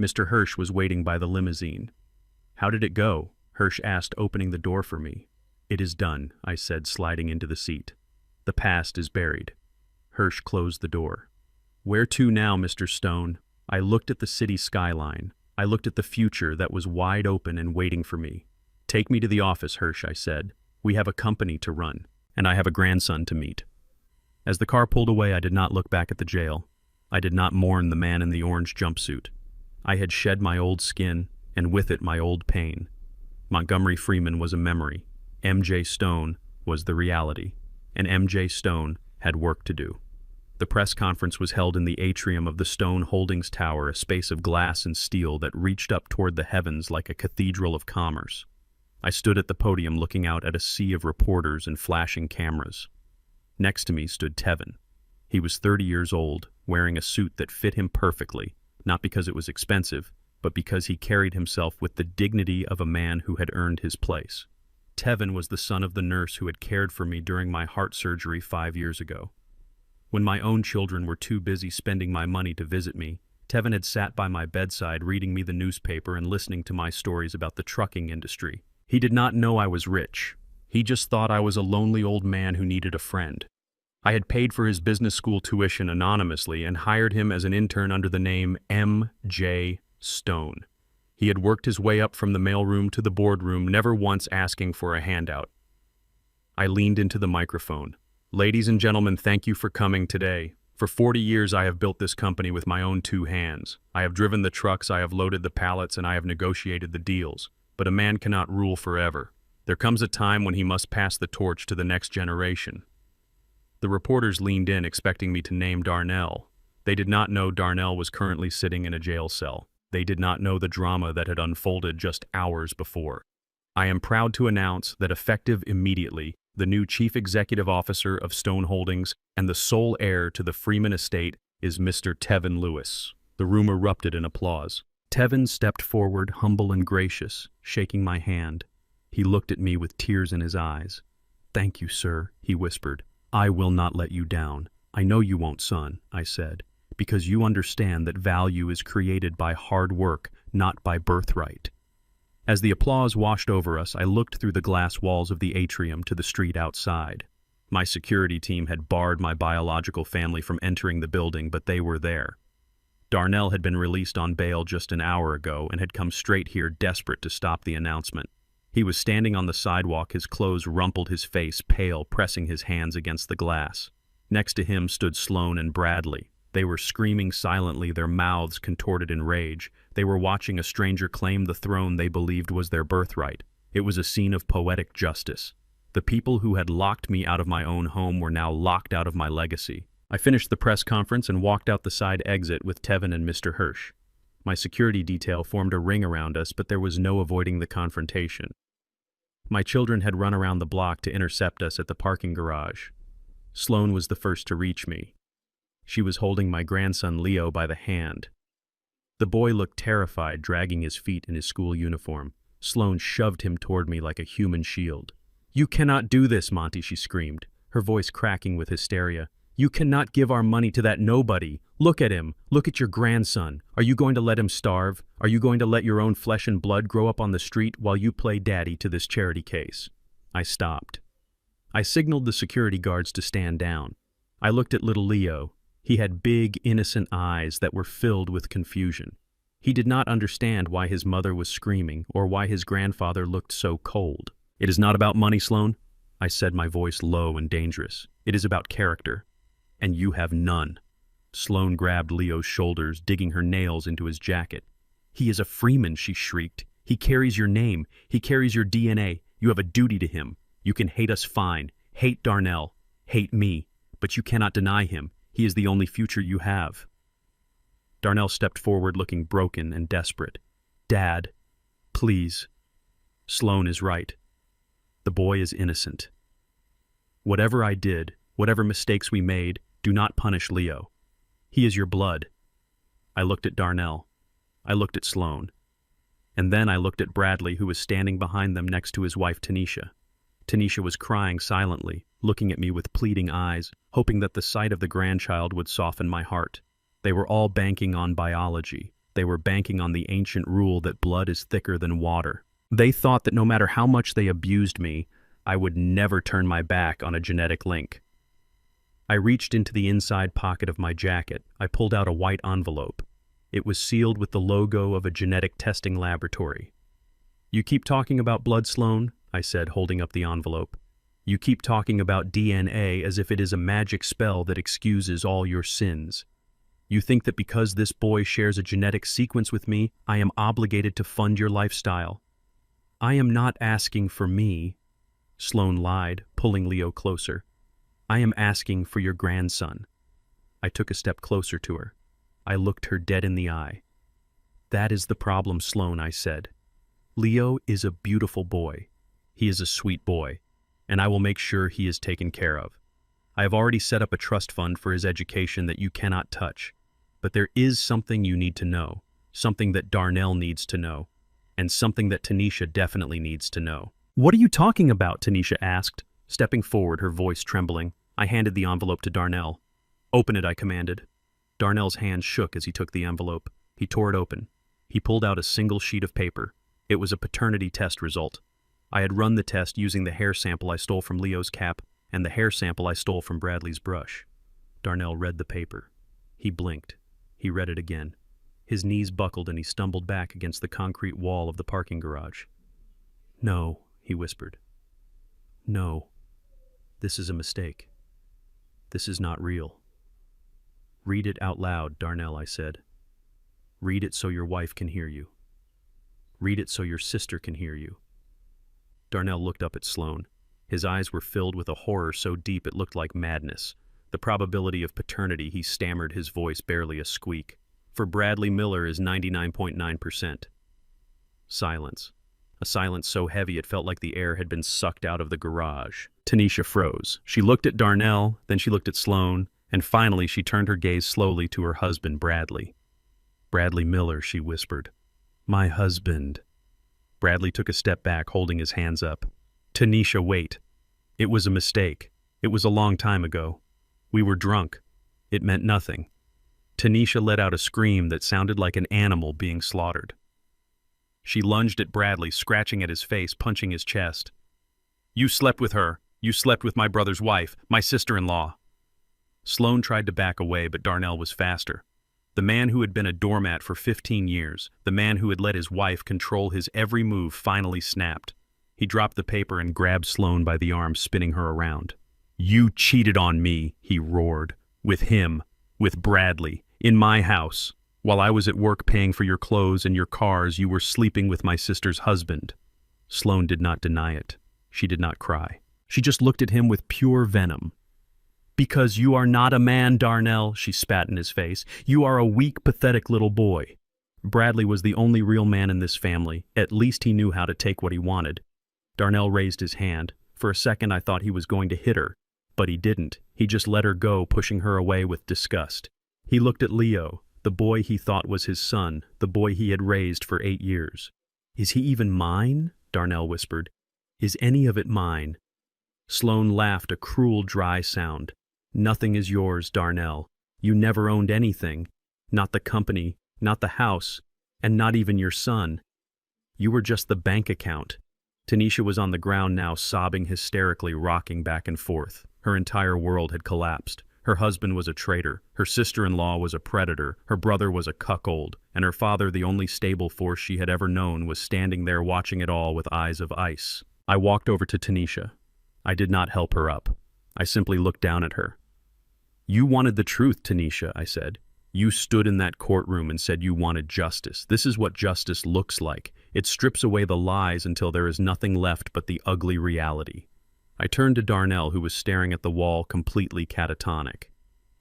Mr. Hirsch was waiting by the limousine. How did it go? Hirsch asked, opening the door for me. It is done, I said, sliding into the seat. The past is buried. Hirsch closed the door. Where to now, Mr. Stone? I looked at the city skyline. I looked at the future that was wide open and waiting for me. Take me to the office, Hirsch, I said. We have a company to run, and I have a grandson to meet. As the car pulled away, I did not look back at the jail. I did not mourn the man in the orange jumpsuit. I had shed my old skin, and with it my old pain. Montgomery Freeman was a memory. M.J. Stone was the reality, and M.J. Stone had work to do. The press conference was held in the atrium of the Stone Holdings Tower, a space of glass and steel that reached up toward the heavens like a cathedral of commerce. I stood at the podium looking out at a sea of reporters and flashing cameras. Next to me stood Tevin. He was 30 years old, wearing a suit that fit him perfectly, not because it was expensive, but because he carried himself with the dignity of a man who had earned his place. Tevin was the son of the nurse who had cared for me during my heart surgery 5 years ago. When my own children were too busy spending my money to visit me, Tevin had sat by my bedside reading me the newspaper and listening to my stories about the trucking industry. He did not know I was rich. He just thought I was a lonely old man who needed a friend. I had paid for his business school tuition anonymously and hired him as an intern under the name M.J. Stone. He had worked his way up from the mailroom to the boardroom, never once asking for a handout. I leaned into the microphone. Ladies and gentlemen, thank you for coming today. For 40 years I have built this company with my own 2 hands. I have driven the trucks, I have loaded the pallets, and I have negotiated the deals. But a man cannot rule forever. There comes a time when he must pass the torch to the next generation. The reporters leaned in, expecting me to name Darnell. They did not know Darnell was currently sitting in a jail cell. They did not know the drama that had unfolded just hours before. I am proud to announce that effective immediately, the new Chief Executive Officer of Stone Holdings and the sole heir to the Freeman estate is Mr. Tevin Lewis. The room erupted in applause. Tevin stepped forward, humble and gracious, shaking my hand. He looked at me with tears in his eyes. "Thank you, sir," he whispered. "I will not let you down." "I know you won't, son," I said, "because you understand that value is created by hard work, not by birthright." As the applause washed over us, I looked through the glass walls of the atrium to the street outside. My security team had barred my biological family from entering the building, but they were there. Darnell had been released on bail just an hour ago and had come straight here desperate to stop the announcement. He was standing on the sidewalk, his clothes rumpled, his face pale, pressing his hands against the glass. Next to him stood Sloan and Bradley. They were screaming silently, their mouths contorted in rage. They were watching a stranger claim the throne they believed was their birthright. It was a scene of poetic justice. The people who had locked me out of my own home were now locked out of my legacy. I finished the press conference and walked out the side exit with Tevin and Mr. Hirsch. My security detail formed a ring around us, but there was no avoiding the confrontation. My children had run around the block to intercept us at the parking garage. Sloan was the first to reach me. She was holding my grandson Leo by the hand. The boy looked terrified, dragging his feet in his school uniform. Sloan shoved him toward me like a human shield. "You cannot do this, Monty," she screamed, her voice cracking with hysteria. "You cannot give our money to that nobody. Look at him. Look at your grandson. Are you going to let him starve? Are you going to let your own flesh and blood grow up on the street while you play daddy to this charity case?" I stopped. I signaled the security guards to stand down. I looked at little Leo. He had big, innocent eyes that were filled with confusion. He did not understand why his mother was screaming or why his grandfather looked so cold. "It is not about money, Sloan," I said, my voice low and dangerous. "It is about character. And you have none." Sloan grabbed Leo's shoulders, digging her nails into his jacket. "He is a Freeman," she shrieked. "He carries your name. He carries your DNA. You have a duty to him. You can hate us fine. Hate Darnell. Hate me. But you cannot deny him. He is the only future you have." Darnell stepped forward, looking broken and desperate. "Dad, please." Sloan is right. The boy is innocent. Whatever I did, whatever mistakes we made, do not punish Leo. He is your blood. I looked at Darnell. I looked at Sloan. And then I looked at Bradley, who was standing behind them next to his wife Tanisha. Tanisha was crying silently, looking at me with pleading eyes, hoping that the sight of the grandchild would soften my heart. They were all banking on biology. They were banking on the ancient rule that blood is thicker than water. They thought that no matter how much they abused me, I would never turn my back on a genetic link. I reached into the inside pocket of my jacket. I pulled out a white envelope. It was sealed with the logo of a genetic testing laboratory. "You keep talking about blood, Sloan," I said, holding up the envelope. "You keep talking about DNA as if it is a magic spell that excuses all your sins. You think that because this boy shares a genetic sequence with me, I am obligated to fund your lifestyle. I am not asking for me," Sloan lied, pulling Leo closer. "I am asking for your grandson." I took a step closer to her. I looked her dead in the eye. "That is the problem, Sloan," I said. "Leo is a beautiful boy. He is a sweet boy, and I will make sure he is taken care of. I have already set up a trust fund for his education that you cannot touch. But there is something you need to know, something that Darnell needs to know, and something that Tanisha definitely needs to know. What are you talking about? Tanisha asked, stepping forward, her voice trembling. I handed the envelope to Darnell. Open it, I commanded. Darnell's hand shook as he took the envelope. He tore it open. He pulled out a single sheet of paper. It was a paternity test result. I had run the test using the hair sample I stole from Leo's cap and the hair sample I stole from Bradley's brush. Darnell read the paper. He blinked. He read it again. His knees buckled and he stumbled back against the concrete wall of the parking garage. No, he whispered. No, this is a mistake. This is not real. Read it out loud, Darnell, I said. Read it so your wife can hear you. Read it so your sister can hear you. Darnell looked up at Sloan. His eyes were filled with a horror so deep it looked like madness. The probability of paternity, he stammered, his voice barely a squeak. For Bradley Miller is 99.9%. Silence. A silence so heavy it felt like the air had been sucked out of the garage. Tanisha froze. She looked at Darnell, then she looked at Sloan, and finally she turned her gaze slowly to her husband, Bradley. Bradley Miller, she whispered. My husband. Bradley took a step back, holding his hands up. Tanisha, wait. It was a mistake. It was a long time ago. We were drunk. It meant nothing. Tanisha let out a scream that sounded like an animal being slaughtered. She lunged at Bradley, scratching at his face, punching his chest. You slept with her. You slept with my brother's wife, my sister-in-law. Sloan tried to back away, but Darnell was faster. The man who had been a doormat for 15 years, the man who had let his wife control his every move, finally snapped. He dropped the paper and grabbed Sloan by the arm, spinning her around. You cheated on me, he roared. With him, with Bradley, in my house. While I was at work paying for your clothes and your cars, you were sleeping with my sister's husband. Sloan did not deny it. She did not cry. She just looked at him with pure venom. Because you are not a man, Darnell, she spat in his face. You are a weak, pathetic little boy. Bradley was the only real man in this family. At least he knew how to take what he wanted. Darnell raised his hand. For a second I thought he was going to hit her. But he didn't. He just let her go, pushing her away with disgust. He looked at Leo, the boy he thought was his son, the boy he had raised for 8 years. Is he even mine? Darnell whispered. Is any of it mine? Sloan laughed, a cruel, dry sound. Nothing is yours, Darnell. You never owned anything. Not the company, not the house, and not even your son. You were just the bank account. Tanisha was on the ground now, sobbing hysterically, rocking back and forth. Her entire world had collapsed. Her husband was a traitor, her sister-in-law was a predator, her brother was a cuckold, and her father, the only stable force she had ever known, was standing there watching it all with eyes of ice. I walked over to Tanisha. I did not help her up. I simply looked down at her. You wanted the truth, Tanisha, I said. You stood in that courtroom and said you wanted justice. This is what justice looks like. It strips away the lies until there is nothing left but the ugly reality. I turned to Darnell, who was staring at the wall, completely catatonic.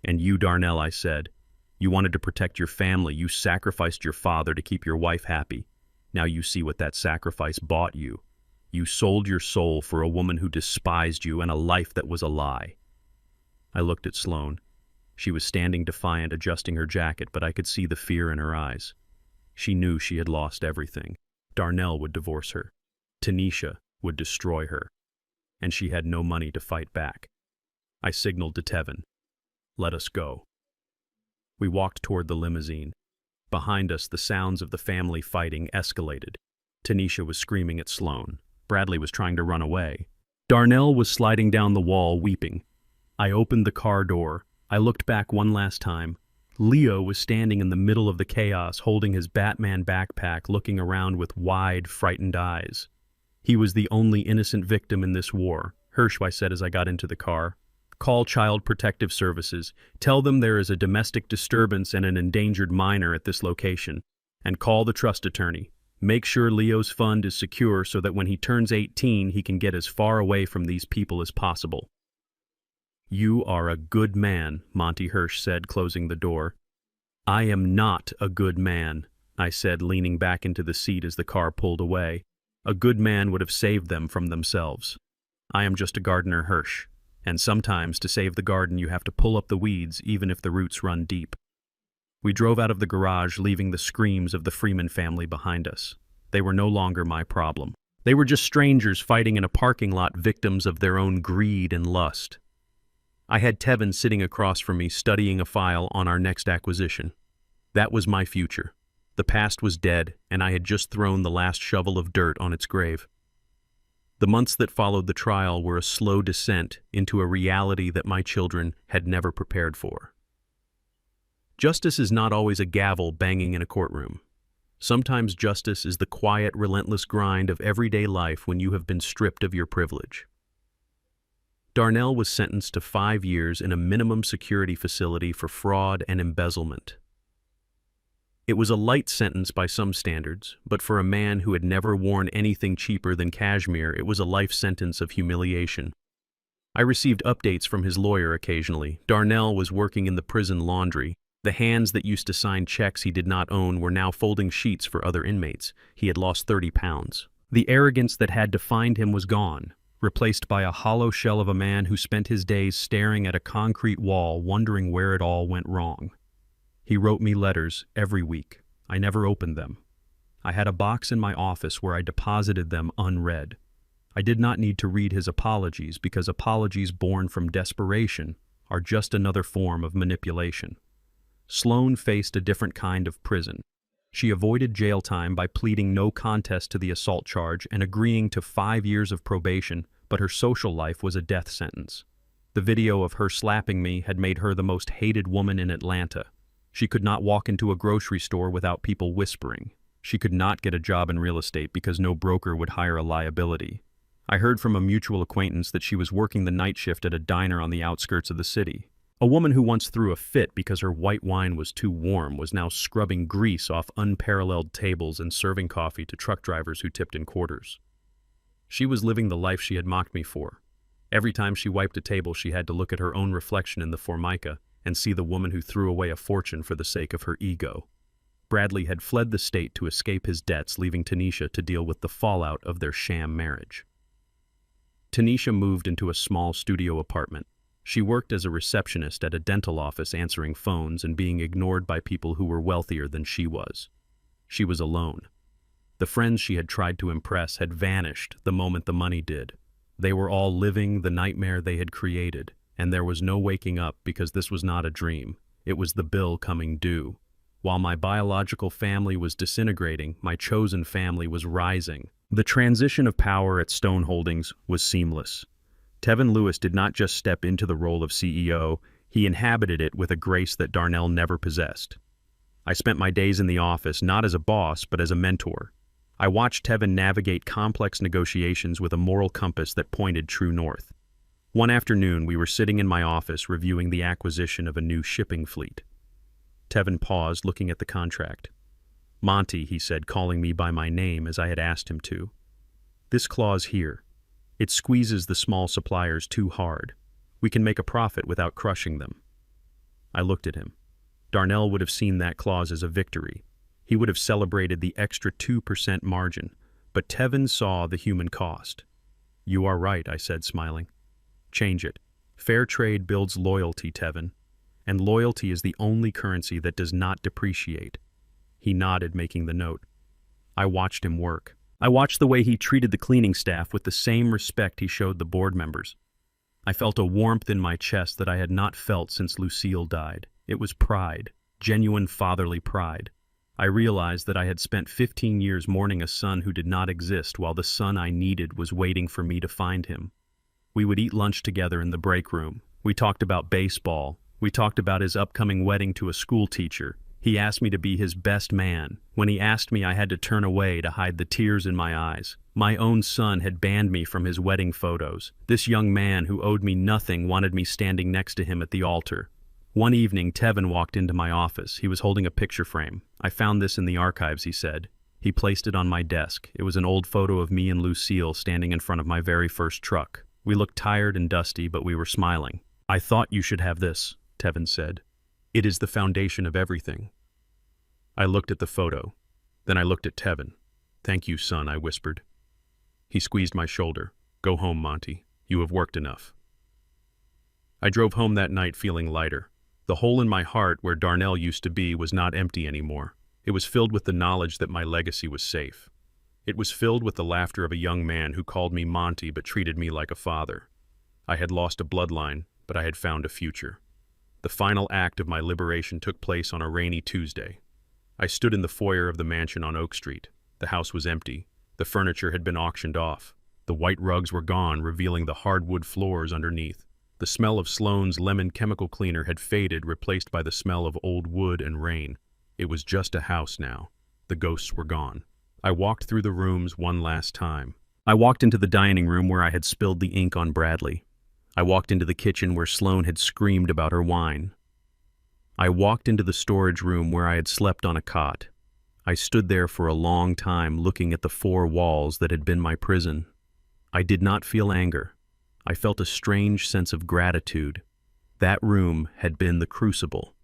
And you, Darnell, I said, you wanted to protect your family. You sacrificed your father to keep your wife happy. Now you see what that sacrifice bought you. You sold your soul for a woman who despised you and a life that was a lie. I looked at Sloan. She was standing defiant, adjusting her jacket, but I could see the fear in her eyes. She knew she had lost everything. Darnell would divorce her. Tanisha would destroy her. And she had no money to fight back. I signaled to Tevin. Let us go. We walked toward the limousine. Behind us, the sounds of the family fighting escalated. Tanisha was screaming at Sloan. Bradley was trying to run away. Darnell was sliding down the wall, weeping. I opened the car door. I looked back one last time. Leo was standing in the middle of the chaos, holding his Batman backpack, looking around with wide, frightened eyes. He was the only innocent victim in this war. Hirsch, I said as I got into the car. Call Child Protective Services. Tell them there is a domestic disturbance and an endangered minor at this location. And call the trust attorney. Make sure Leo's fund is secure so that when he turns 18, he can get as far away from these people as possible. You are a good man, Monty Hirsch said, closing the door. I am not a good man, I said, leaning back into the seat as the car pulled away. A good man would have saved them from themselves. I am just a gardener, Hirsch, and sometimes to save the garden you have to pull up the weeds even if the roots run deep. We drove out of the garage, leaving the screams of the Freeman family behind us. They were no longer my problem. They were just strangers fighting in a parking lot, victims of their own greed and lust. I had Tevin sitting across from me studying a file on our next acquisition. That was my future. The past was dead, and I had just thrown the last shovel of dirt on its grave. The months that followed the trial were a slow descent into a reality that my children had never prepared for. Justice is not always a gavel banging in a courtroom. Sometimes justice is the quiet, relentless grind of everyday life when you have been stripped of your privilege. Darnell was sentenced to 5 years in a minimum security facility for fraud and embezzlement. It was a light sentence by some standards, but for a man who had never worn anything cheaper than cashmere, it was a life sentence of humiliation. I received updates from his lawyer occasionally. Darnell was working in the prison laundry. The hands that used to sign checks he did not own were now folding sheets for other inmates. He had lost 30 pounds. The arrogance that had defined him was gone, replaced by a hollow shell of a man who spent his days staring at a concrete wall, wondering where it all went wrong. He wrote me letters every week. I never opened them. I had a box in my office where I deposited them unread. I did not need to read his apologies because apologies born from desperation are just another form of manipulation. Sloane faced a different kind of prison. She avoided jail time by pleading no contest to the assault charge and agreeing to 5 years of probation, but her social life was a death sentence. The video of her slapping me had made her the most hated woman in Atlanta. She could not walk into a grocery store without people whispering. She could not get a job in real estate because no broker would hire a liability. I heard from a mutual acquaintance that she was working the night shift at a diner on the outskirts of the city. A woman who once threw a fit because her white wine was too warm was now scrubbing grease off unparalleled tables and serving coffee to truck drivers who tipped in quarters. She was living the life she had mocked me for. Every time she wiped a table, she had to look at her own reflection in the Formica and see the woman who threw away a fortune for the sake of her ego. Bradley had fled the state to escape his debts, leaving Tanisha to deal with the fallout of their sham marriage. Tanisha moved into a small studio apartment. She worked as a receptionist at a dental office, answering phones and being ignored by people who were wealthier than she was. She was alone. The friends she had tried to impress had vanished the moment the money did. They were all living the nightmare they had created, and there was no waking up because this was not a dream. It was the bill coming due. While my biological family was disintegrating, my chosen family was rising. The transition of power at Stone Holdings was seamless. Tevin Lewis did not just step into the role of CEO, he inhabited it with a grace that Darnell never possessed. I spent my days in the office not as a boss, but as a mentor. I watched Tevin navigate complex negotiations with a moral compass that pointed true north. One afternoon, we were sitting in my office reviewing the acquisition of a new shipping fleet. Tevin paused, looking at the contract. "Monty," he said, calling me by my name as I had asked him to. "This clause here, it squeezes the small suppliers too hard. We can make a profit without crushing them." I looked at him. Darnell would have seen that clause as a victory. He would have celebrated the extra 2% margin, but Tevin saw the human cost. "You are right," I said, smiling. "Change it. Fair trade builds loyalty, Tevin, and loyalty is the only currency that does not depreciate." He nodded, making the note. I watched him work. I watched the way he treated the cleaning staff with the same respect he showed the board members. I felt a warmth in my chest that I had not felt since Lucille died. It was pride, genuine fatherly pride. I realized that I had spent 15 years mourning a son who did not exist while the son I needed was waiting for me to find him. We would eat lunch together in the break room. We talked about baseball. We talked about his upcoming wedding to a school teacher. He asked me to be his best man. When he asked me, I had to turn away to hide the tears in my eyes. My own son had banned me from his wedding photos. This young man who owed me nothing wanted me standing next to him at the altar. One evening, Tevin walked into my office. He was holding a picture frame. "I found this in the archives," he said. He placed it on my desk. It was an old photo of me and Lucille standing in front of my very first truck. We looked tired and dusty, but we were smiling. "I thought you should have this," Tevin said. "It is the foundation of everything." I looked at the photo. Then I looked at Tevin. "Thank you, son," I whispered. He squeezed my shoulder. "Go home, Monty. You have worked enough." I drove home that night feeling lighter. The hole in my heart where Darnell used to be was not empty anymore. It was filled with the knowledge that my legacy was safe. It was filled with the laughter of a young man who called me Monty but treated me like a father. I had lost a bloodline, but I had found a future. The final act of my liberation took place on a rainy Tuesday. I stood in the foyer of the mansion on Oak Street. The house was empty. The furniture had been auctioned off. The white rugs were gone, revealing the hardwood floors underneath. The smell of Sloan's lemon chemical cleaner had faded, replaced by the smell of old wood and rain. It was just a house now. The ghosts were gone. I walked through the rooms one last time. I walked into the dining room where I had spilled the ink on Bradley. I walked into the kitchen where Sloan had screamed about her wine. I walked into the storage room where I had slept on a cot. I stood there for a long time looking at the four walls that had been my prison. I did not feel anger. I felt a strange sense of gratitude. That room had been the crucible.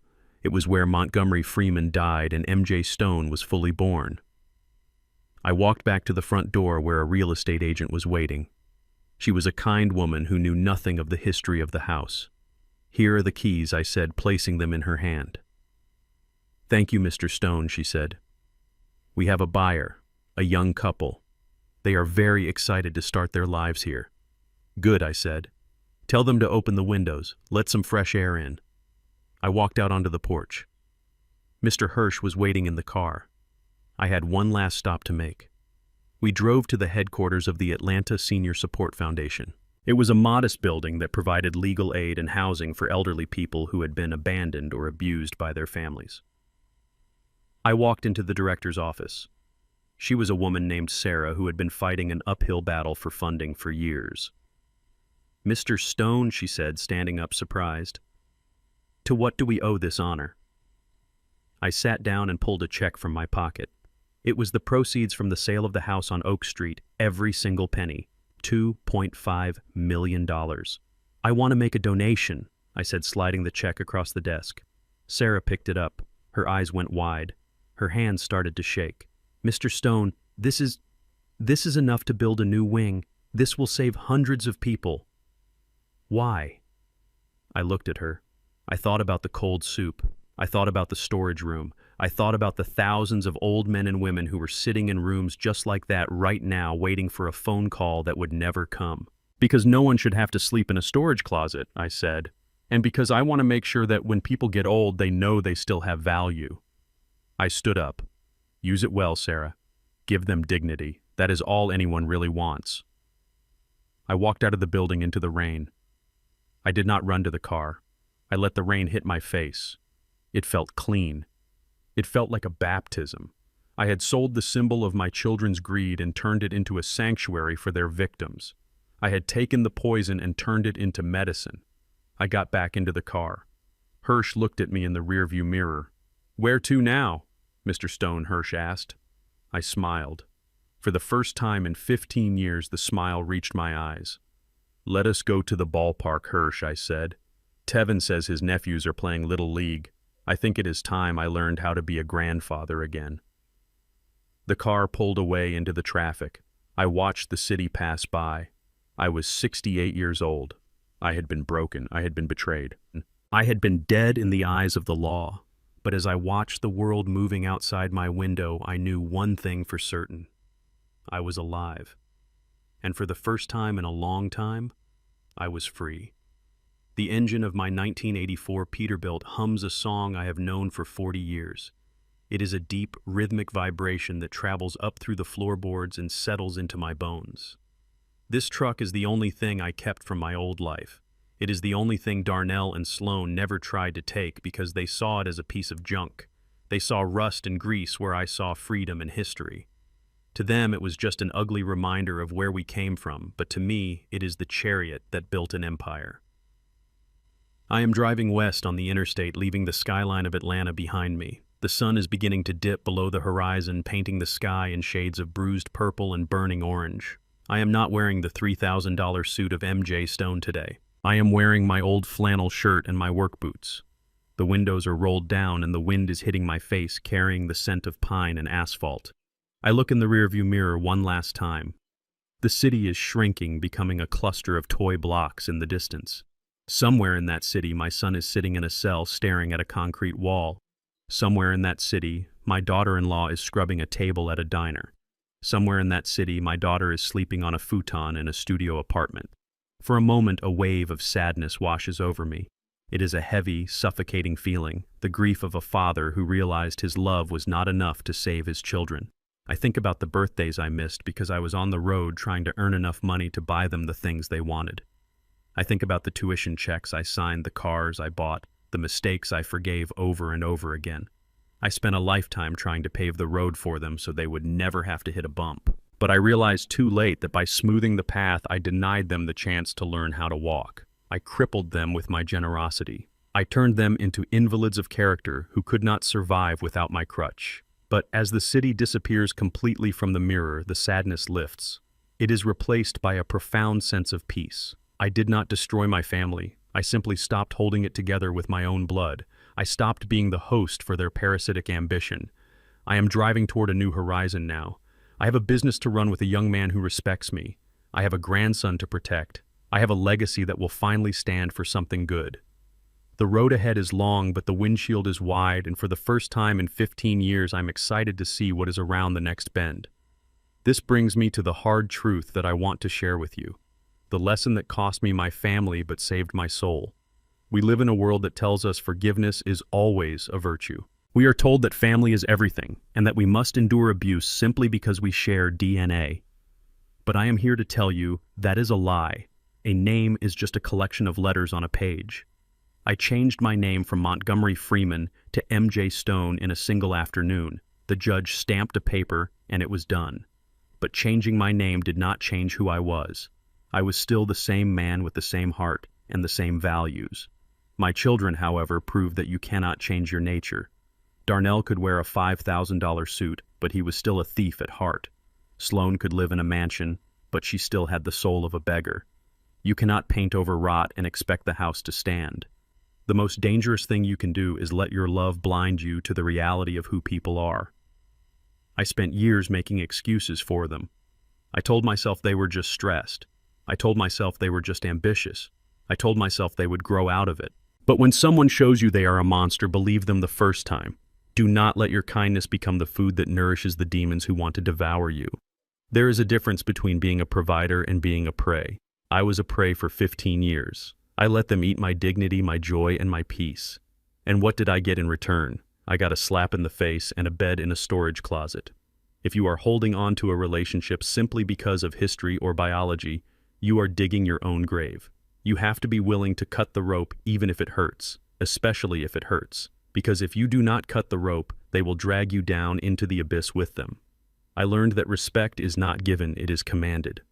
It was where Montgomery Freeman died and M.J. Stone was fully born. I walked back to the front door where a real estate agent was waiting. She was a kind woman who knew nothing of the history of the house. "Here are the keys," I said, placing them in her hand. "Thank you, Mr. Stone," she said. "We have a buyer, a young couple. They are very excited to start their lives here." "Good," I said. "Tell them to open the windows. Let some fresh air in." I walked out onto the porch. Mr. Hirsch was waiting in the car. I had one last stop to make. We drove to the headquarters of the Atlanta Senior Support Foundation. It was a modest building that provided legal aid and housing for elderly people who had been abandoned or abused by their families. I walked into the director's office. She was a woman named Sarah who had been fighting an uphill battle for funding for years. "Mr. Stone," she said, standing up surprised. "To what do we owe this honor?" I sat down and pulled a check from my pocket. It was the proceeds from the sale of the house on Oak Street, every single penny, $2.5 million. "I want to make a donation," I said, sliding the check across the desk. Sarah picked it up. Her eyes went wide. Her hands started to shake. "Mr. Stone, this is enough to build a new wing. This will save hundreds of people." "Why?" I looked at her. I thought about the cold soup. I thought about the storage room. I thought about the thousands of old men and women who were sitting in rooms just like that right now, waiting for a phone call that would never come. "Because no one should have to sleep in a storage closet," I said. "And because I want to make sure that when people get old, they know they still have value." I stood up. "Use it well, Sarah. Give them dignity. That is all anyone really wants." I walked out of the building into the rain. I did not run to the car. I let the rain hit my face. It felt clean. It felt like a baptism. I had sold the symbol of my children's greed and turned it into a sanctuary for their victims. I had taken the poison and turned it into medicine. I got back into the car. Hirsch looked at me in the rearview mirror. "Where to now?" Mr. Stone, Hirsch asked. I smiled. For the first time in 15 years, the smile reached my eyes. "Let us go to the ballpark, Hirsch," I said. "Tevin says his nephews are playing Little League. I think it is time I learned how to be a grandfather again." The car pulled away into the traffic. I watched the city pass by. I was 68 years old. I had been broken. I had been betrayed. I had been dead in the eyes of the law. But as I watched the world moving outside my window, I knew one thing for certain. I was alive. And for the first time in a long time, I was free. The engine of my 1984 Peterbilt hums a song I have known for 40 years. It is a deep, rhythmic vibration that travels up through the floorboards and settles into my bones. This truck is the only thing I kept from my old life. It is the only thing Darnell and Sloan never tried to take because they saw it as a piece of junk. They saw rust and grease where I saw freedom and history. To them, it was just an ugly reminder of where we came from, but to me, it is the chariot that built an empire. I am driving west on the interstate, leaving the skyline of Atlanta behind me. The sun is beginning to dip below the horizon, painting the sky in shades of bruised purple and burning orange. I am not wearing the $3,000 suit of M.J. Stone today. I am wearing my old flannel shirt and my work boots. The windows are rolled down and the wind is hitting my face, carrying the scent of pine and asphalt. I look in the rearview mirror one last time. The city is shrinking, becoming a cluster of toy blocks in the distance. Somewhere in that city, my son is sitting in a cell staring at a concrete wall. Somewhere in that city, my daughter-in-law is scrubbing a table at a diner. Somewhere in that city, my daughter is sleeping on a futon in a studio apartment. For a moment, a wave of sadness washes over me. It is a heavy, suffocating feeling, the grief of a father who realized his love was not enough to save his children. I think about the birthdays I missed because I was on the road trying to earn enough money to buy them the things they wanted. I think about the tuition checks I signed, the cars I bought, the mistakes I forgave over and over again. I spent a lifetime trying to pave the road for them so they would never have to hit a bump. But I realized too late that by smoothing the path, I denied them the chance to learn how to walk. I crippled them with my generosity. I turned them into invalids of character who could not survive without my crutch. But as the city disappears completely from the mirror, the sadness lifts. It is replaced by a profound sense of peace. I did not destroy my family. I simply stopped holding it together with my own blood. I stopped being the host for their parasitic ambition. I am driving toward a new horizon now. I have a business to run with a young man who respects me. I have a grandson to protect. I have a legacy that will finally stand for something good. The road ahead is long, but the windshield is wide, and for the first time in 15 years, I'm excited to see what is around the next bend. This brings me to the hard truth that I want to share with you. The lesson that cost me my family but saved my soul. We live in a world that tells us forgiveness is always a virtue. We are told that family is everything, and that we must endure abuse simply because we share DNA. But I am here to tell you that is a lie. A name is just a collection of letters on a page. I changed my name from Montgomery Freeman to MJ Stone in a single afternoon. The judge stamped a paper, and it was done. But changing my name did not change who I was. I was still the same man with the same heart and the same values. My children, however, proved that you cannot change your nature. Darnell could wear a $5,000 suit, but he was still a thief at heart. Sloane could live in a mansion, but she still had the soul of a beggar. You cannot paint over rot and expect the house to stand. The most dangerous thing you can do is let your love blind you to the reality of who people are. I spent years making excuses for them. I told myself they were just stressed. I told myself they were just ambitious. I told myself they would grow out of it. But when someone shows you they are a monster, believe them the first time. Do not let your kindness become the food that nourishes the demons who want to devour you. There is a difference between being a provider and being a prey. I was a prey for 15 years. I let them eat my dignity, my joy, and my peace. And what did I get in return? I got a slap in the face and a bed in a storage closet. If you are holding on to a relationship simply because of history or biology, you are digging your own grave. You have to be willing to cut the rope even if it hurts, especially if it hurts. Because if you do not cut the rope, they will drag you down into the abyss with them. I learned that respect is not given, it is commanded.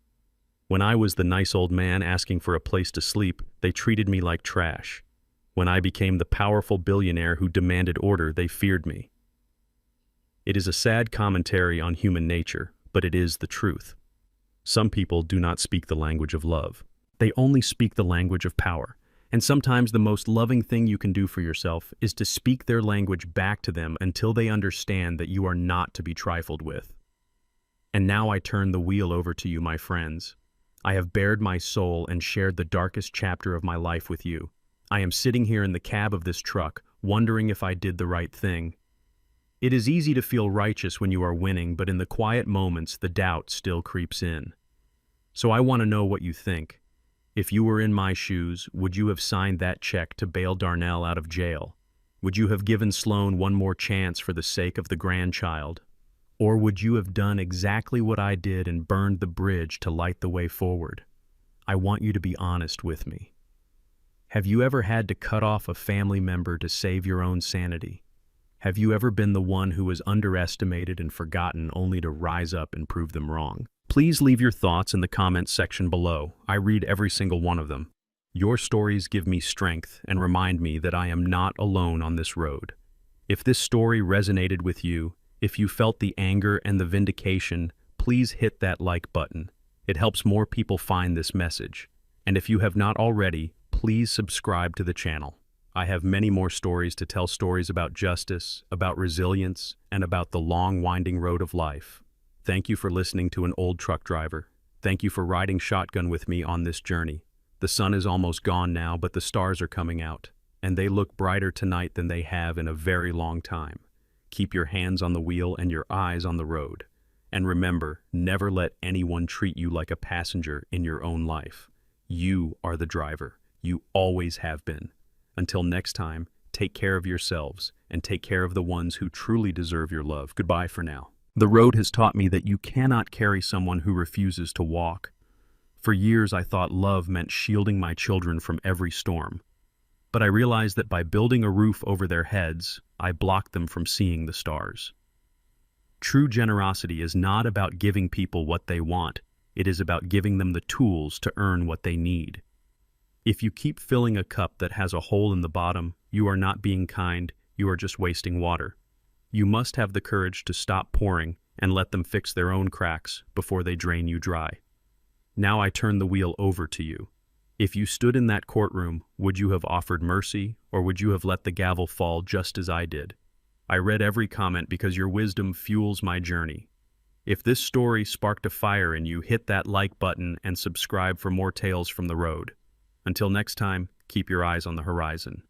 When I was the nice old man asking for a place to sleep, they treated me like trash. When I became the powerful billionaire who demanded order, they feared me. It is a sad commentary on human nature, but it is the truth. Some people do not speak the language of love. They only speak the language of power. And sometimes the most loving thing you can do for yourself is to speak their language back to them until they understand that you are not to be trifled with. And now I turn the wheel over to you, my friends. I have bared my soul and shared the darkest chapter of my life with you. I am sitting here in the cab of this truck, wondering if I did the right thing. It is easy to feel righteous when you are winning, but in the quiet moments, the doubt still creeps in. So I want to know what you think. If you were in my shoes, would you have signed that check to bail Darnell out of jail? Would you have given Sloane one more chance for the sake of the grandchild? Or would you have done exactly what I did and burned the bridge to light the way forward? I want you to be honest with me. Have you ever had to cut off a family member to save your own sanity? Have you ever been the one who was underestimated and forgotten only to rise up and prove them wrong? Please leave your thoughts in the comments section below. I read every single one of them. Your stories give me strength and remind me that I am not alone on this road. If this story resonated with you, if you felt the anger and the vindication, please hit that like button. It helps more people find this message. And if you have not already, please subscribe to the channel. I have many more stories to tell, stories about justice, about resilience, and about the long, winding road of life. Thank you for listening to an old truck driver. Thank you for riding shotgun with me on this journey. The sun is almost gone now, but the stars are coming out, and they look brighter tonight than they have in a very long time. Keep your hands on the wheel and your eyes on the road. And remember, never let anyone treat you like a passenger in your own life. You are the driver. You always have been. Until next time, take care of yourselves and take care of the ones who truly deserve your love. Goodbye for now. The road has taught me that you cannot carry someone who refuses to walk. For years, I thought love meant shielding my children from every storm. But I realized that by building a roof over their heads, I blocked them from seeing the stars. True generosity is not about giving people what they want. It is about giving them the tools to earn what they need. If you keep filling a cup that has a hole in the bottom, you are not being kind, you are just wasting water. You must have the courage to stop pouring and let them fix their own cracks before they drain you dry. Now I turn the wheel over to you. If you stood in that courtroom, would you have offered mercy, or would you have let the gavel fall just as I did? I read every comment because your wisdom fuels my journey. If this story sparked a fire in you, hit that like button and subscribe for more tales from the road. Until next time, keep your eyes on the horizon.